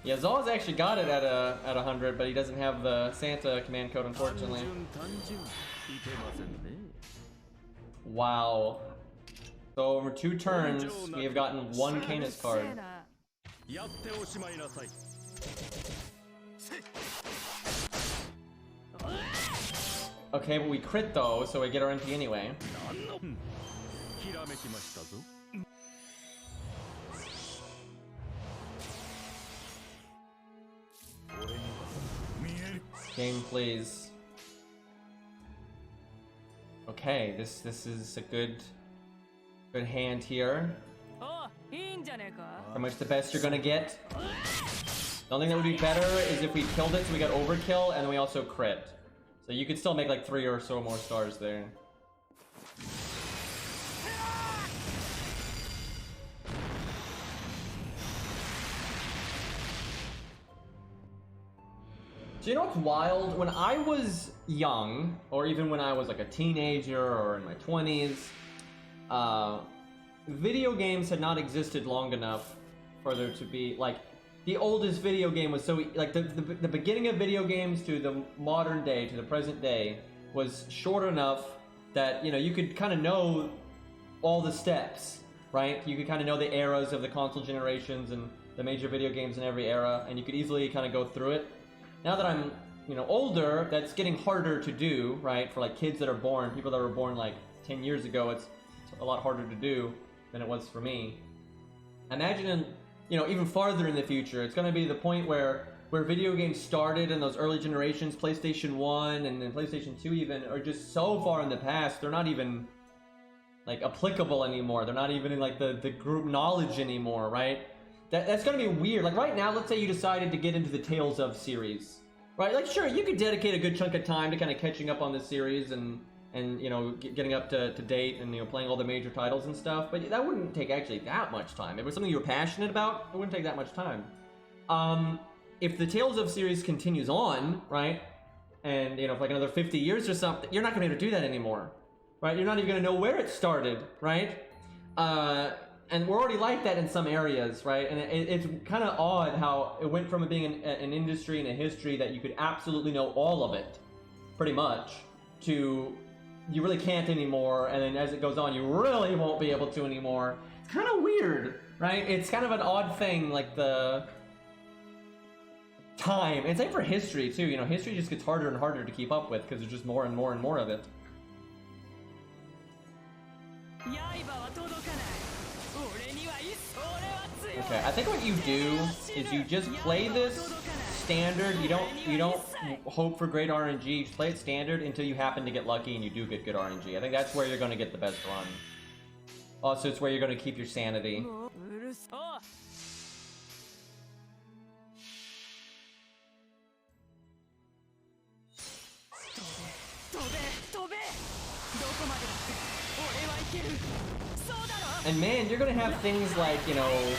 Speaker 1: Yeah, Zal's actually got it at 100, but he doesn't have the Santa command code, unfortunately. Wow. So over 2 turns, we have gotten 1 Canis card. Okay, but we crit though, so we get our MP anyway. Game, please. Okay, this is a good hand here. How much the best you're gonna get? The only thing that would be better is if we killed it so we got overkill and then we also crit. So you could still make like 3 or so more stars there. So you know what's wild? When I was young, or even when I was like a teenager or in my 20s, video games had not existed long enough for there to be, like, the oldest video game was so, like, the beginning of video games to the modern day, to the present day, was short enough that, you know, you could kind of know all the steps, right? You could kind of know the eras of the console generations and the major video games in every era, and you could easily kind of go through it. Now that I'm, you know, older, that's getting harder to do, right? For like kids that are born, people that were born like 10 years ago, it's a lot harder to do than it was for me. Imagine in, you know, even farther in the future, it's going to be the point where video games started in those early generations, PlayStation 1 and then PlayStation 2 even, are just so far in the past, they're not even like applicable anymore. They're not even in like the group knowledge anymore, right? That's gonna be weird. Like right now, let's say you decided to get into the Tales of series, right? Like sure, you could dedicate a good chunk of time to kind of catching up on this series and you know getting up to date and you know playing all the major titles and stuff. But that wouldn't take actually that much time. If it was something you were passionate about, it wouldn't take that much time. If the Tales of series continues on, right, and you know for like another 50 years or something, you're not gonna be able to do that anymore, right? You're not even gonna know where it started, right? And we're already like that in some areas, right? And it's kind of odd how it went from being an industry and a history that you could absolutely know all of it, pretty much, to you really can't anymore, and then as it goes on, you really won't be able to anymore. It's kind of weird, right? It's kind of an odd thing, like the time. And same for history, too. You know, history just gets harder and harder to keep up with because there's just more and more and more of it. Okay, I think what you do is you just play this standard. You don't hope for great RNG. You just play it standard until you happen to get lucky and you do get good RNG. I think that's where you're going to get the best run. Also, it's where you're going to keep your sanity. And man, you're gonna have things like, you know,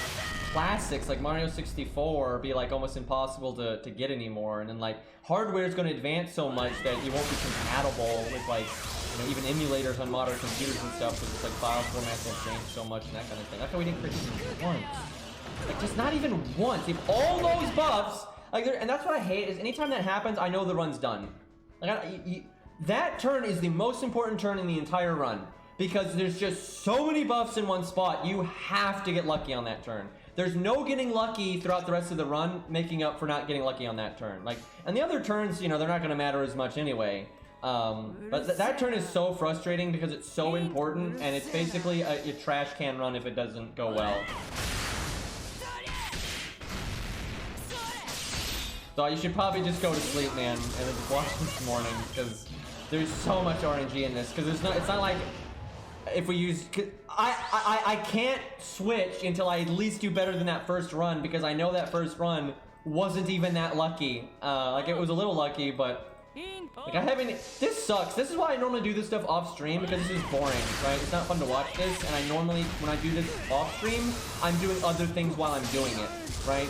Speaker 1: classics like Mario 64 be like almost impossible to get anymore, and then like hardware is gonna advance so much that you won't be compatible with like, you know, even emulators on modern computers and stuff because it's like file formats will change so much and that kind of thing. That's why we didn't crit even once. Like just not even once. If all those buffs, like, and that's what I hate is anytime that happens, I know the run's done. Like that turn is the most important turn in the entire run. Because there's just so many buffs in one spot, you have to get lucky on that turn. There's no getting lucky throughout the rest of the run, making up for not getting lucky on that turn. Like, and the other turns, you know, they're not going to matter as much anyway. But that turn is so frustrating because it's so important, and it's basically a trash can run if it doesn't go well. So you should probably just go to sleep, man, and then just watch this morning, because there's so much RNG in this. Because it's not like if we use, I can't switch until I at least do better than that first run, because I know that first run wasn't even that lucky. Like it was a little lucky, but like I haven't. This sucks. This is why I normally do this stuff off stream, because this is boring, right? It's not fun to watch this, and I normally, when I do this off stream, I'm doing other things while I'm doing it, right?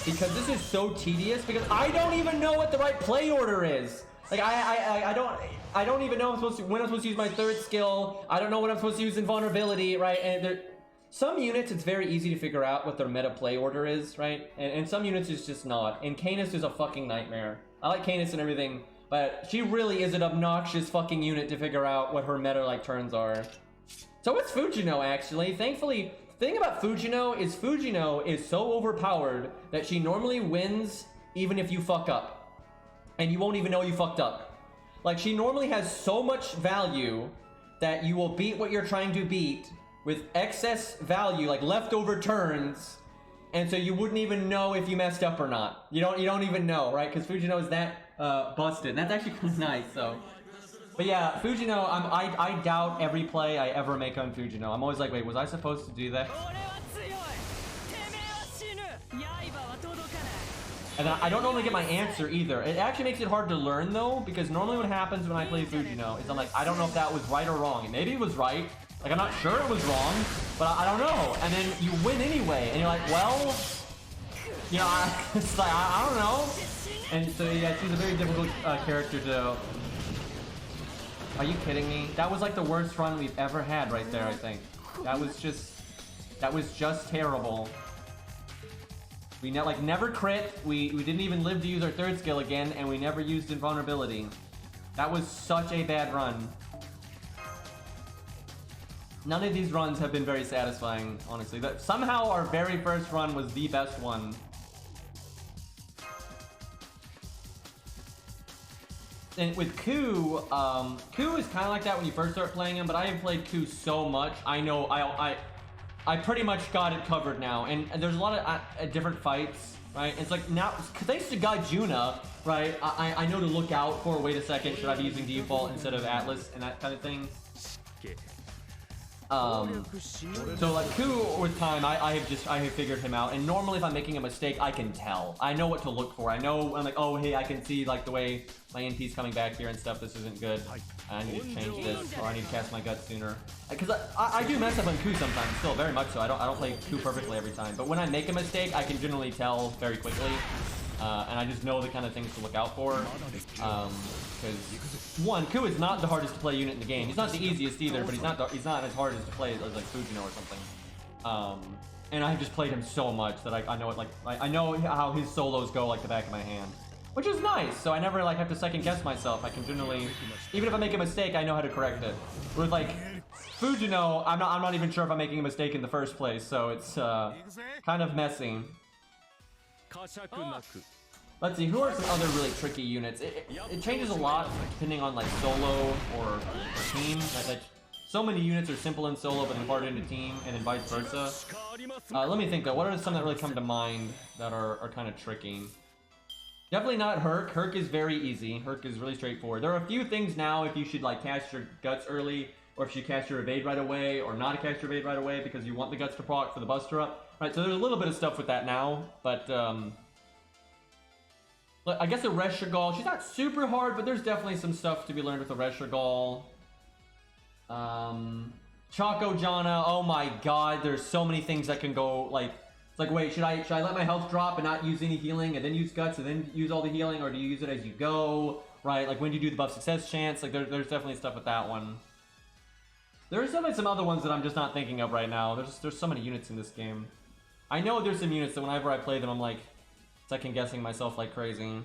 Speaker 1: because this is so tedious, because I don't even know what the right play order is. Like I don't even know when I'm supposed to use my third skill. I don't know when I'm supposed to use invulnerability, right? And some units it's very easy to figure out what their meta play order is, right? And some units it's just not. And Canis is a fucking nightmare. I like Canis and everything, but she really is an obnoxious fucking unit to figure out what her meta like turns are. So it's Fujino actually. Thankfully, the thing about Fujino is so overpowered that she normally wins even if you fuck up. And you won't even know you fucked up. Like, she normally has so much value that you will beat what you're trying to beat with excess value, like leftover turns, and so you wouldn't even know if you messed up or not. You don't even know, right? Because Fujino is that busted. And that's actually kind of nice. So, but yeah, Fujino. I doubt every play I ever make on Fujino. I'm always like, wait, was I supposed to do that? And I don't normally get my answer either. It actually makes it hard to learn though, because normally what happens when I play Fujino is I'm like, I don't know if that was right or wrong. And maybe it was right. Like, I'm not sure it was wrong, but I don't know. And then you win anyway, and you're like, well, you know, it's like, I don't know. And so yeah, she's a very difficult character to... Are you kidding me? That was like the worst run we've ever had right there, I think. That was just terrible. We never crit, we didn't even live to use our third skill again, and we never used invulnerability. That was such a bad run. None of these runs have been very satisfying, honestly. Somehow our very first run was the best one. And with Ku, Ku is kind of like that when you first start playing him, but I have played Ku so much, I know I pretty much got it covered now, and there's a lot of different fights, right? It's like now, thanks to Gaijuna, right? I know to look out for, wait a second, should I be using default instead of Atlas and that kind of thing. So like Ku with time, I have figured him out, and normally if I'm making a mistake, I can tell. I know what to look for. I know, I'm like, oh hey, I can see like the way my NP's coming back here and stuff. This isn't good. I need to change this, or I need to cast my guts sooner. Because I do mess up on Ku sometimes, still very much so. I don't play Ku perfectly every time, but when I make a mistake, I can generally tell very quickly, and I just know the kind of things to look out for. Because one, Ku is not the hardest to play unit in the game. He's not the easiest either, but he's not as hard as to play as like Fujino or something. And I've just played him so much that I know it, like I know how his solos go like the back of my hand, which is nice. So I never like have to second guess myself. I can generally, even if I make a mistake, I know how to correct it. With like Fujino, I'm not even sure if I'm making a mistake in the first place. So it's kind of messy. Let's see, who are some other really tricky units? It changes a lot depending on like solo or team. Like, so many units are simple in solo but then hard in a team, and then vice versa. Let me think though, what are some that really come to mind that are kind of tricky? Definitely not Herc. Herc is very easy. Herc is really straightforward. There are a few things now if you should like cast your guts early, or if you cast your evade right away, or not cast your evade right away because you want the guts to proc for the buster up. Right, so there's a little bit of stuff with that now, but I guess a Reshigal, she's not super hard, but there's definitely some stuff to be learned with a Reshigal. Choco Jana, oh my god, there's so many things that can go, like, it's like, wait, should I let my health drop and not use any healing, and then use guts, and then use all the healing, or do you use it as you go, right? Like, when do you do the buff success chance? Like, there's definitely stuff with that one. There's definitely some other ones that I'm just not thinking of right now. There's so many units in this game. I know there's some units that whenever I play them, I'm like, second guessing myself like crazy.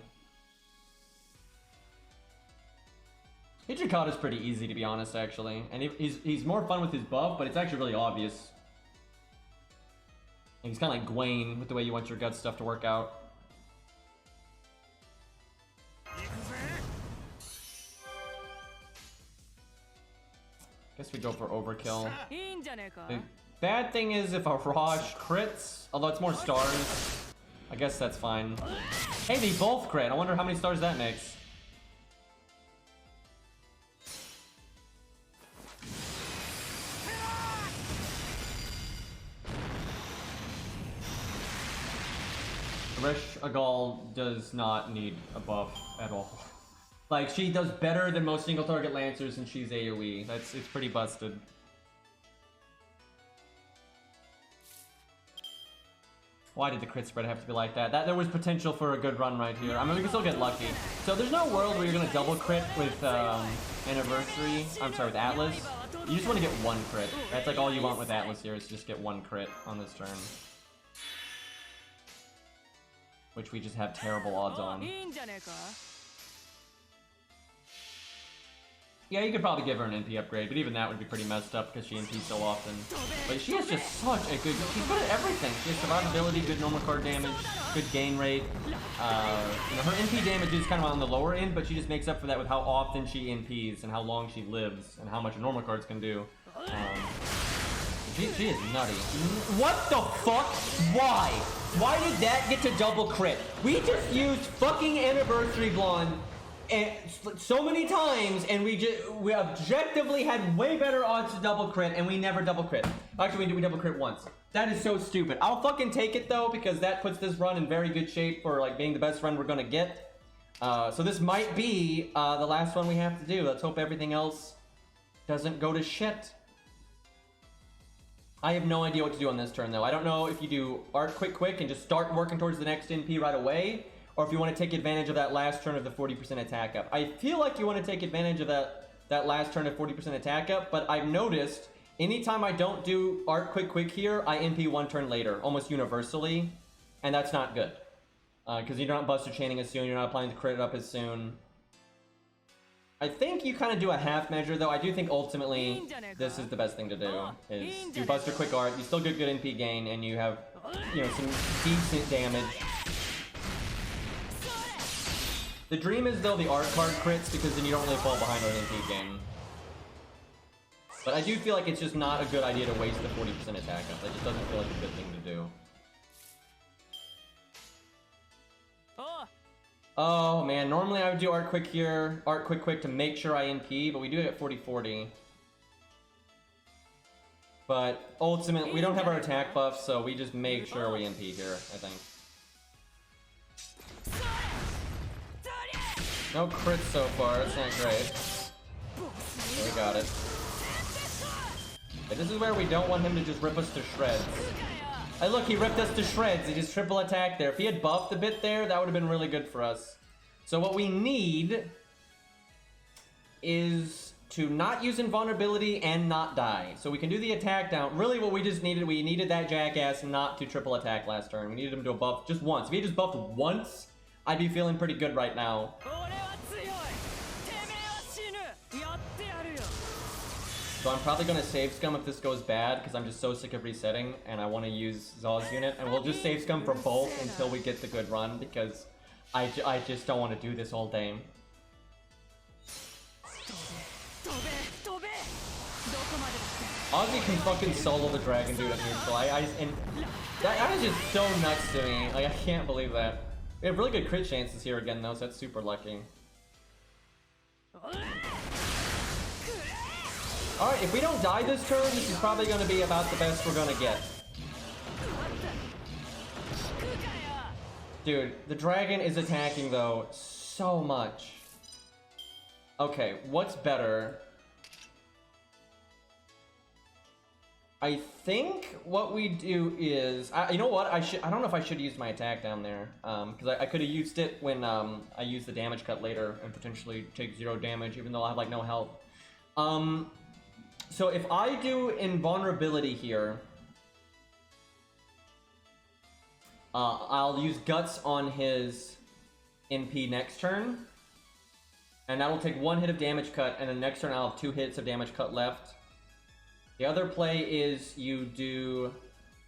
Speaker 1: Hijikata's pretty easy to be honest, actually, and he's more fun with his buff, but it's actually really obvious. And he's kind of like Gwaine with the way you want your gut stuff to work out. Guess we go for overkill. The bad thing is if a Raj crits, although it's more stars, I guess that's fine. Hey, they both crit. I wonder how many stars that makes. Reshigal does not need a buff at all. Like, she does better than most single target Lancers, and she's AoE. It's pretty busted. Why did the crit spread have to be like that? There was potential for a good run right here. I mean, we can still get lucky. So there's no world where you're gonna double crit with Anniversary. I'm sorry, with Atlas. You just want to get one crit. That's like all you want with Atlas here is just get one crit on this turn. Which we just have terrible odds on. Yeah, you could probably give her an NP upgrade, but even that would be pretty messed up because she NPs so often. But she has just such a good... She's good at everything. She has survivability, good normal card damage, good gain rate. You know, her NP damage is kind of on the lower end, but she just makes up for that with how often she NPs and how long she lives and how much normal cards can do. She is nutty. What the fuck? Why? Why did that get to double crit? We just used fucking Anniversary Blonde and so many times, and we objectively had way better odds to double crit, and we never double crit. Actually, we double crit once. That is so stupid. I'll fucking take it though, because that puts this run in very good shape for like being the best run we're gonna get. So this might be the last one we have to do. Let's hope everything else doesn't go to shit. I have no idea what to do on this turn though. I don't know if you do Art Quick and just start working towards the next NP right away, or if you want to take advantage of that last turn of the 40% attack up. I feel like you want to take advantage of that last turn of 40% attack up, but I've noticed anytime I don't do Art Quick here, I NP one turn later, almost universally, and that's not good. Because you're not Buster Chaining as soon, you're not applying the crit up as soon. I think you kind of do a half measure though. I do think ultimately this is the best thing to do, is do Buster Quick Art, you still get good NP gain, and you have, you know, some decent damage. The dream is though the art card crits, because then you don't really fall behind on NP game. But I do feel like it's just not a good idea to waste the 40% attack up. That just doesn't feel like a good thing to do. Oh man, normally I would do Art Quick here, Art Quick to make sure I NP, but we do it at 40-40. But ultimately, we don't have our attack buff, so we just make sure we NP here, I think. No crits so far, it's not great. But we got it. But this is where we don't want him to just rip us to shreds. Hey look, he ripped us to shreds, he just triple attacked there. If he had buffed a bit there, that would have been really good for us. So what we need is to not use invulnerability and not die. So we can do the attack down. Really what we just needed, we needed that jackass not to triple attack last turn. We needed him to buff just once. If he just buffed once, I'd be feeling pretty good right now. So I'm probably going to save scum if this goes bad, because I'm just so sick of resetting, and I want to use Zaw's unit, and we'll just save scum for both until we get the good run, because I just don't want to do this all day. Ozzy can fucking solo the dragon dude at neutral. And that is just so nuts to me. Like, I can't believe that. We have really good crit chances here again though, so that's super lucky. Alright, if we don't die this turn, this is probably going to be about the best we're going to get. Dude, the dragon is attacking though so much. Okay, what's better? I think what we do is, you know what? I don't know if I should use my attack down there, because I could have used it when I use the damage cut later and potentially take 0 damage, even though I have like no health. So if I do invulnerability here, I'll use Guts on his NP next turn, and that'll take 1 hit of damage cut, and then next turn I'll have 2 hits of damage cut left. The other play is you do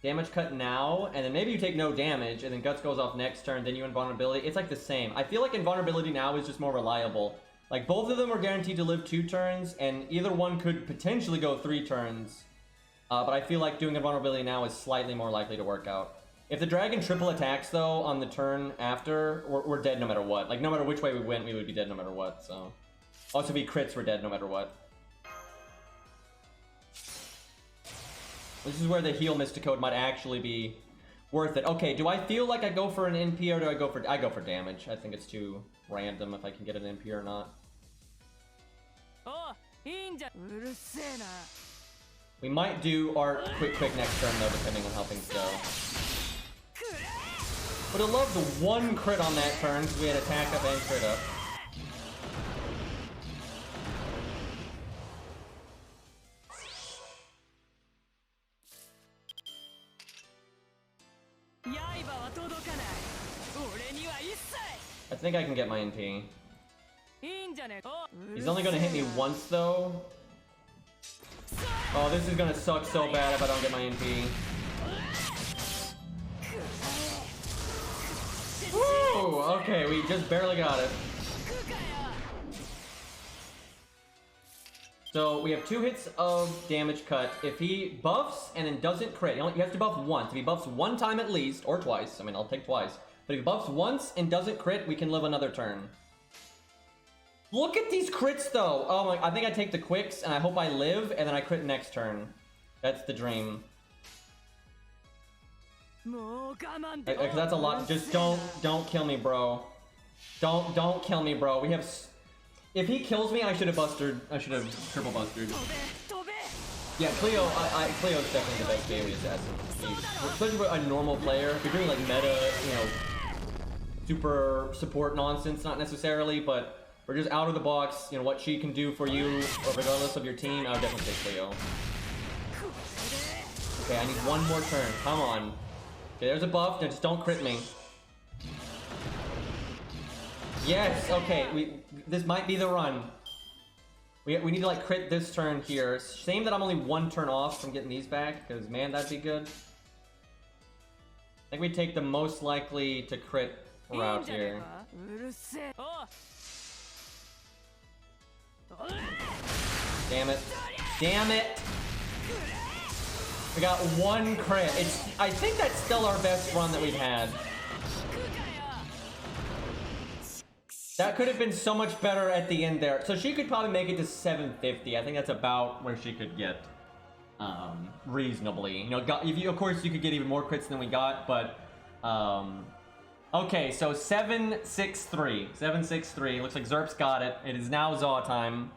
Speaker 1: damage cut now, and then maybe you take no damage, and then Guts goes off next turn, then you invulnerability. It's like the same. I feel like invulnerability now is just more reliable. Like, both of them are guaranteed to live 2 turns, and either one could potentially go 3 turns. But I feel like doing invulnerability now is slightly more likely to work out. If the dragon triple attacks, though, on the turn after, we're dead no matter what. Like, no matter which way we went, we would be dead no matter what, so. Also, if he crits, we're dead no matter what. This is where the heal Mysticode might actually be worth it. Okay, do I feel like I go for an NP or do I go for damage? I think it's too random if I can get an NP or not. We might do Art quick next turn though, depending on how things go. Would have loved the one crit on that turn because we had attack up and crit up. I think I can get my NP. He's only gonna hit me once though. Oh, this is gonna suck so bad if I don't get my NP. Woo! Okay, we just barely got it. So we have 2 hits of damage cut. If he buffs and then doesn't crit, he has to buff once. If he buffs 1 time at least, or twice, I mean, I'll take twice. But if he buffs once and doesn't crit, we can live another turn. Look at these crits though! Oh my, I think I take the quicks and I hope I live and then I crit next turn. That's the dream. Because that's a lot. Just don't kill me, bro. Don't kill me, bro. We have... If he kills me, I should have triple busted. Yeah, Cleo, Cleo's definitely the best daily assassin. Especially for a normal player. If you're doing like meta, you know, super support nonsense, not necessarily, but we're just out of the box, you know, what she can do for you, regardless of your team, I would definitely take Cleo. Okay, I need one more turn. Come on. Okay, there's a buff. Now just don't crit me. Yes, okay, this might be the run. We need to like crit this turn here. Shame that I'm only 1 turn off from getting these back, because man, that'd be good. I think we take the most likely to crit route here. Damn it. Damn it! We got 1 crit. I think that's still our best run that we've had. That could have been so much better at the end there. So she could probably make it to 750. I think that's about where she could get reasonably. You know, of course you could get even more crits than we got, but okay, so 763. 763. Looks like Zerp's got it. It is now Zaw time.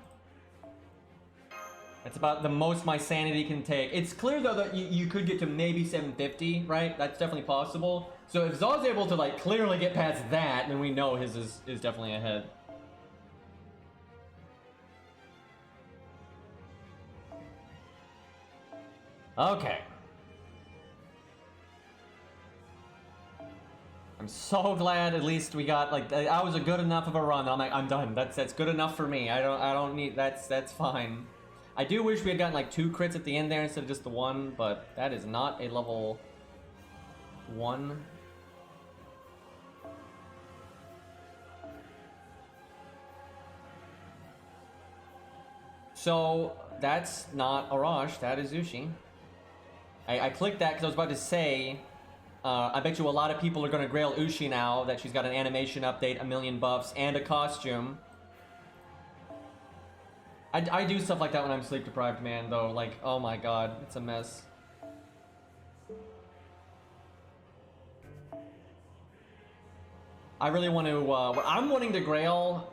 Speaker 1: That's about the most my sanity can take. It's clear though that you could get to maybe 750, right? That's definitely possible. So if Zaw's able to like clearly get past that, then we know his is definitely ahead. Okay. I'm so glad at least we got like I was a good enough of a run. I'm like, I'm done. That's good enough for me. I don't need that's fine. I do wish we had gotten like 2 crits at the end there instead of just the 1, but that is not a level 1. So that's not Arash, that is Zushi. I clicked that because I was about to say, I bet you a lot of people are going to grail Ushi now that she's got an animation update, a million buffs, and a costume. I do stuff like that when I'm sleep deprived, man, though. Like, oh my god, it's a mess. I really want to, I'm wanting to grail.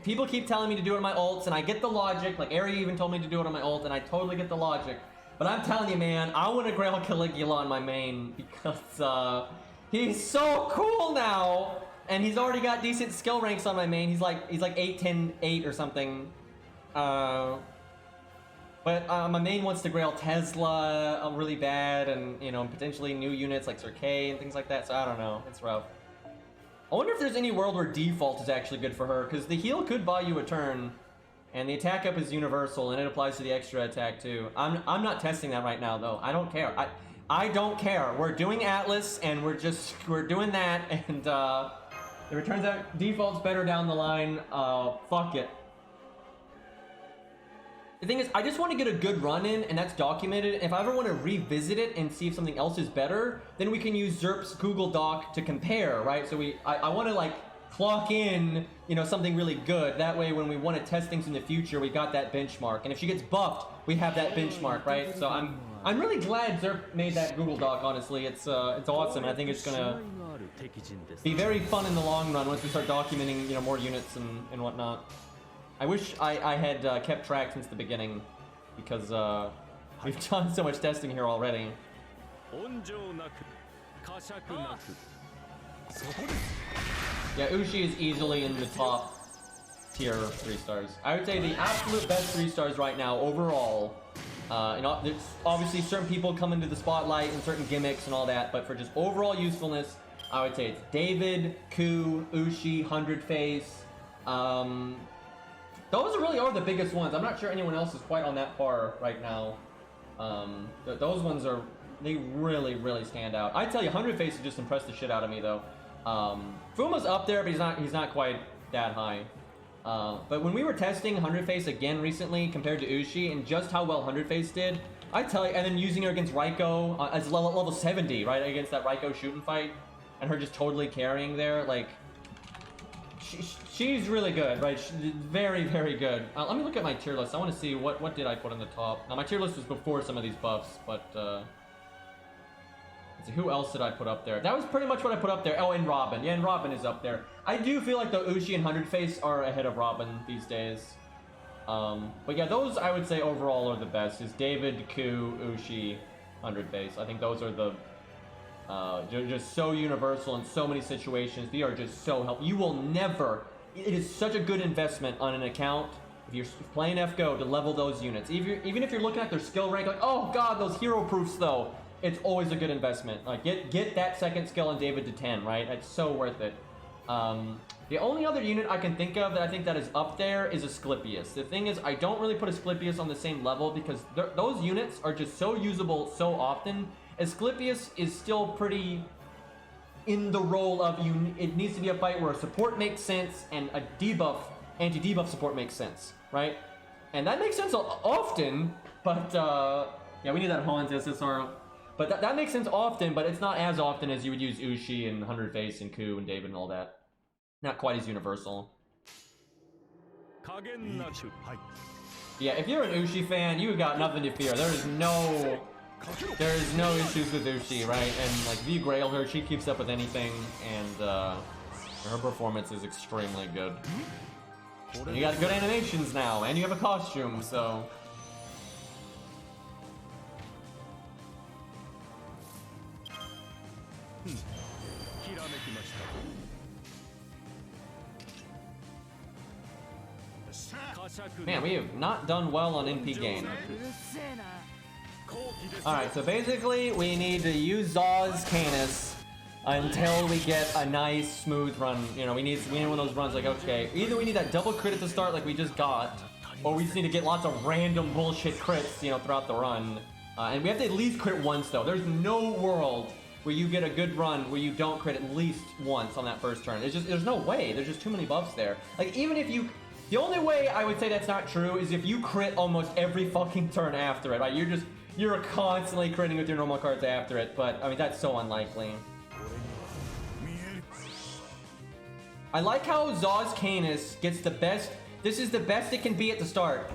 Speaker 1: People keep telling me to do it on my ults, and I get the logic. Like, Ari even told me to do it on my ult, and I totally get the logic. But I'm telling you, man, I want to grail Caligula on my main because, he's so cool now! And he's already got decent skill ranks on my main. He's like 8, 10, 8 or something. But my main wants to grail Tesla really bad, and you know, potentially new units like Sir K and things like that. So I don't know, it's rough. I wonder if there's any world where default is actually good for her, because the heal could buy you a turn, and the attack up is universal, and it applies to the extra attack too. I'm not testing that right now though. I don't care. I don't care. We're doing Atlas, and we're doing that, and if it turns out default's better down the line, fuck it. The thing is, I just want to get a good run in, and that's documented. If I ever want to revisit it and see if something else is better, then we can use Zerp's Google Doc to compare, right? So I want to like clock in, you know, something really good. That way, when we want to test things in the future, we got that benchmark. And if she gets buffed, we have that benchmark, right? So I'm really glad Zerp made that Google Doc. Honestly, it's awesome. I think it's gonna be very fun in the long run once we start documenting, you know, more units and whatnot. I wish I had kept track since the beginning, because we've done so much testing here already. Yeah, Ushi is easily in the top tier 3 stars. I would say the absolute best 3 stars right now overall. You know, there's obviously certain people come into the spotlight and certain gimmicks and all that, but for just overall usefulness, I would say it's David, Ku, Ushi, 100 Face. Those really are the biggest ones. I'm not sure anyone else is quite on that par right now. Those ones are, they really, really stand out. I tell you, 100 Face just impressed the shit out of me though. Fuma's up there, but he's not quite that high. But when we were testing 100 Face again recently compared to Ushi and just how well 100 Face did, I tell you, and then using her against Raiko as level 70, right, against that Raiko shooting fight, and her just totally carrying there, like, she's really good, right? She's very, very good. Let me look at my tier list. I want to see what did I put on the top. Now my tier list was before some of these buffs, but let's see, who else did I put up there? That was pretty much what I put up there. Oh, and Robin. Yeah, and Robin is up there. I do feel like the Ushi and 100 Face are ahead of Robin these days. But yeah, those I would say overall are the best. Is David, Ku, Ushi, 100 Face. I think those are the they're just so universal in so many situations. They are just so helpful. You will never. It is such a good investment on an account if you're playing FGO to level those units. Even if you're looking at their skill rank, like, oh god, those hero proofs though. It's always a good investment. Like get that second skill on David to 10, right? It's so worth it. The only other unit I can think of that I think that is up there is Asclepius. The thing is, I don't really put Asclepius on the same level because those units are just so usable so often. Asclepius is still pretty in the role of it needs to be a fight where a support makes sense and a debuff, anti-debuff support makes sense, right? And that makes sense often, but yeah, we need that Hans SSR. But that makes sense often, but it's not as often as you would use Ushi and 100 Face and Ku and David and all that. Not quite as universal. Yeah, if you're an Ushi fan, you got nothing to fear. There's no issues with Ushi, right? And like, if you grail her, she keeps up with anything, and her performance is extremely good. And you got good animations now, and you have a costume, so... Man, we have not done well on NP gain. Alright, so basically we need to use Zaw's Canis until we get a nice smooth run. You know, we need one of those runs like, okay, either we need that double crit at the start like we just got, or we just need to get lots of random bullshit crits, you know, throughout the run. And we have to at least crit once though. There's no world where you get a good run where you don't crit at least once on that first turn. There's no way. There's just too many buffs there. Like, even if you... The only way I would say that's not true is if you crit almost every fucking turn after it, right? You're constantly critting with your normal cards after it, but I mean, that's so unlikely. I like how Zaw's Canis gets the best. This is the best it can be at the start.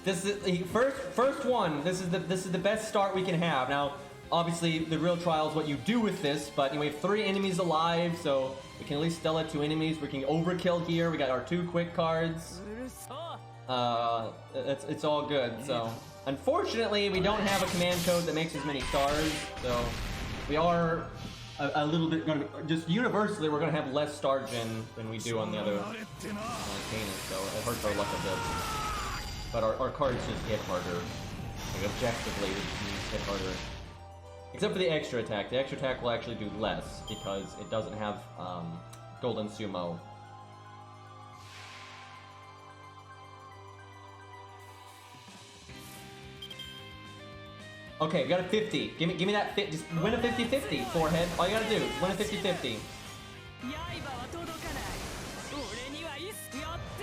Speaker 1: This is the first one. This is the best start we can have. Now, obviously, the real trial is what you do with this, but we have 3 enemies alive, so we can at least stell it 2 enemies. We can overkill here. We got our 2 quick cards. It's all good. So, unfortunately, we don't have a command code that makes as many stars. So, we are a little bit going to just universally we're going to have less star gen than we do on the other Canis. So it hurts our luck a bit. But our cards just hit harder. Like, objectively, they just hit harder. Except for the extra attack. The extra attack will actually do less because it doesn't have Golden Sumo. Okay, we got a 50. Give me that fit. Just win a 50-50, forehead. All you gotta do is win a 50-50.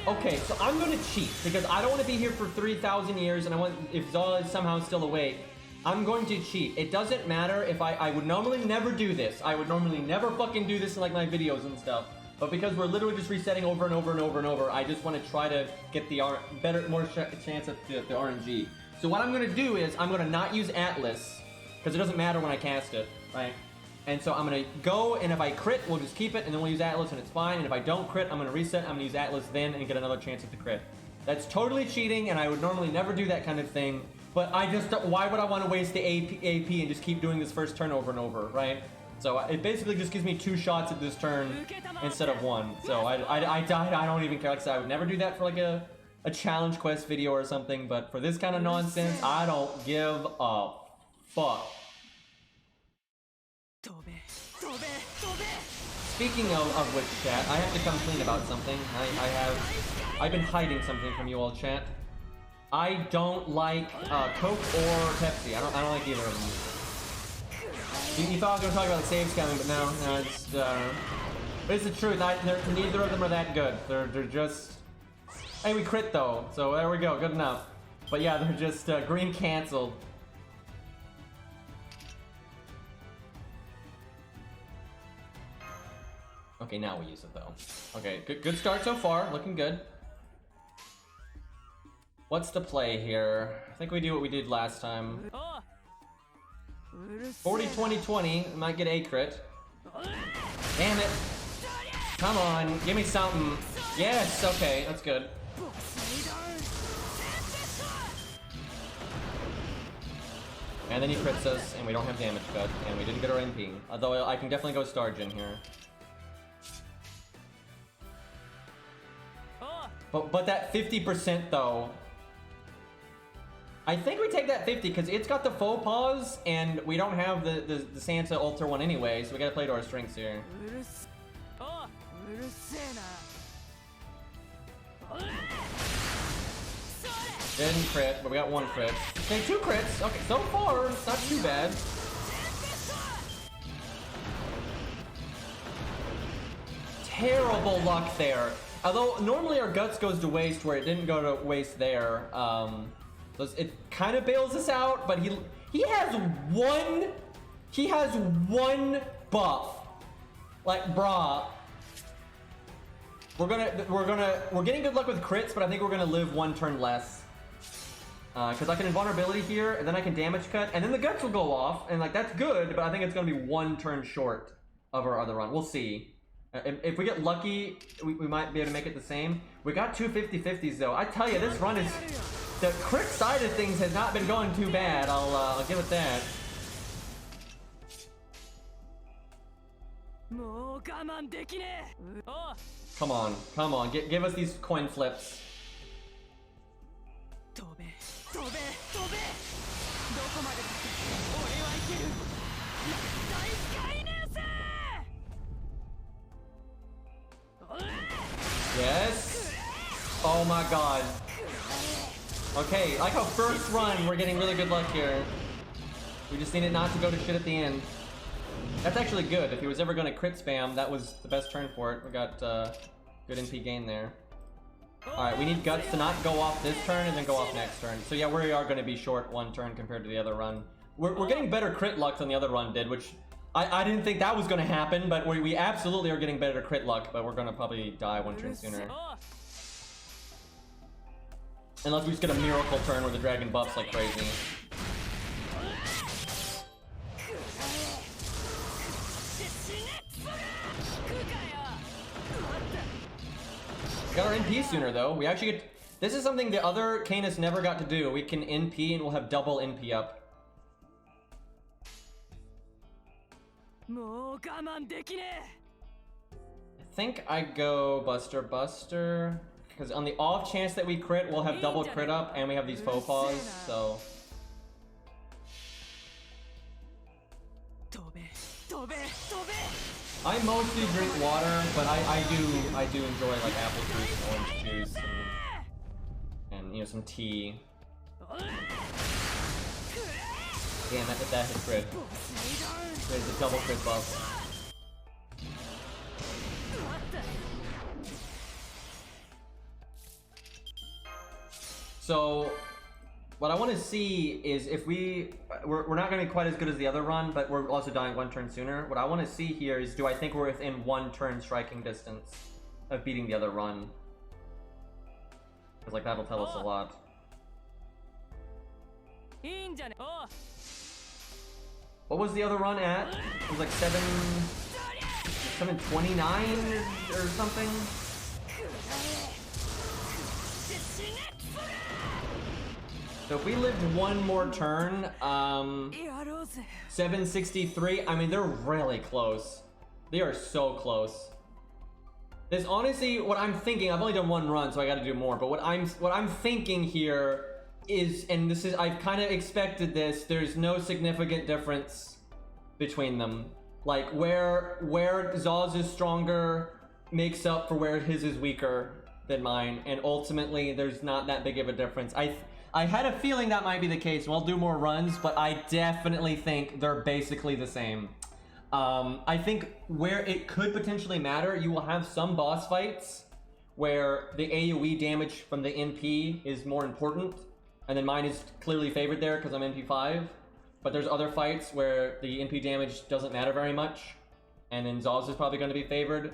Speaker 1: Okay, so I'm gonna cheat because I don't want to be here for 3,000 years, and I want, if Zaw is somehow still awake, I'm going to cheat. It doesn't matter if I would normally never do this. I would normally never fucking do this in like my videos and stuff. But because we're literally just resetting over and over and over and over, I just want to try to get the more chance at the RNG. So what I'm going to do is I'm going to not use Atlas because it doesn't matter when I cast it, right? And so I'm going to go, and if I crit, we'll just keep it, and then we'll use Atlas, and it's fine. And if I don't crit, I'm going to reset. I'm going to use Atlas then and get another chance at the crit. That's totally cheating, and I would normally never do that kind of thing. But I just, why would I want to waste the AP and just keep doing this first turn over and over, right? So it basically just gives me 2 shots at this turn instead of 1. So I died. I don't even care. Like I said, I would never do that for like a challenge quest video or something. But for this kind of nonsense, I don't give a fuck. Speaking of which, chat, I have to come clean about something. I've been hiding something from you all, chat. I don't like Coke or Pepsi. I don't like either of them. You thought I was gonna talk about save scamming, but no, it's the truth. Neither of them are that good. They're just. Hey, we crit though, so there we go. Good enough. But yeah, they're just green canceled. Okay, now we use it though. Okay, good start so far. Looking good. What's the play here? I think we do what we did last time. 40-20-20, might get a crit. Damn it. Come on, give me something. Yes, okay, that's good. And then he crits us, and we don't have damage cut, and we didn't get our MP. Although I can definitely go Stargin here. But that 50% though, I think we take that 50 because it's got the faux pas and we don't have the Santa Ultra one anyway, so we gotta play to our strengths here. Didn't crit, but we got 1 crit. Okay, 2 crits. Okay, so far it's not too bad. Terrible luck there. Although normally our guts goes to waste where it didn't go to waste there. So it kind of bails us out, but he has one buff. Like, brah. We're getting good luck with crits, but I think we're gonna live 1 turn less. Because I can invulnerability here, and then I can damage cut, and then the guts will go off, and like that's good, but I think it's gonna be 1 turn short of our other run. We'll see. If we get lucky, we might be able to make it the same. We got 2 50-50s though. I tell you, this run is... The crit side of things has not been going too bad. I'll give it that. Come on, come on. Give us these coin flips. Yes. Oh my god. Okay, like how first run, we're getting really good luck here. We just need it not to go to shit at the end. That's actually good. If he was ever going to crit spam, that was the best turn for it. We got good NP gain there. Alright, we need guts to not go off this turn and then go off next turn. So yeah, we are going to be short 1 turn compared to the other run. We're getting better crit luck than the other run did, which I didn't think that was going to happen, but we absolutely are getting better crit luck, but we're going to probably die 1 turn sooner. Unless we just get a miracle turn where the dragon buffs like crazy. We got our NP sooner though. We actually get... This is something the other Canis never got to do. We can NP and we'll have double NP up. I think I go Buster. Because on the off chance that we crit, we'll have double crit up and we have these faux pas, so... I mostly drink water, but I do enjoy like apple juice and orange juice and you know, some tea. Damn, that hit crit. There's a double crit buff. So, what I want to see is if we're not going to be quite as good as the other run, but we're also dying 1 turn sooner. What I want to see here is, do I think we're within 1 turn striking distance of beating the other run? Because like that'll tell us a lot. What was the other run at? It was like 729 or something? So if we lived one more turn, 763, I mean, they're really close. They are so close. This honestly, what I'm thinking, I've only done one run, so I gotta do more, but what I'm thinking here is, and this is, I've kind of expected this, there's no significant difference between them. Like, where Zaw's is stronger makes up for where his is weaker than mine, and ultimately, there's not that big of a difference. I had a feeling that might be the case, and I'll do more runs, but I definitely think they're basically the same. I think where it could potentially matter, you will have some boss fights where the AoE damage from the NP is more important, and then mine is clearly favored there because I'm NP5. But there's other fights where the NP damage doesn't matter very much, and then Zaw's is probably going to be favored.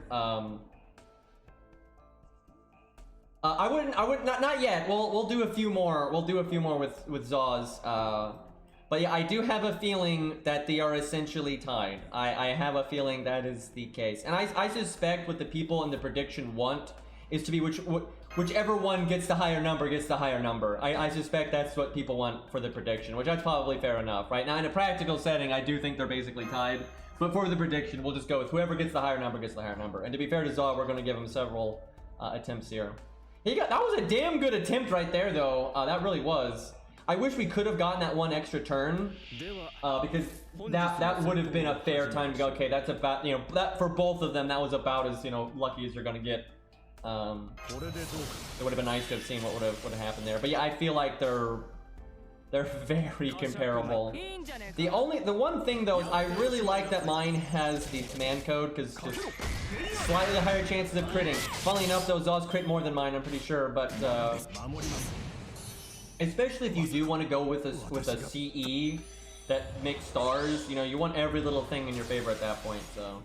Speaker 1: I wouldn't, not yet. We'll do a few more. We'll do a few more with Zaw's. But yeah, I do have a feeling that they are essentially tied. I have a feeling that is the case. And I suspect what the people in the prediction want is to be whichever one gets the higher number gets the higher number. I suspect that's what people want for the prediction, which that's probably fair enough, right? Now, in a practical setting, I do think they're basically tied. But for the prediction, we'll just go with whoever gets the higher number gets the higher number. And to be fair to Zaw, we're going to give him several attempts here. That was a damn good attempt right there, though. That really was. I wish we could have gotten that one extra turn, because that would have been a fair time to go, okay, that's about, that for both of them, that was about as, lucky as you're going to get. It would have been nice to have seen what would have happened there. But yeah, I feel like they're very comparable. The one thing, though, is I really like that mine has the command code, because just slightly higher chances of critting. Funnily enough, though, Zaw's crit more than mine, I'm pretty sure, but especially if you do want to go with a CE that makes stars, you want every little thing in your favor at that point, so.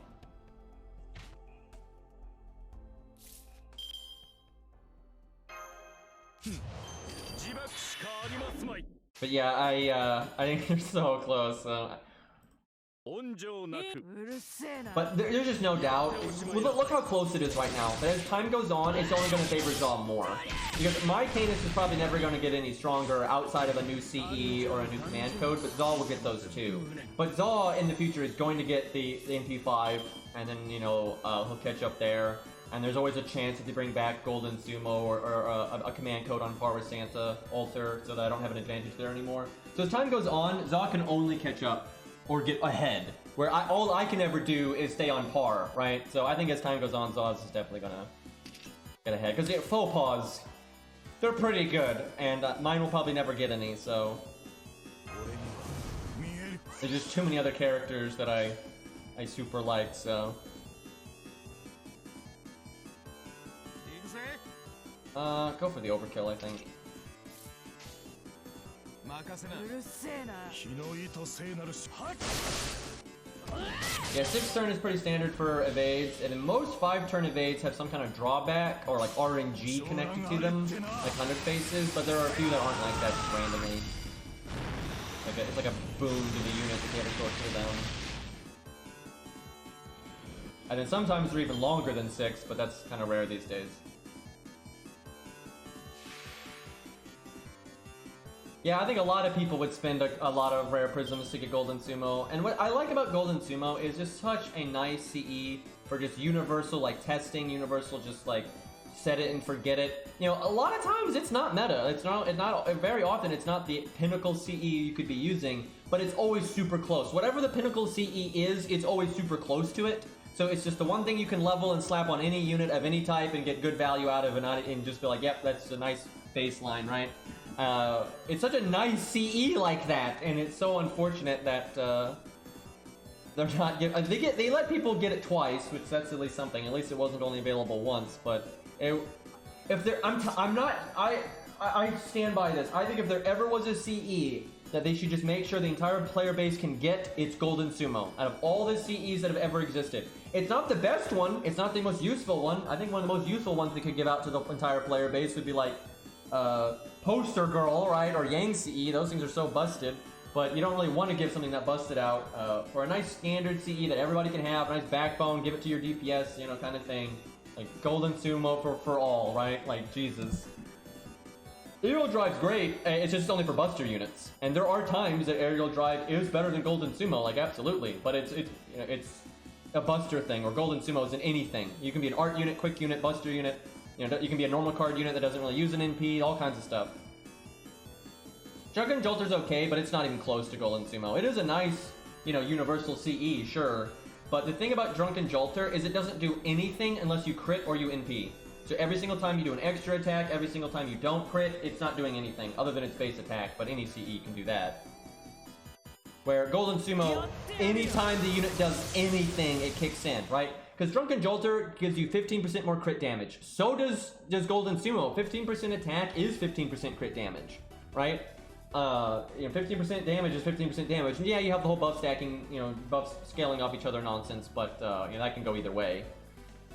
Speaker 1: But yeah, I think they're so close, so. But there's just no doubt. Look how close it is right now. But as time goes on, it's only going to favor Zaw more. Because my Canis is probably never going to get any stronger outside of a new CE or a new command code, but Zaw will get those too. But Zaw in the future is going to get the MP5, and then, he'll catch up there. And there's always a chance if they bring back Golden Sumo or a command code on par with Santa Alter, so that I don't have an advantage there anymore. So as time goes on, Zaw can only catch up or get ahead, where all I can ever do is stay on par, right? So I think as time goes on, Zaw's is definitely gonna get ahead. Because faux pas, they're pretty good, and mine will probably never get any, so. There's just too many other characters that I super like, so. Go for the overkill, I think. Yeah, 6 turn is pretty standard for evades, and in most 5-turn evades have some kind of drawback or like RNG connected to them, like 100 faces, but there are a few that aren't like that just randomly. It's like a boon to the unit if you have a short cooldown. And then sometimes they're even longer than 6, but that's kind of rare these days. Yeah, I think a lot of people would spend a lot of rare prisms to get Golden Sumo. And what I like about Golden Sumo is just such a nice CE for just universal, like, testing, universal just, like, set it and forget it. A lot of times it's not meta. It's not very often it's not the pinnacle CE you could be using, but it's always super close. Whatever the pinnacle CE is, it's always super close to it. So it's just the one thing you can level and slap on any unit of any type and get good value out of it and just be like, yep, that's a nice baseline, right? It's such a nice CE like that, and it's so unfortunate that they're not they let people get it twice, which that's at least something. At least it wasn't only available once. But if there, I stand by this. I think if there ever was a CE that they should just make sure the entire player base can get, it's Golden Sumo. Out of all the CEs that have ever existed, it's not the best one. It's not the most useful one. I think one of the most useful ones they could give out to the entire player base would be like. Poster Girl, right, or Yang CE, those things are so busted, but you don't really want to give something that busted out for a nice standard CE that everybody can have, a nice backbone, give it to your DPS, kind of thing. Like Golden Sumo for all, right? Like, Jesus. Aerial drive's great, it's just only for buster units. And there are times that aerial drive is better than Golden Sumo, like absolutely. But it's a buster thing, or Golden Sumo is in anything. You can be an art unit, quick unit, buster unit. You know, you can be a normal card unit that doesn't really use an NP, all kinds of stuff. Drunken Jolter's okay, but it's not even close to Golden Sumo. It is a nice, you know, universal CE, sure. But the thing about Drunken Jolter is it doesn't do anything unless you crit or you NP. So every single time you do an extra attack, every single time you don't crit, it's not doing anything other than its base attack, but any CE can do that. Where Golden Sumo, anytime the unit does anything, it kicks in, right? Because Drunken Jolter gives you 15% more crit damage. So does Golden Sumo. 15% attack is 15% crit damage, right? You know, 15% damage is 15% damage. And yeah, you have the whole buff stacking, you know, buffs scaling off each other nonsense, but you know, that can go either way.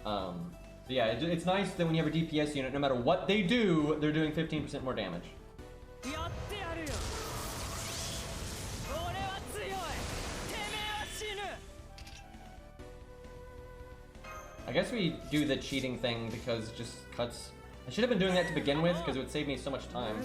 Speaker 1: So yeah, it's nice that when you have a DPS unit, no matter what they do, they're doing 15% more damage. I guess we do the cheating thing because it just cuts. I should have been doing that to begin with because it would save me so much time.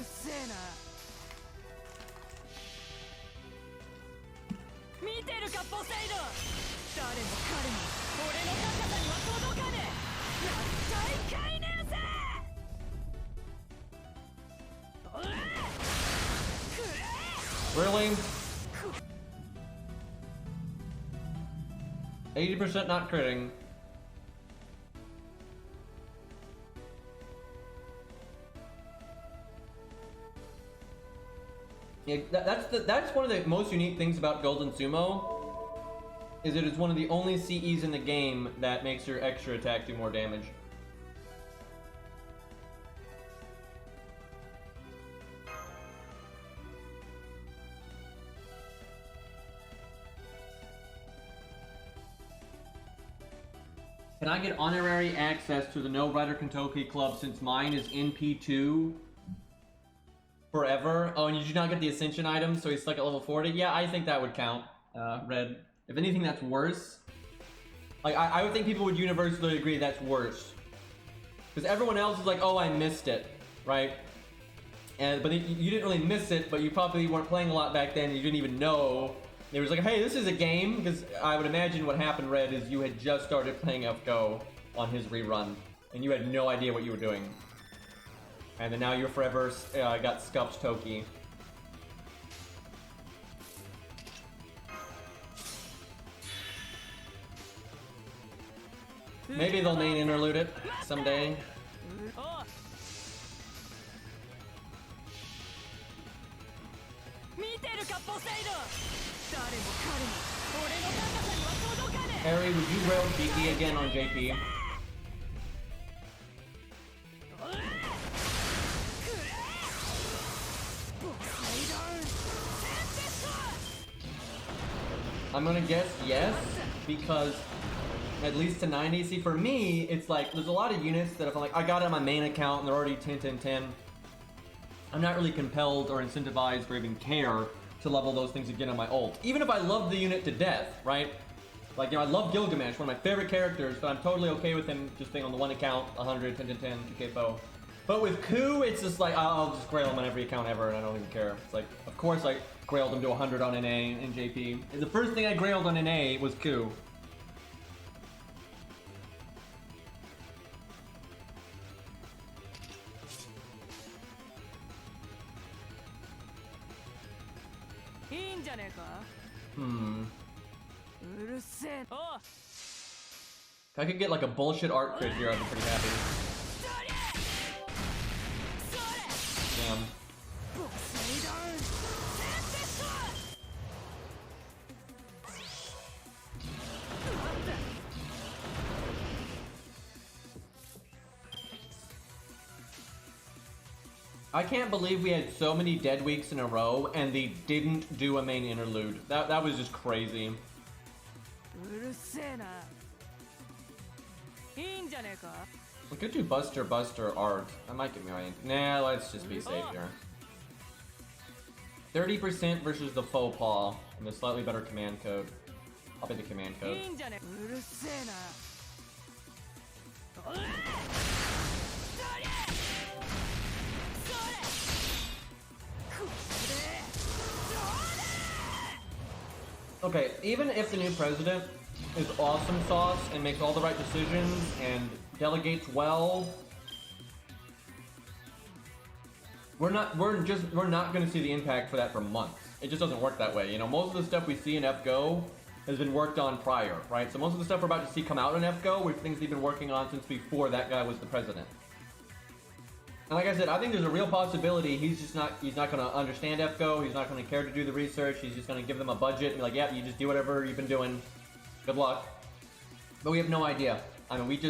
Speaker 1: Really? 80% not critting. Yeah, that's one of the most unique things about Golden Sumo, is it is one of the only CEs in the game that makes your extra attack do more damage. Can I get honorary access to the No Rider Kentucky Club since mine is NP2 forever? Oh, and you do not get the Ascension item, so he's stuck at level 40? Yeah, I think that would count, Red. If anything, that's worse. Like, I would think people would universally agree that's worse. Because everyone else is like, oh, I missed it, right? But you didn't really miss it, but you probably weren't playing a lot back then, and you didn't even know. It was like, hey, this is a game, because I would imagine what happened, Red, is you had just started playing FGO on his rerun, and you had no idea what you were doing. And then now you're forever got scuffed Toki. Maybe they'll main interlude it someday. Harry, would you rail Cheeky again on JP? I'm gonna guess yes, because at least to 90. See, for me, it's like, there's a lot of units that if I'm like, I got it on my main account and they're already 10, 10, 10, I'm not really compelled or incentivized or even care to level those things again on my ult. Even if I love the unit to death, right? Like, you know, I love Gilgamesh, one of my favorite characters, but I'm totally okay with him just being on the one account, 100, 10, 10, 10, 2k foe. But with Ku, it's just like, I'll just grail him on every account ever, and I don't even care. It's like, of course I grailed him to 100 on NA and JP. And the first thing I grailed on NA was Ku. If I could get like a bullshit art crit here, I'd be pretty happy. Damn. I can't believe we had so many dead weeks in a row and they didn't do a main interlude. That was just crazy. We could do Buster art. That might get me right. Nah, let's just be safe here. 30% versus the faux paw and the slightly better command code. I'll be the command code. Okay, even if the new president is awesome sauce and makes all the right decisions and delegates well, we're not going to see the impact for that for months. It just doesn't work that way. You know, most of the stuff we see in FGO has been worked on prior, right? So most of the stuff we're about to see come out in FGO were things they've been working on since before that guy was the president. And like I said, I think there's a real possibility he's not going to understand FGO. He's not going to care to do the research. He's just going to give them a budget and be like, yeah, you just do whatever you've been doing. Good luck. But we have no idea. I mean,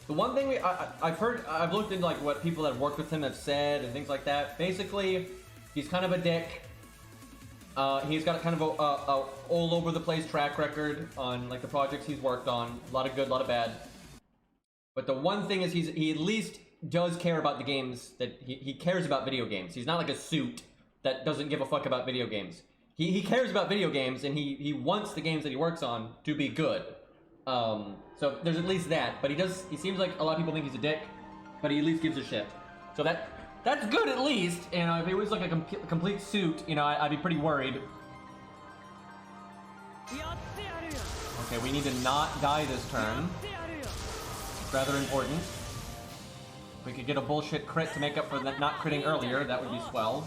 Speaker 1: the one thing I've looked into like what people that have worked with him have said and things like that. Basically, he's kind of a dick. He's got kind of a all over the place track record on like the projects he's worked on. A lot of good, a lot of bad. But the one thing is he at least does care about the games that he cares about video games. He's not like a suit that doesn't give a fuck about video games. He cares about video games and he wants the games that he works on to be good. So there's at least that, but he seems like a lot of people think he's a dick, but he at least gives a shit. So that's good at least. You know, if it was like a complete suit, you know, I'd be pretty worried. Okay, we need to not die this turn. It's rather important. If we could get a bullshit crit to make up for that not critting earlier, that would be swell.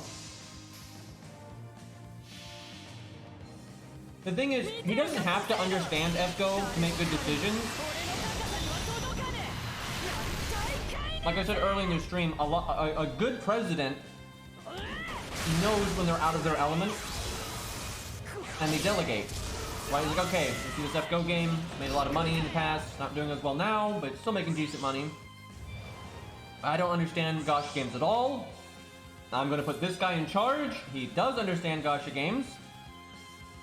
Speaker 1: The thing is, he doesn't have to understand FGO to make good decisions. Like I said earlier in the stream, a good president knows when they're out of their element, and they delegate. Right? He's like, okay, we see this FGO game, made a lot of money in the past, not doing as well now, but still making decent money. I don't understand gacha games at all. I'm going to put this guy in charge. He does understand gacha games.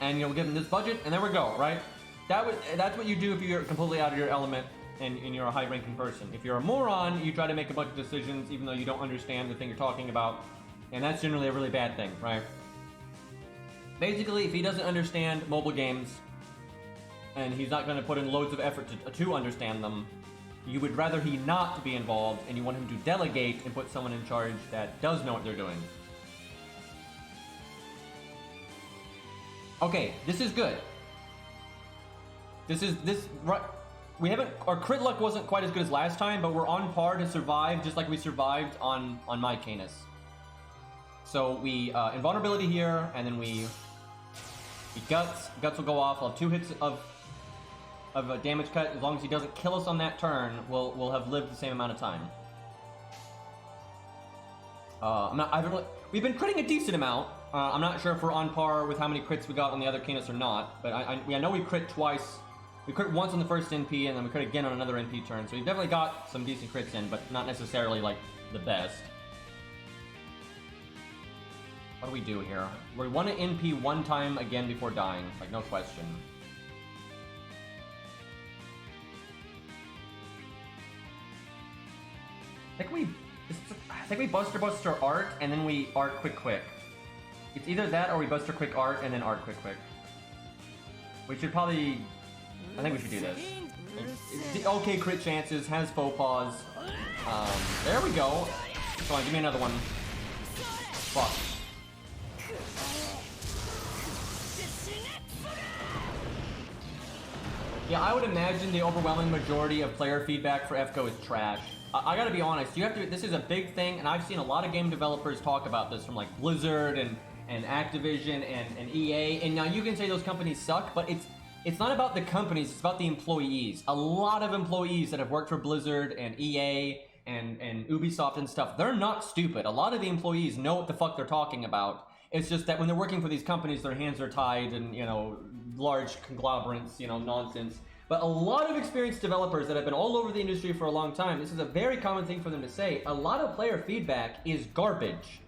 Speaker 1: And you'll give him this budget, and there we go, right? That's what you do if you're completely out of your element and you're a high-ranking person. If you're a moron, you try to make a bunch of decisions even though you don't understand the thing you're talking about. And that's generally a really bad thing, right? Basically, if he doesn't understand mobile games, and he's not going to put in loads of effort to understand them, you would rather he not be involved, and you want him to delegate and put someone in charge that does know what they're doing. Okay, this is good. Our crit luck wasn't quite as good as last time, but we're on par to survive just like we survived on my Canis. So we invulnerability here, and then we guts. Guts will go off. I'll have 2 hits of a damage cut. As long as he doesn't kill us on that turn, we'll have lived the same amount of time. We've been critting a decent amount. I'm not sure if we're on par with how many crits we got on the other Canis or not, but I know we crit twice. We crit once on the first NP, and then we crit again on another NP turn, so we've definitely got some decent crits in, but not necessarily, like, the best. What do we do here? We want to NP one time again before dying, like, no question. I think we Buster Art, and then we Art Quick. It's either that or we Buster Quick Art and then Art Quick. We should probably... I think we should do this. It's okay crit chances, has faux pas. There we go. Come on, give me another one. Fuck. Yeah, I would imagine the overwhelming majority of player feedback for FGO is trash. I gotta be honest, this is a big thing, and I've seen a lot of game developers talk about this from like Blizzard and Activision and EA, and now you can say those companies suck, but it's not about the companies, it's about the employees. A lot of employees that have worked for Blizzard and EA and Ubisoft and stuff, they're not stupid. A lot of the employees know what the fuck they're talking about. It's just that when they're working for these companies, their hands are tied and, you know, large conglomerates, you know, nonsense. But a lot of experienced developers that have been all over the industry for a long time, this is a very common thing for them to say. A lot of player feedback is garbage.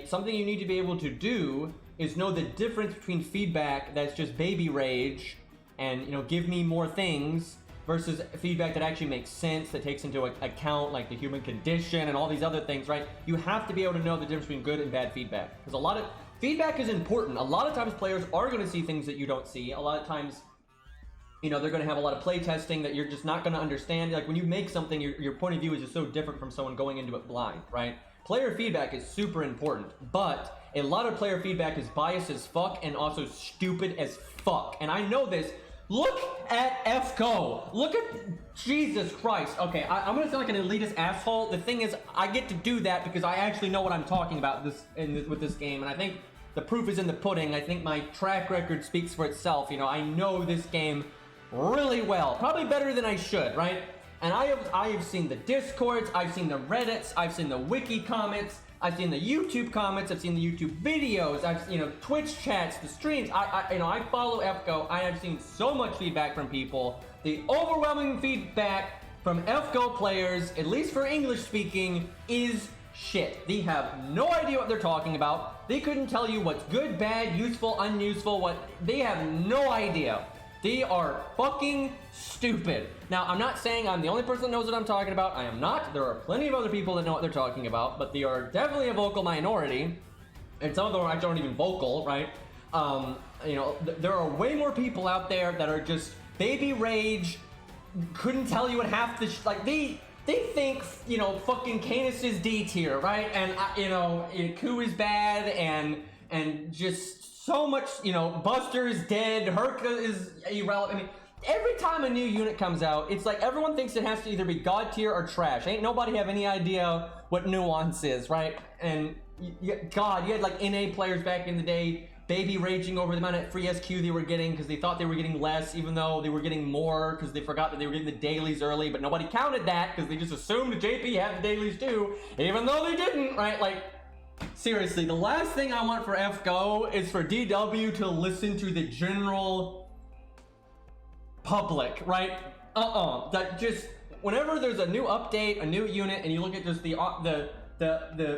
Speaker 1: Something you need to be able to do is know the difference between feedback that's just baby rage and, you know, give me more things versus feedback that actually makes sense, that takes into account like the human condition and all these other things, right? You have to be able to know the difference between good and bad feedback. Because a lot of feedback is important. A lot of times players are going to see things that you don't see. A lot of times, you know, they're going to have a lot of play testing that you're just not going to understand. Like when you make something, your point of view is just so different from someone going into it blind, right? Player feedback is super important, but a lot of player feedback is biased as fuck and also stupid as fuck. And I know this. Look at FGO. Look at Jesus Christ. Okay, I'm gonna sound like an elitist asshole. The thing is, I get to do that because I actually know what I'm talking about with this game, and I think the proof is in the pudding. I think my track record speaks for itself. You know, I know this game really well, probably better than I should, right? And I have seen the Discords, I've seen the Reddits, I've seen the wiki comments, I've seen the YouTube comments, I've seen the YouTube videos, I've Twitch chats, the streams. I follow FGO. I have seen so much feedback from people. The overwhelming feedback from FGO players, at least for English speaking, is shit. They have no idea what they're talking about. They couldn't tell you what's good, bad, useful, unuseful. They have no idea. They are fucking stupid. Now, I'm not saying I'm the only person that knows what I'm talking about. I am not. There are plenty of other people that know what they're talking about, but they are definitely a vocal minority. And some of them actually aren't even vocal, right? There are way more people out there that are just baby rage, couldn't tell you what half the they think, fucking Canis is D tier, right? And, Ku is bad, and just so much, Buster is dead, Herc is irrelevant. I mean, every time a new unit comes out, it's like everyone thinks it has to either be god tier or trash. Ain't nobody have any idea what nuance is, right? And God, you had like NA players back in the day baby raging over the amount of free SQ they were getting because they thought they were getting less, even though they were getting more because they forgot that they were getting the dailies early, but nobody counted that because they just assumed JP had the dailies too, even though they didn't, right? Like, seriously, the last thing I want for FGO is for DW to listen to the general public, right? That just, whenever there's a new update, a new unit, and you look at just the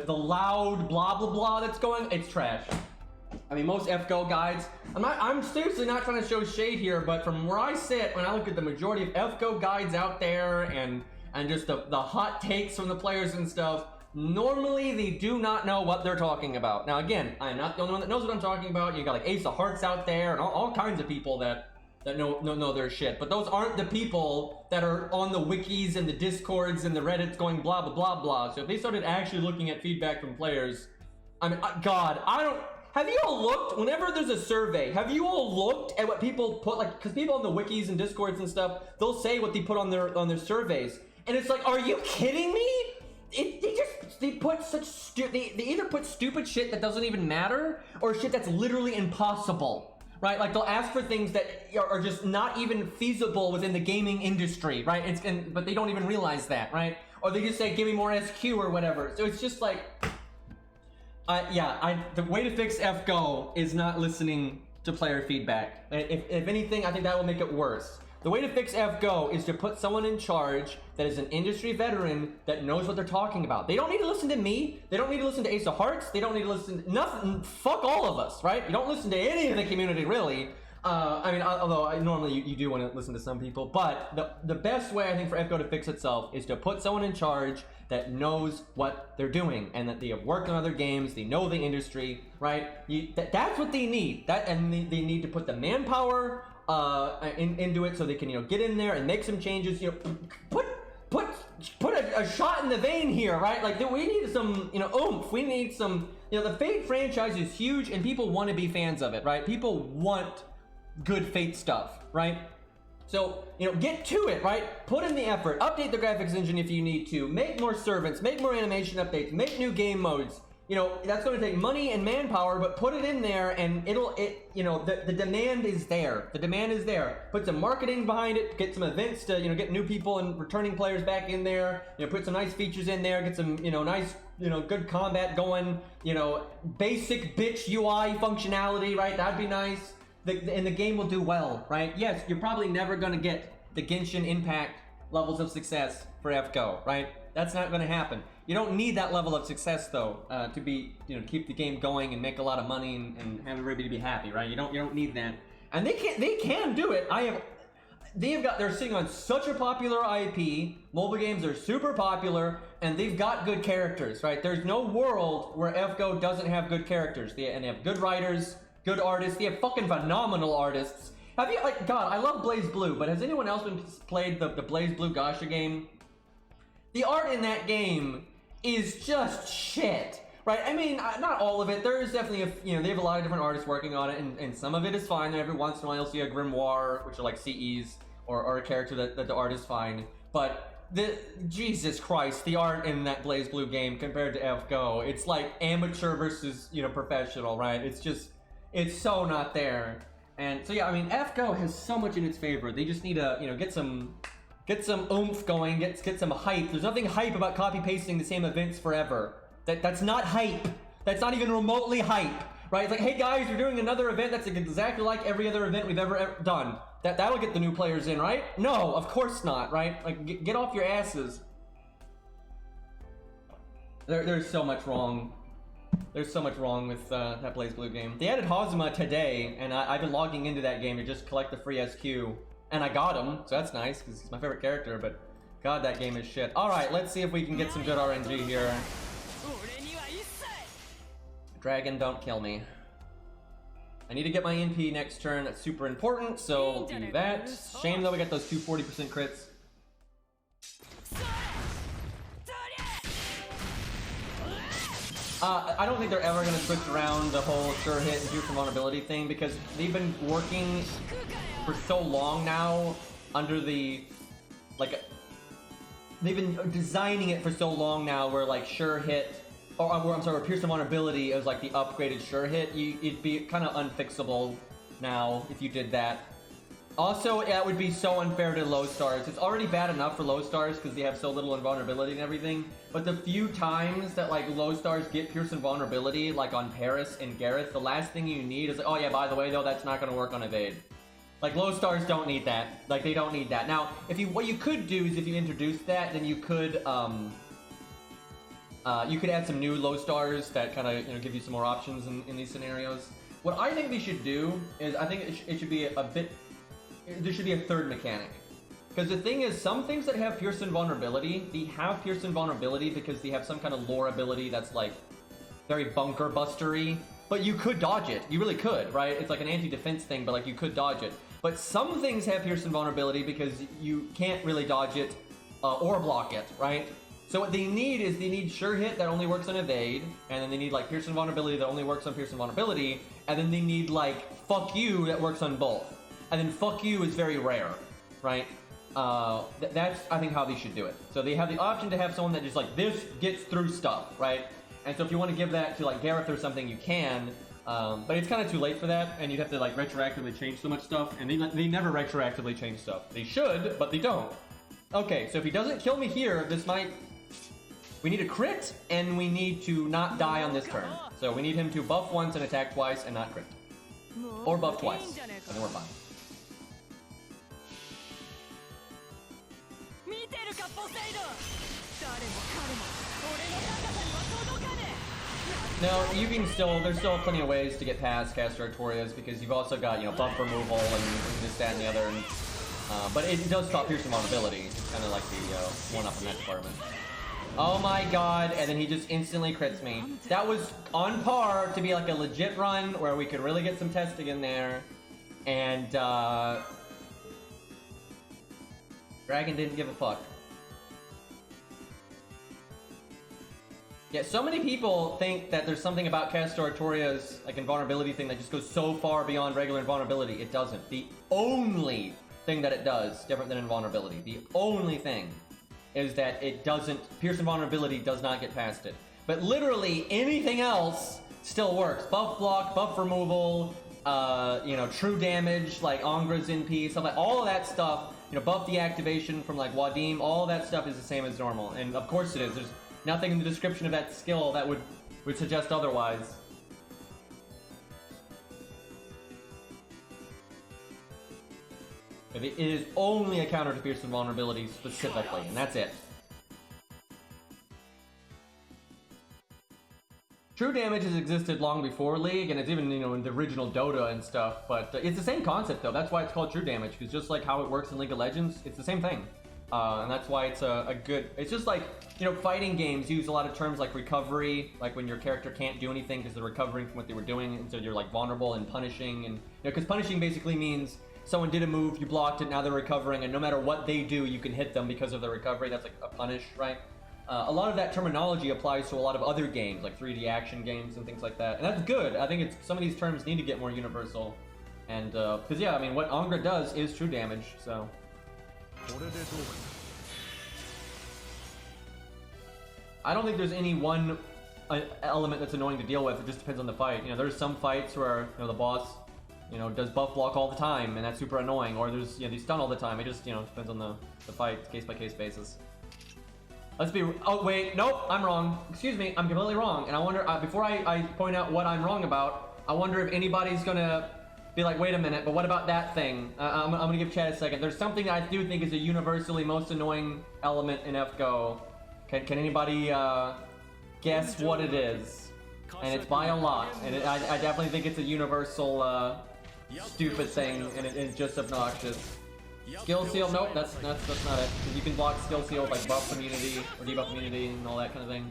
Speaker 1: loud blah blah blah that's going, it's trash. I mean, most FGO guides, I'm seriously not trying to show shade here, but from where I sit, when I look at the majority of FGO guides out there and just the hot takes from the players and stuff, normally they do not know what they're talking about. Now again, I'm not the only one that knows what I'm talking about. You got like Ace of Hearts out there and all kinds of people that know their shit. But those aren't the people that are on the wikis and the Discords and the Reddits going blah blah blah blah. So if they started actually looking at feedback from players, I mean, God, I don't. Have you all looked, whenever there's a survey, have you all looked at what people put, like, because people on the wikis and Discords and stuff, they'll say what they put on their surveys, and it's like, are you kidding me? They put such they either put stupid shit that doesn't even matter, or shit that's literally impossible, right? Like, they'll ask for things that are just not even feasible within the gaming industry, right? But they don't even realize that, right? Or they just say, give me more SQ or whatever. So it's just like, the way to fix FGO is not listening to player feedback. If anything, I think that will make it worse. The way to fix FGO is to put someone in charge that is an industry veteran that knows what they're talking about. They don't need to listen to me. They don't need to listen to Ace of Hearts. They don't need to listen to nothing. Fuck all of us, right? You don't listen to any of the community, really. Although normally you do want to listen to some people, but the best way I think for FGO to fix itself is to put someone in charge that knows what they're doing and that they have worked on other games, they know the industry, right? That's what they need. And they need to put the manpower into it so they can get in there and make some changes. Put a shot in the vein here, right? Like, we need some oomph. We need some. The Fate franchise is huge and people want to be fans of it, right? People want good Fate stuff, right? So, get to it, right? Put in the effort, update the graphics engine if you need to, make more servants, make more animation updates, make new game modes. That's going to take money and manpower, but put it in there and the demand is there. The demand is there. Put some marketing behind it, get some events to, get new people and returning players back in there, put some nice features in there, get some, nice, good combat going, basic bitch UI functionality, right? That'd be nice. And the game will do well, right? Yes, you're probably never going to get the Genshin Impact levels of success for FGO, right? That's not going to happen. You don't need that level of success though to be, keep the game going and make a lot of money and have everybody be happy, right? You don't need that. And they can do it. They're sitting on such a popular IP. Mobile games are super popular, and they've got good characters, right? There's no world where FGO doesn't have good characters. They have good writers, good artists. They have fucking phenomenal artists. Have you, God, I love Blaze Blue, but has anyone else played the Blaze Blue Gacha game? The art in that game is just shit. Right, I mean, not all of it. There is definitely they have a lot of different artists working on it, and some of it is fine. Every once in a while, you'll see a grimoire, which are like CEs, or a character that the art is fine. But Jesus Christ, the art in that Blaze Blue game compared to FGO, it's like amateur versus professional, right? It's so not there. And so yeah, I mean, FGO has so much in its favor. They just need to get some oomph going, get some hype. There's nothing hype about copy pasting the same events forever. That's not hype. That's not even remotely hype, right? It's like, hey guys, we're doing another event that's exactly like every other event we've ever done. That'll get the new players in, right? No, of course not, right? Like, get off your asses. There's so much wrong. There's so much wrong with that Blaze Blue game. They added Hazuma today, and I've been logging into that game to just collect the free SQ, and I got him, so that's nice because he's my favorite character. But God, that game is shit. All right, let's see if we can get some good RNG here. Dragon, don't kill me. I need to get my NP next turn. That's super important, so we'll do that. Shame though we got those 240% crits. I don't think they're ever going to switch around the whole sure hit and Pierce vulnerability thing, because they've been working for so long now under the, like, they've been designing it for so long now where, like, sure hit, or I'm sorry, Pierce vulnerability is like the upgraded sure hit. It'd be kind of unfixable now if you did that. Also, that would be so unfair to low stars. It's already bad enough for low stars because they have so little invulnerability and everything. But the few times that like low stars get Pierce invulnerability, like on Paris and Gareth, the last thing you need is like, oh yeah, by the way though, that's not going to work on evade. Like low stars don't need that. Like they don't need that. Now, what you could do is if you introduce that, then you could add some new low stars that kind of give you some more options in these scenarios. What I think they should do is I think it should be a bit. There should be a third mechanic. Because the thing is, some things that have Pierce invulnerability, they have Pierce invulnerability because they have some kind of lore ability that's like very bunker bustery, but you could dodge it. You really could, right? It's like an anti-defense thing, but like you could dodge it. But some things have Pierce invulnerability because you can't really dodge it or block it, right? So what they need is they need sure hit that only works on evade, and then they need like Pierce invulnerability that only works on Pierce invulnerability, and then they need like fuck you that works on both. And then fuck you is very rare, right? That's, I think, how they should do it. So they have the option to have someone that just like, this gets through stuff, right? And so if you want to give that to like Gareth or something, you can. But it's kind of too late for that, and you'd have to like retroactively change so much stuff, and they never retroactively change stuff. They should, but they don't. Okay, so if he doesn't kill me here, we need a crit, and we need to not die on this turn. So we need him to buff once and attack twice and not crit. Or buff twice, and then we're fine. No, there's still plenty of ways to get past Castor Artorias because you've also got, buff removal and this, that, and the other. And, but it does stop piercing vulnerability. It's kind of like the one up in that department. Oh my god, and then he just instantly crits me. That was on par to be like a legit run where we could really get some testing in there. And, Dragon didn't give a fuck. Yeah, so many people think that there's something about Castor Artoria's like invulnerability thing that just goes so far beyond regular invulnerability. It doesn't. The only thing that it does, different than invulnerability, the only thing is that it doesn't, Pierce invulnerability does not get past it. But literally anything else still works. Buff block, buff removal, true damage, like Angra's NP, stuff like all of that stuff, buff deactivation from like Wadim, all of that stuff is the same as normal. And of course it is. There's nothing in the description of that skill that would suggest otherwise. It is only a counter to Pierce invulnerability specifically, and that's it. True damage has existed long before League, and it's even, in the original Dota and stuff, but it's the same concept though. That's why it's called true damage, because just like how it works in League of Legends, it's the same thing. And that's why it's a good, it's just like, fighting games use a lot of terms like recovery, like when your character can't do anything because they're recovering from what they were doing, and so you're like vulnerable and punishing, and because punishing basically means someone did a move, you blocked it, now they're recovering, and no matter what they do, you can hit them because of the recovery. That's like a punish, right? a lot of that terminology applies to a lot of other games, like 3D action games and things like that. And that's good. I think some of these terms need to get more universal. And, because yeah, I mean, what Angra does is true damage, so. I don't think there's any one element that's annoying to deal with. It just depends on the fight. You know, there's some fights where, the boss, does buff block all the time, and that's super annoying. Or there's, they stun all the time. It just, depends on the fight, case-by-case basis. Let's be... Oh, wait. Nope. I'm wrong. Excuse me. I'm completely wrong. And I wonder... before I point out what I'm wrong about, I wonder if anybody's gonna be like, wait a minute, but what about that thing? I'm gonna give Chad a second. There's something I do think is a universally most annoying element in FGO. Can anybody guess what it is? And it's by a lot. And I definitely think it's a universal stupid thing, and it's just obnoxious. Skill seal? Nope, that's not it. Because you can block skill seal with like buff immunity or debuff immunity and all that kind of thing.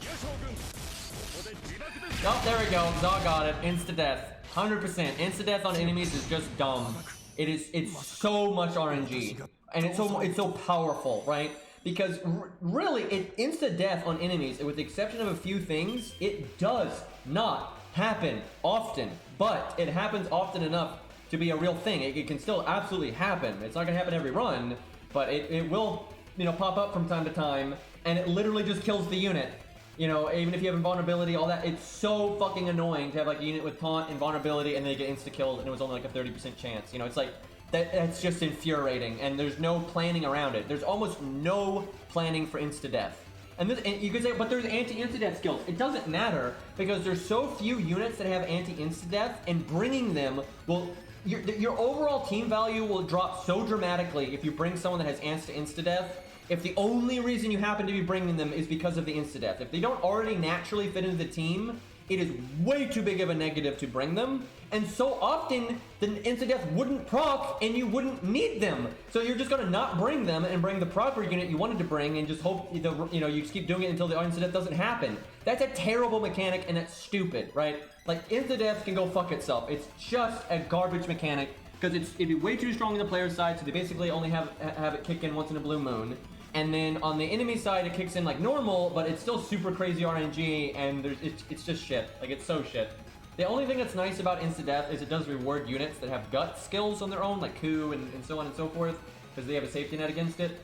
Speaker 1: Oh, there we go. Zaw got it. Insta death. 100%. Insta death on enemies is just dumb. It's so much RNG, and it's so powerful, right? Because really, insta death on enemies, with the exception of a few things, it does not happen often, but it happens often enough to be a real thing. It can still absolutely happen. It's not gonna happen every run, but it will, pop up from time to time, and it literally just kills the unit. Even if you have invulnerability, all that, it's so fucking annoying to have like a unit with taunt, invulnerability, and they get insta-killed, and it was only like a 30% chance. It's like, that's just infuriating, and there's no planning around it. There's almost no planning for insta-death. And you could say, but there's anti-insta-death skills. It doesn't matter, because there's so few units that have anti-insta-death, and bringing them will... Your overall team value will drop so dramatically if you bring someone that has insta-death, if the only reason you happen to be bringing them is because of the insta-death. If they don't already naturally fit into the team, it is way too big of a negative to bring them, and so often the insta-death wouldn't proc and you wouldn't need them. So you're just gonna not bring them and bring the proper unit you wanted to bring and just hope you just keep doing it until the insta-death doesn't happen. That's a terrible mechanic, and that's stupid, right? Like, insta-death can go fuck itself. It's just a garbage mechanic because it'd be way too strong on the player side, so they basically only have it kick in once in a blue moon. And then on the enemy side, it kicks in like normal, but it's still super crazy RNG, and it's just shit. Like, it's so shit. The only thing that's nice about insta-death is it does reward units that have gut skills on their own, like Ku and so on and so forth, because they have a safety net against it.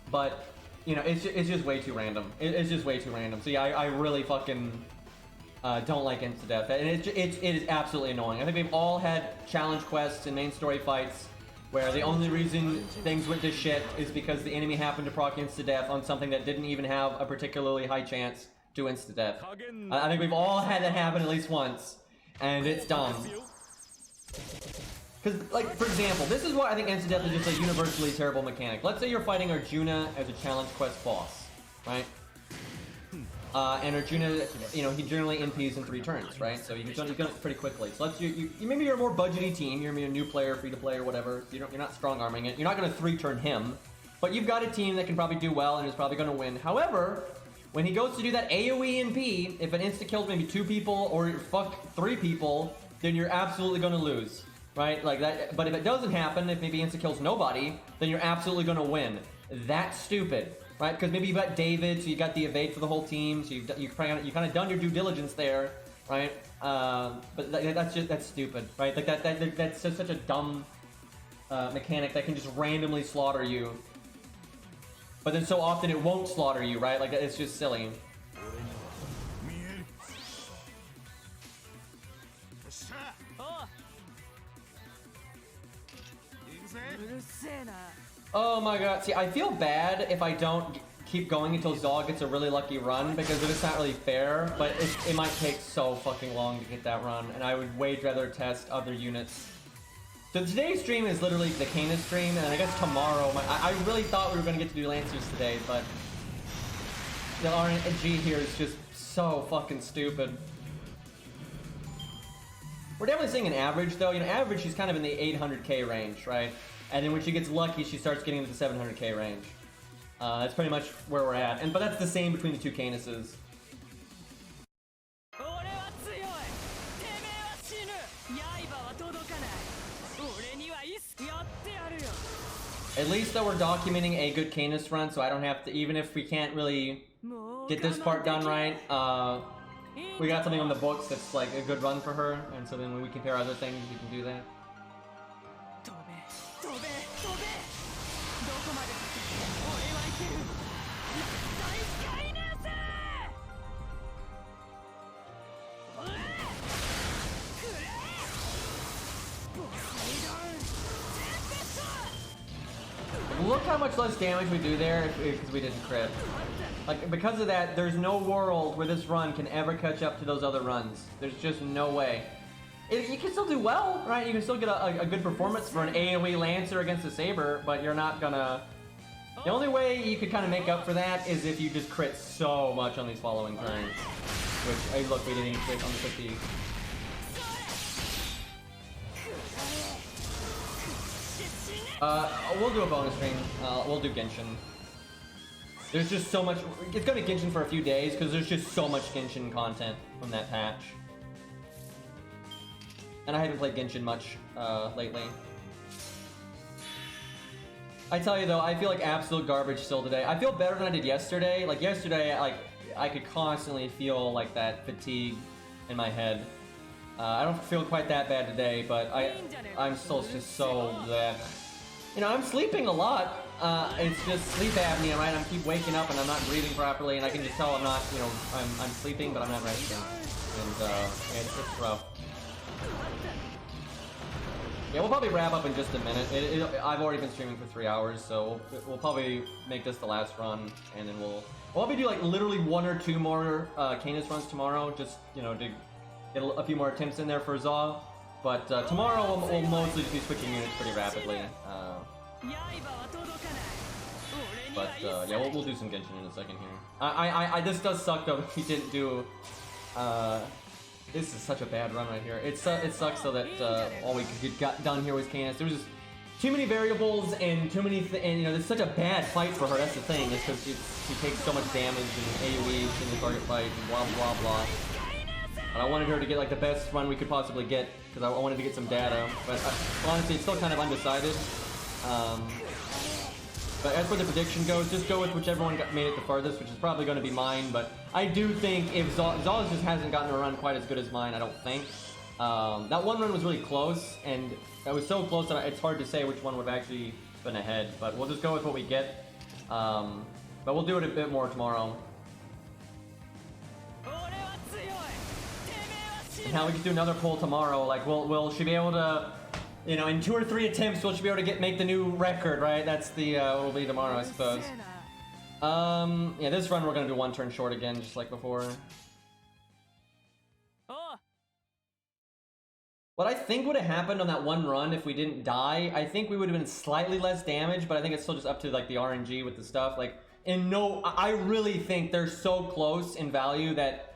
Speaker 1: But, it's just way too random. It's just way too random. So yeah, I really fucking don't like insta-death, and it is absolutely annoying. I think we've all had challenge quests and main story fights where the only reason things went to shit is because the enemy happened to proc insta-death on something that didn't even have a particularly high chance to insta-death. I think we've all had that happen at least once, and it's dumb. Because, like, for example, this is why I think insta-death is just a universally terrible mechanic. Let's say you're fighting Arjuna as a challenge quest boss, right? And Arjuna, he generally NPs in 3 turns, right? So you can it pretty quickly. So maybe you're a more budgety team, you're maybe a new player, free to play or whatever. So you're not strong arming it. You're not going to 3-turn him, but you've got a team that can probably do well and is probably going to win. However, when he goes to do that AoE NP, if an insta kills maybe 2 people or fuck 3 people, then you're absolutely going to lose, right? Like that. But if it doesn't happen, if maybe insta kills nobody, then you're absolutely going to win. That's stupid. Right, because maybe you've got David, so you got the evade for the whole team, so you've kind of done your due diligence there, right? But that's stupid, right? Like that's just such a dumb mechanic that can just randomly slaughter you. But then so often it won't slaughter you, right? Like, it's just silly. Oh my god, see, I feel bad if I don't keep going until Zol gets a really lucky run, because it's not really fair, but it might take so fucking long to get that run, and I would way rather test other units. So today's stream is literally the Canis stream, and I guess tomorrow, I really thought we were going to get to do Lancers today, but the RNG here is just so fucking stupid. We're definitely seeing an average, though. Average, she's kind of in the 800k range, right? And then when she gets lucky, she starts getting into the 700k range. That's pretty much where we're at. But that's the same between the 2 Canises. At least though we're documenting a good Canis run, so I don't have to, even if we can't really get this part done right. We got something on the books that's like a good run for her, and so then when we compare other things, we can do that. Look how much less damage we do there because we didn't crit. Like, because of that, there's no world where this run can ever catch up to those other runs. There's just no way. You can still do well, right? You can still get a good performance for an AoE Lancer against a Saber, but you're not gonna... The only way you could kind of make up for that is if you just crit so much on these following turns. Which, hey, look, we didn't even crit on the fatigue. We'll do a bonus stream. We'll do Genshin. There's just so much... It's gonna be Genshin for a few days, because there's just so much Genshin content from that patch. And I haven't played Genshin much, lately. I tell you though, I feel like absolute garbage still today. I feel better than I did yesterday. Like yesterday, I could constantly feel like that fatigue in my head. I don't feel quite that bad today, but I'm still just so bleh. You know, I'm sleeping a lot. It's just sleep apnea, right? I keep waking up and I'm not breathing properly, and I can just tell I'm not, you know, I'm sleeping, but I'm not resting. And it's rough. Yeah, we'll probably wrap up in just a minute. I've already been streaming for 3 hours, so we'll probably make this the last run, and then we'll probably do like literally 1 or 2 more Canis runs tomorrow, just, you know, to get a few more attempts in there for Zaw. But tomorrow we'll mostly just be switching units pretty rapidly. Yeah, we'll do some Genshin in a second here. This does suck though that we didn't do. This is such a bad run right here. It sucks though that all we could get done here was Canis. There was just too many variables and too many, and you know, it's such a bad fight for her. That's the thing, is because she takes so much damage and AoEs in the target fight and blah blah blah. But I wanted her to get like the best run we could possibly get because I wanted to get some data. But honestly, it's still kind of undecided. But as for the prediction goes, just go with whichever one made it the farthest, which is probably going to be mine. But I do think if Zaw just hasn't gotten a run quite as good as mine, I don't think. That one run was really close, and that was so close that it's hard to say which one would have actually been ahead. But we'll just go with what we get. But we'll do it a bit more tomorrow. And now we can do another poll tomorrow. Like, will she be able to, you know, in 2 or 3 attempts, will she be able to make the new record, right? That's the, what will be tomorrow, I suppose. Yeah, this run we're gonna do 1 turn short again, just like before. What I think would have happened on that one run if we didn't die, I think we would have been slightly less damage, but I think it's still just up to, like, the RNG with the stuff. Like, and no, I really think they're so close in value that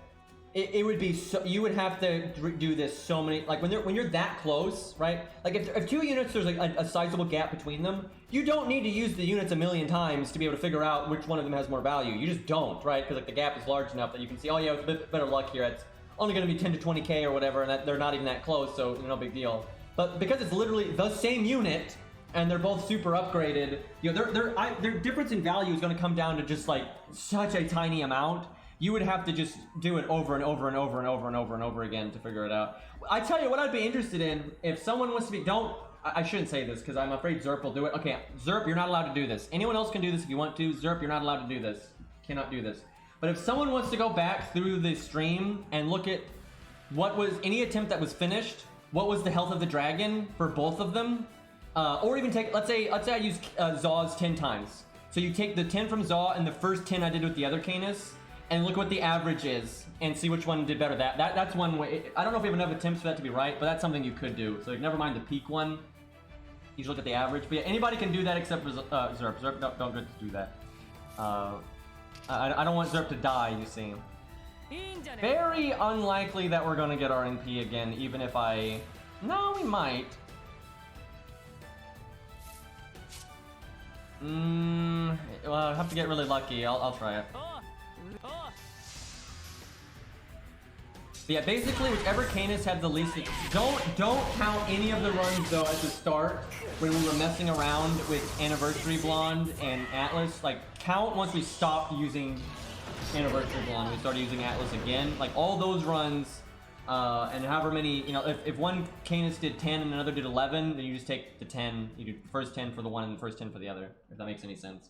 Speaker 1: it would be so, you would have to do this so many, like when you're that close, right? Like if 2 units, there's like a sizable gap between them, you don't need to use the units a million times to be able to figure out which one of them has more value. You just don't, right? Because like the gap is large enough that you can see, oh yeah, with a bit better luck here, it's only going to be 10 to 20k or whatever, and that they're not even that close, so no big deal. But because it's literally the same unit and they're both super upgraded, you know, their difference in value is going to come down to just like such a tiny amount. You would have to just do it over and over and over and over and over and over again to figure it out. I tell you what I'd be interested in, if someone wants to be, I shouldn't say this because I'm afraid Zerp will do it. Okay, Zerp, you're not allowed to do this. Anyone else can do this if you want to. Zerp, you're not allowed to do this. You cannot do this. But if someone wants to go back through the stream and look at what was, any attempt that was finished, what was the health of the dragon for both of them, or even take, let's say I use Zaw's 10 times. So you take the 10 from Zaw and the first 10 I did with the other Canis, and look what the average is, and see which one did better. That's one way. I don't know if we have enough attempts for that to be right, but that's something you could do. So never mind the peak one. You just look at the average. But yeah, anybody can do that except for Zerp. Zerp don't get to do that. I don't want Zerp to die, you see. Very unlikely that we're going to get RNP again, even if I... No, we might. Well, I'll have to get really lucky. I'll try it. But yeah, basically whichever Canis had the least... Don't count any of the runs though at the start when we were messing around with Anniversary Blonde and Atlas. Like, count once we stop using anniversary one, we started using Atlas again. Like all those runs, and however many, you know, if one Canis did 10 and another did 11, then you just take the 10. You do the first 10 for the one and the first 10 for the other, if that makes any sense.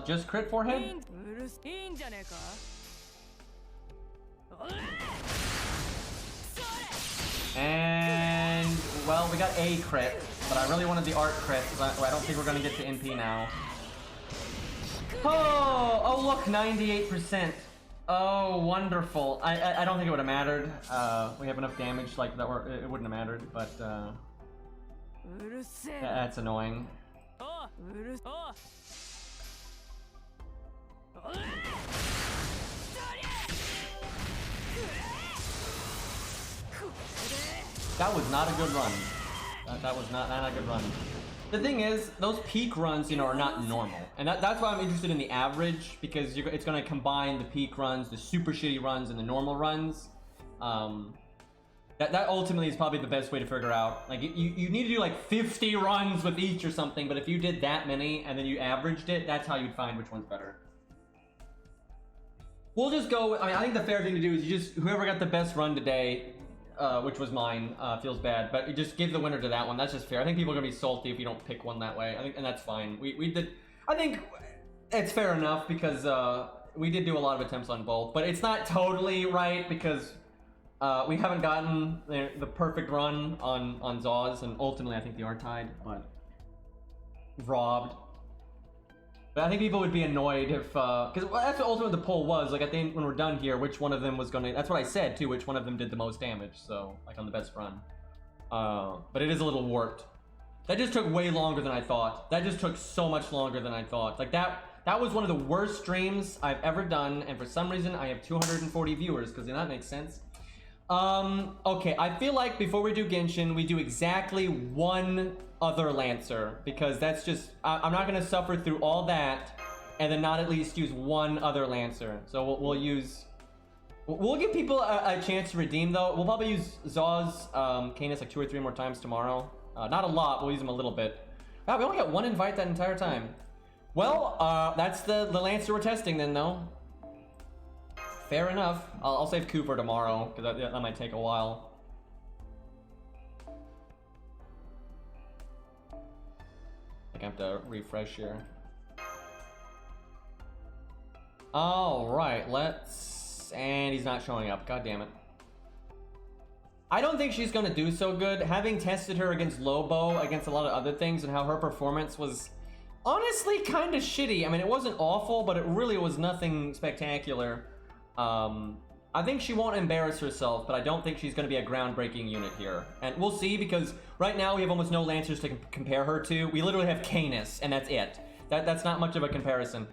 Speaker 1: Just crit forehead? And, well, we got a crit, but I really wanted the art crit, because I don't think we're going to get to NP now. Oh, look, 98%. Oh, wonderful. I don't think it would have mattered. We have enough damage, like, that it wouldn't have mattered, but, that's annoying. That was not a good run. That was not a good run. The thing is, those peak runs, you know, are not normal. And that's why I'm interested in the average, because it's going to combine the peak runs, the super shitty runs, and the normal runs. That ultimately is probably the best way to figure out. Like, you need to do like 50 runs with each or something, but if you did that many and then you averaged it, that's how you'd find which one's better. We'll just go, I think the fair thing to do is you just, whoever got the best run today, which was mine, feels bad, but you just give the winner to that one. That's just fair. I think people are gonna be salty if you don't pick one that way. I think, and that's fine. We did, I think it's fair enough because we did do a lot of attempts on both, but it's not totally right because we haven't gotten the perfect run on Zaws, and ultimately I think they are tied, but robbed. But I think people would be annoyed if, because that's what ultimately the poll was, like, I think when we're done here, which one of them was gonna, that's what I said too, which one of them did the most damage, so, like, on the best run. But it is a little warped. That just took way longer than I thought. That just took so much longer than I thought. Like, that was one of the worst streams I've ever done, and for some reason, I have 240 viewers, because that makes sense. Okay, I feel like before we do Genshin, we do exactly one other Lancer, because that's just, I'm not going to suffer through all that and then not at least use one other Lancer. So we'll give people a chance to redeem though. We'll probably use Zaw's Canis like 2 or 3 more times tomorrow. Not a lot, we'll use them a little bit. Wow, we only got one invite that entire time. Well, that's the Lancer we're testing then though. Fair enough. I'll save Cooper tomorrow, because that might take a while. I think I have to refresh here. Alright, let's... And he's not showing up. God damn it. I don't think she's gonna do so good. Having tested her against Lobo, against a lot of other things, and how her performance was honestly kind of shitty. I mean, it wasn't awful, but it really was nothing spectacular. I think she won't embarrass herself, but I don't think she's going to be a groundbreaking unit here. And we'll see, because right now we have almost no Lancers to compare her to. We literally have Canis, and that's it. That's not much of a comparison.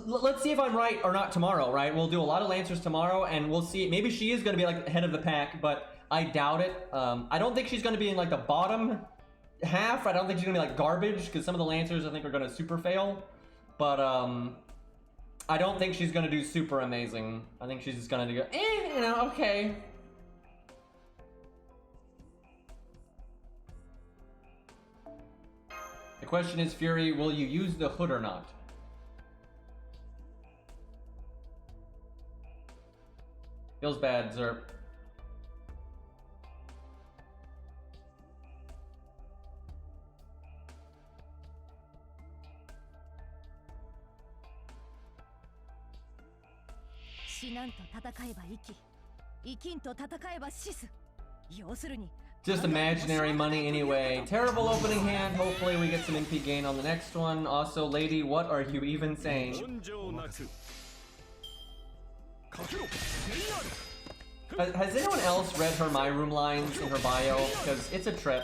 Speaker 1: Let's see if I'm right or not tomorrow, right? We'll do a lot of Lancers tomorrow, and we'll see. Maybe she is going to be like head of the pack, but I doubt it. I don't think she's going to be in like the bottom half. I don't think she's going to be like garbage, because some of the Lancers I think are going to super fail. But, I don't think she's gonna do super amazing. I think she's just gonna do, you know, okay. The question is, Fury, will you use the hood or not? Feels bad, Zerp. Just imaginary money anyway. Terrible opening hand. Hopefully we get some NP gain on the next one. Also, lady, what are you even saying? Has anyone else read her My Room lines in her bio? Because it's a trip.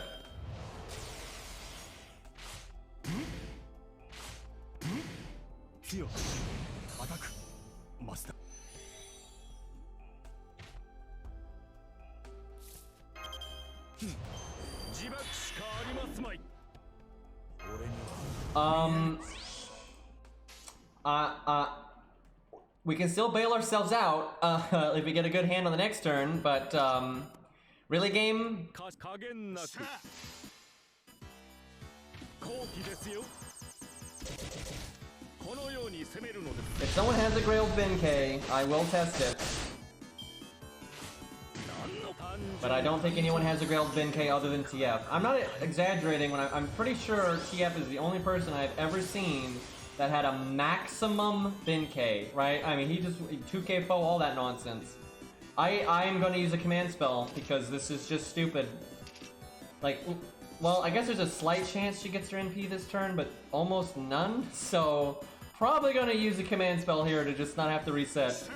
Speaker 1: We can still bail ourselves out if we get a good hand on the next turn, but really, game? If someone has a Grailed Benkei, I will test it. But I don't think anyone has a Grailed Benkei other than TF. I'm not exaggerating when I'm pretty sure TF is the only person I've ever seen that had a maximum Benkei, right? I mean, he just 2k foe, all that nonsense. I'm going to use a command spell because this is just stupid. Like, well, I guess there's a slight chance she gets her NP this turn, but almost none. So, probably going to use a command spell here to just not have to reset.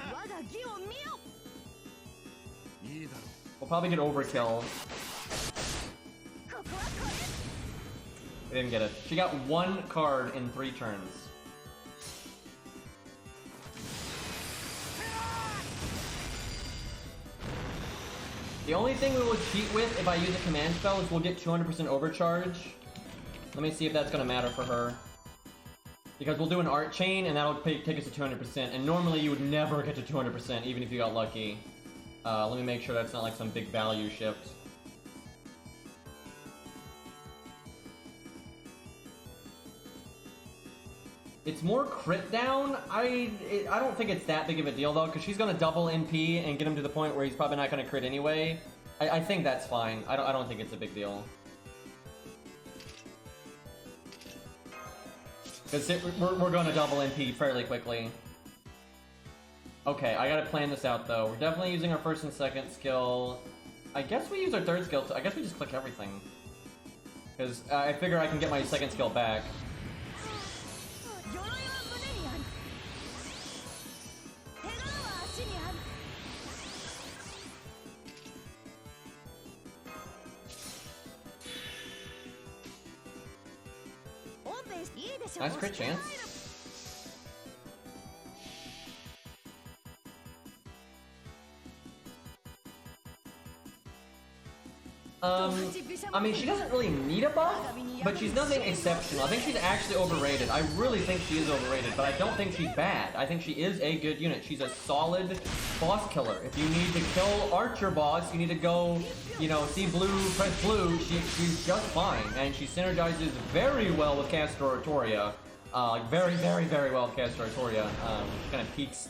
Speaker 1: We'll probably get overkill. We didn't get it. She got one card in 3 turns. The only thing we will cheat with if I use a command spell is we'll get 200% overcharge. Let me see if that's going to matter for her. Because we'll do an art chain and that'll take us to 200%. And normally you would never get to 200% even if you got lucky. Let me make sure that's not like some big value shift. It's more crit down. I don't think it's that big of a deal though, because she's gonna double NP and get him to the point where he's probably not gonna crit anyway. I think that's fine. I don't think it's a big deal. Because we're gonna double NP fairly quickly. Okay, I gotta plan this out though. We're definitely using our first and second skill. I guess we use our third skill. I guess we just click everything. Because I figure I can get my second skill back. Nice crit chance. I mean, she doesn't really need a buff, but she's nothing exceptional. I think she's actually overrated. I really think she is overrated, but I don't think she's bad. I think she is a good unit. She's a solid boss killer. If you need to kill Archer boss, you need to go, you know, see blue, press blue. She's just fine, and she synergizes very well with Castor Artoria. Like very, very, very well with Castor Artoria. She kind of peaks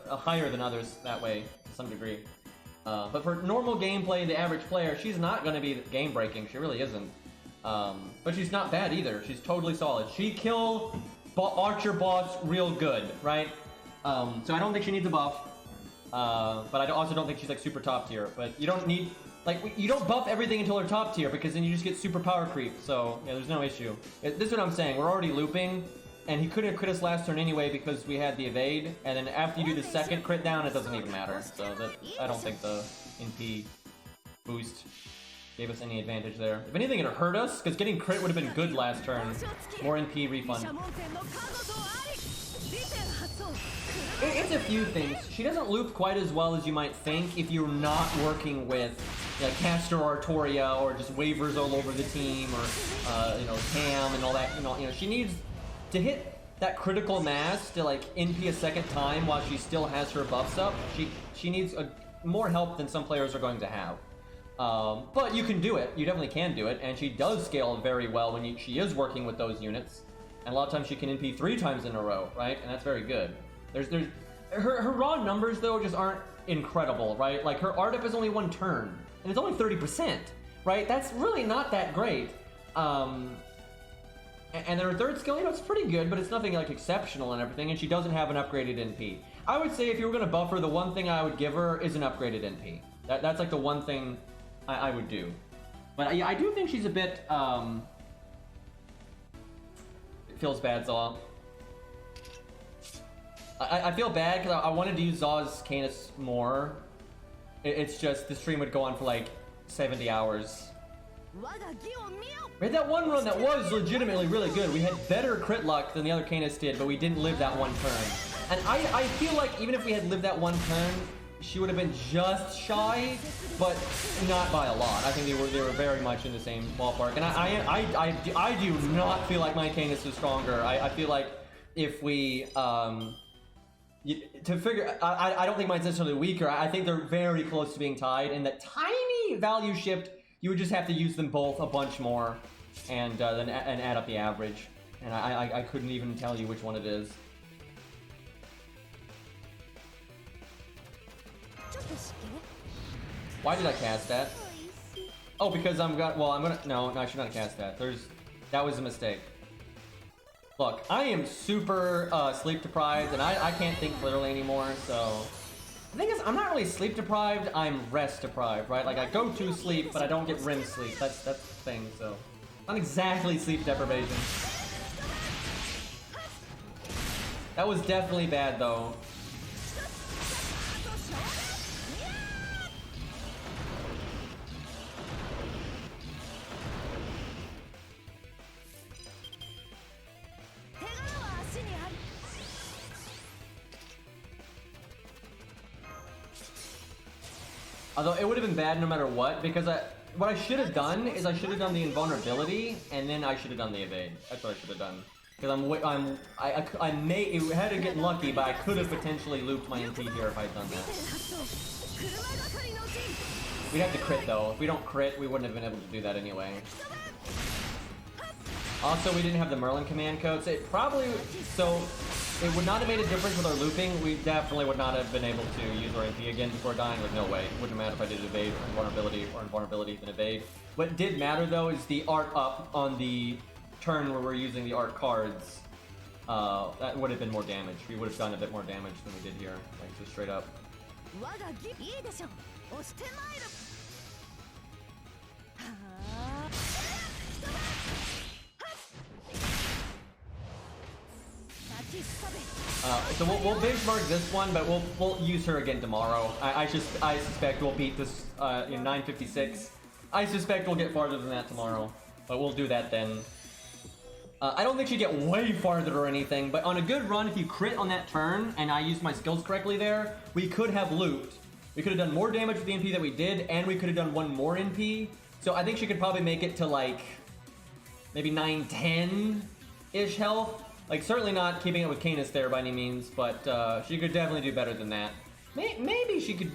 Speaker 1: higher than others that way, to some degree. But for normal gameplay, the average player, she's not going to be game-breaking. She really isn't. But she's not bad either. She's totally solid. She killed Archer boss real good, right? So I don't think she needs a buff. But I also don't think she's like super top tier. But you don't need, like, you don't buff everything until they're top tier because then you just get super power creep. So yeah, there's no issue. This is what I'm saying. We're already looping. And he couldn't have crit us last turn anyway because we had the evade, and then after you do the second crit down, it doesn't even matter. So that I don't think the NP boost gave us any advantage there. If anything, it hurt us, because getting crit would have been good last turn. More NP refund. It's a few things. She doesn't loop quite as well as you might think if you're not working with like Castor Artoria or just waivers all over the team or you know, Cam and all that. You know, she needs to hit that critical mass to like NP a second time while she still has her buffs up. She needs more help than some players are going to have. But you can do it. You definitely can do it, and she does scale very well when she is working with those units. And a lot of times she can NP 3 times in a row, right? And that's very good. Her raw numbers though just aren't incredible, right? Like her RDF is only 1 turn, and it's only 30%, right? That's really not that great. And then her third skill, you know, it's pretty good, but it's nothing like exceptional and everything, and she doesn't have an upgraded NP. I would say if you were going to buff her, the one thing I would give her is an upgraded NP. That's like the one thing I would do. But yeah, I do think she's a bit, it feels bad, Zaw. I feel bad because I wanted to use Zaw's Canis more. It's just, the stream would go on for like 70 hours. We had that one run that was legitimately really good. We had better crit luck than the other Canis did, but we didn't live that one turn. And I feel like even if we had lived that one turn, she would have been just shy, but not by a lot. I think they were very much in the same ballpark. And I do not feel like my Canis is stronger. I feel like if we to figure. I don't think mine's necessarily weaker. I think they're very close to being tied, and that tiny value shift, you would just have to use them both a bunch more, and then add up the average. And I couldn't even tell you which one it is. Why did I cast that? Oh, because I'm gonna. No, I should not have cast that. That was a mistake. Look, I am super sleep deprived, and I can't think clearly anymore. So the thing is, I'm not really sleep deprived. I'm rest deprived, right? Like I go to sleep, but I don't get REM sleep. That's the thing. So not exactly sleep deprivation. That was definitely bad, though. Although it would have been bad no matter what, because what I should have done is I should have done the invulnerability, and then I should have done the evade. That's what I should have done. Because it had to get lucky, but I could have potentially looped my MP here if I had done that. We'd have to crit though. If we don't crit, we wouldn't have been able to do that anyway. Also, we didn't have the Merlin command code, so it would not have made a difference with our looping. We definitely would not have been able to use our MP again before dying. Like, no way. It wouldn't matter if I did evade or invulnerability then evade. What did matter though is the art up on the turn where we're using the art cards. That would have been more damage. We would have done a bit more damage than we did here. Like, just straight up. So we'll benchmark this one, but we'll use her again tomorrow. I suspect we'll beat this in 9:56. I suspect we'll get farther than that tomorrow, but we'll do that then. I don't think she'd get way farther or anything, but on a good run, if you crit on that turn and I used my skills correctly there, we could have looped. We could have done more damage with the NP that we did, and we could have done one more NP. So I think she could probably make it to like maybe 9-10-ish health. Like, certainly not keeping it with Canis there by any means, but she could definitely do better than that. Maybe she could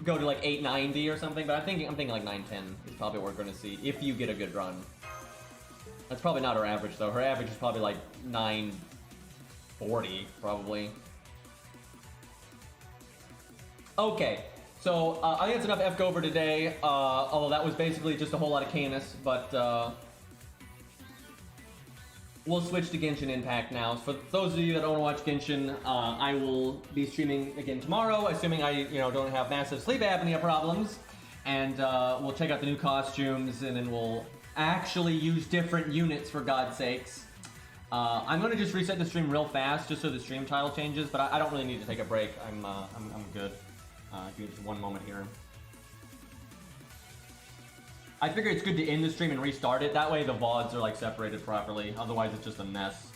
Speaker 1: go to like 890 or something, but I'm thinking like 910 is probably what we're going to see if you get a good run. That's probably not her average though. Her average is probably like 940 probably. Okay, so I think that's enough FGO for today. Although that was basically just a whole lot of Canis, but we'll switch to Genshin Impact now. So for those of you that don't want to watch Genshin, I will be streaming again tomorrow, assuming I don't have massive sleep apnea problems. And we'll check out the new costumes, and then we'll actually use different units, for God's sakes. I'm gonna just reset the stream real fast, just so the stream title changes. But I don't really need to take a break. I'm good. Give me just one moment here. I figure it's good to end the stream and restart it. That way the VODs are like separated properly. Otherwise it's just a mess.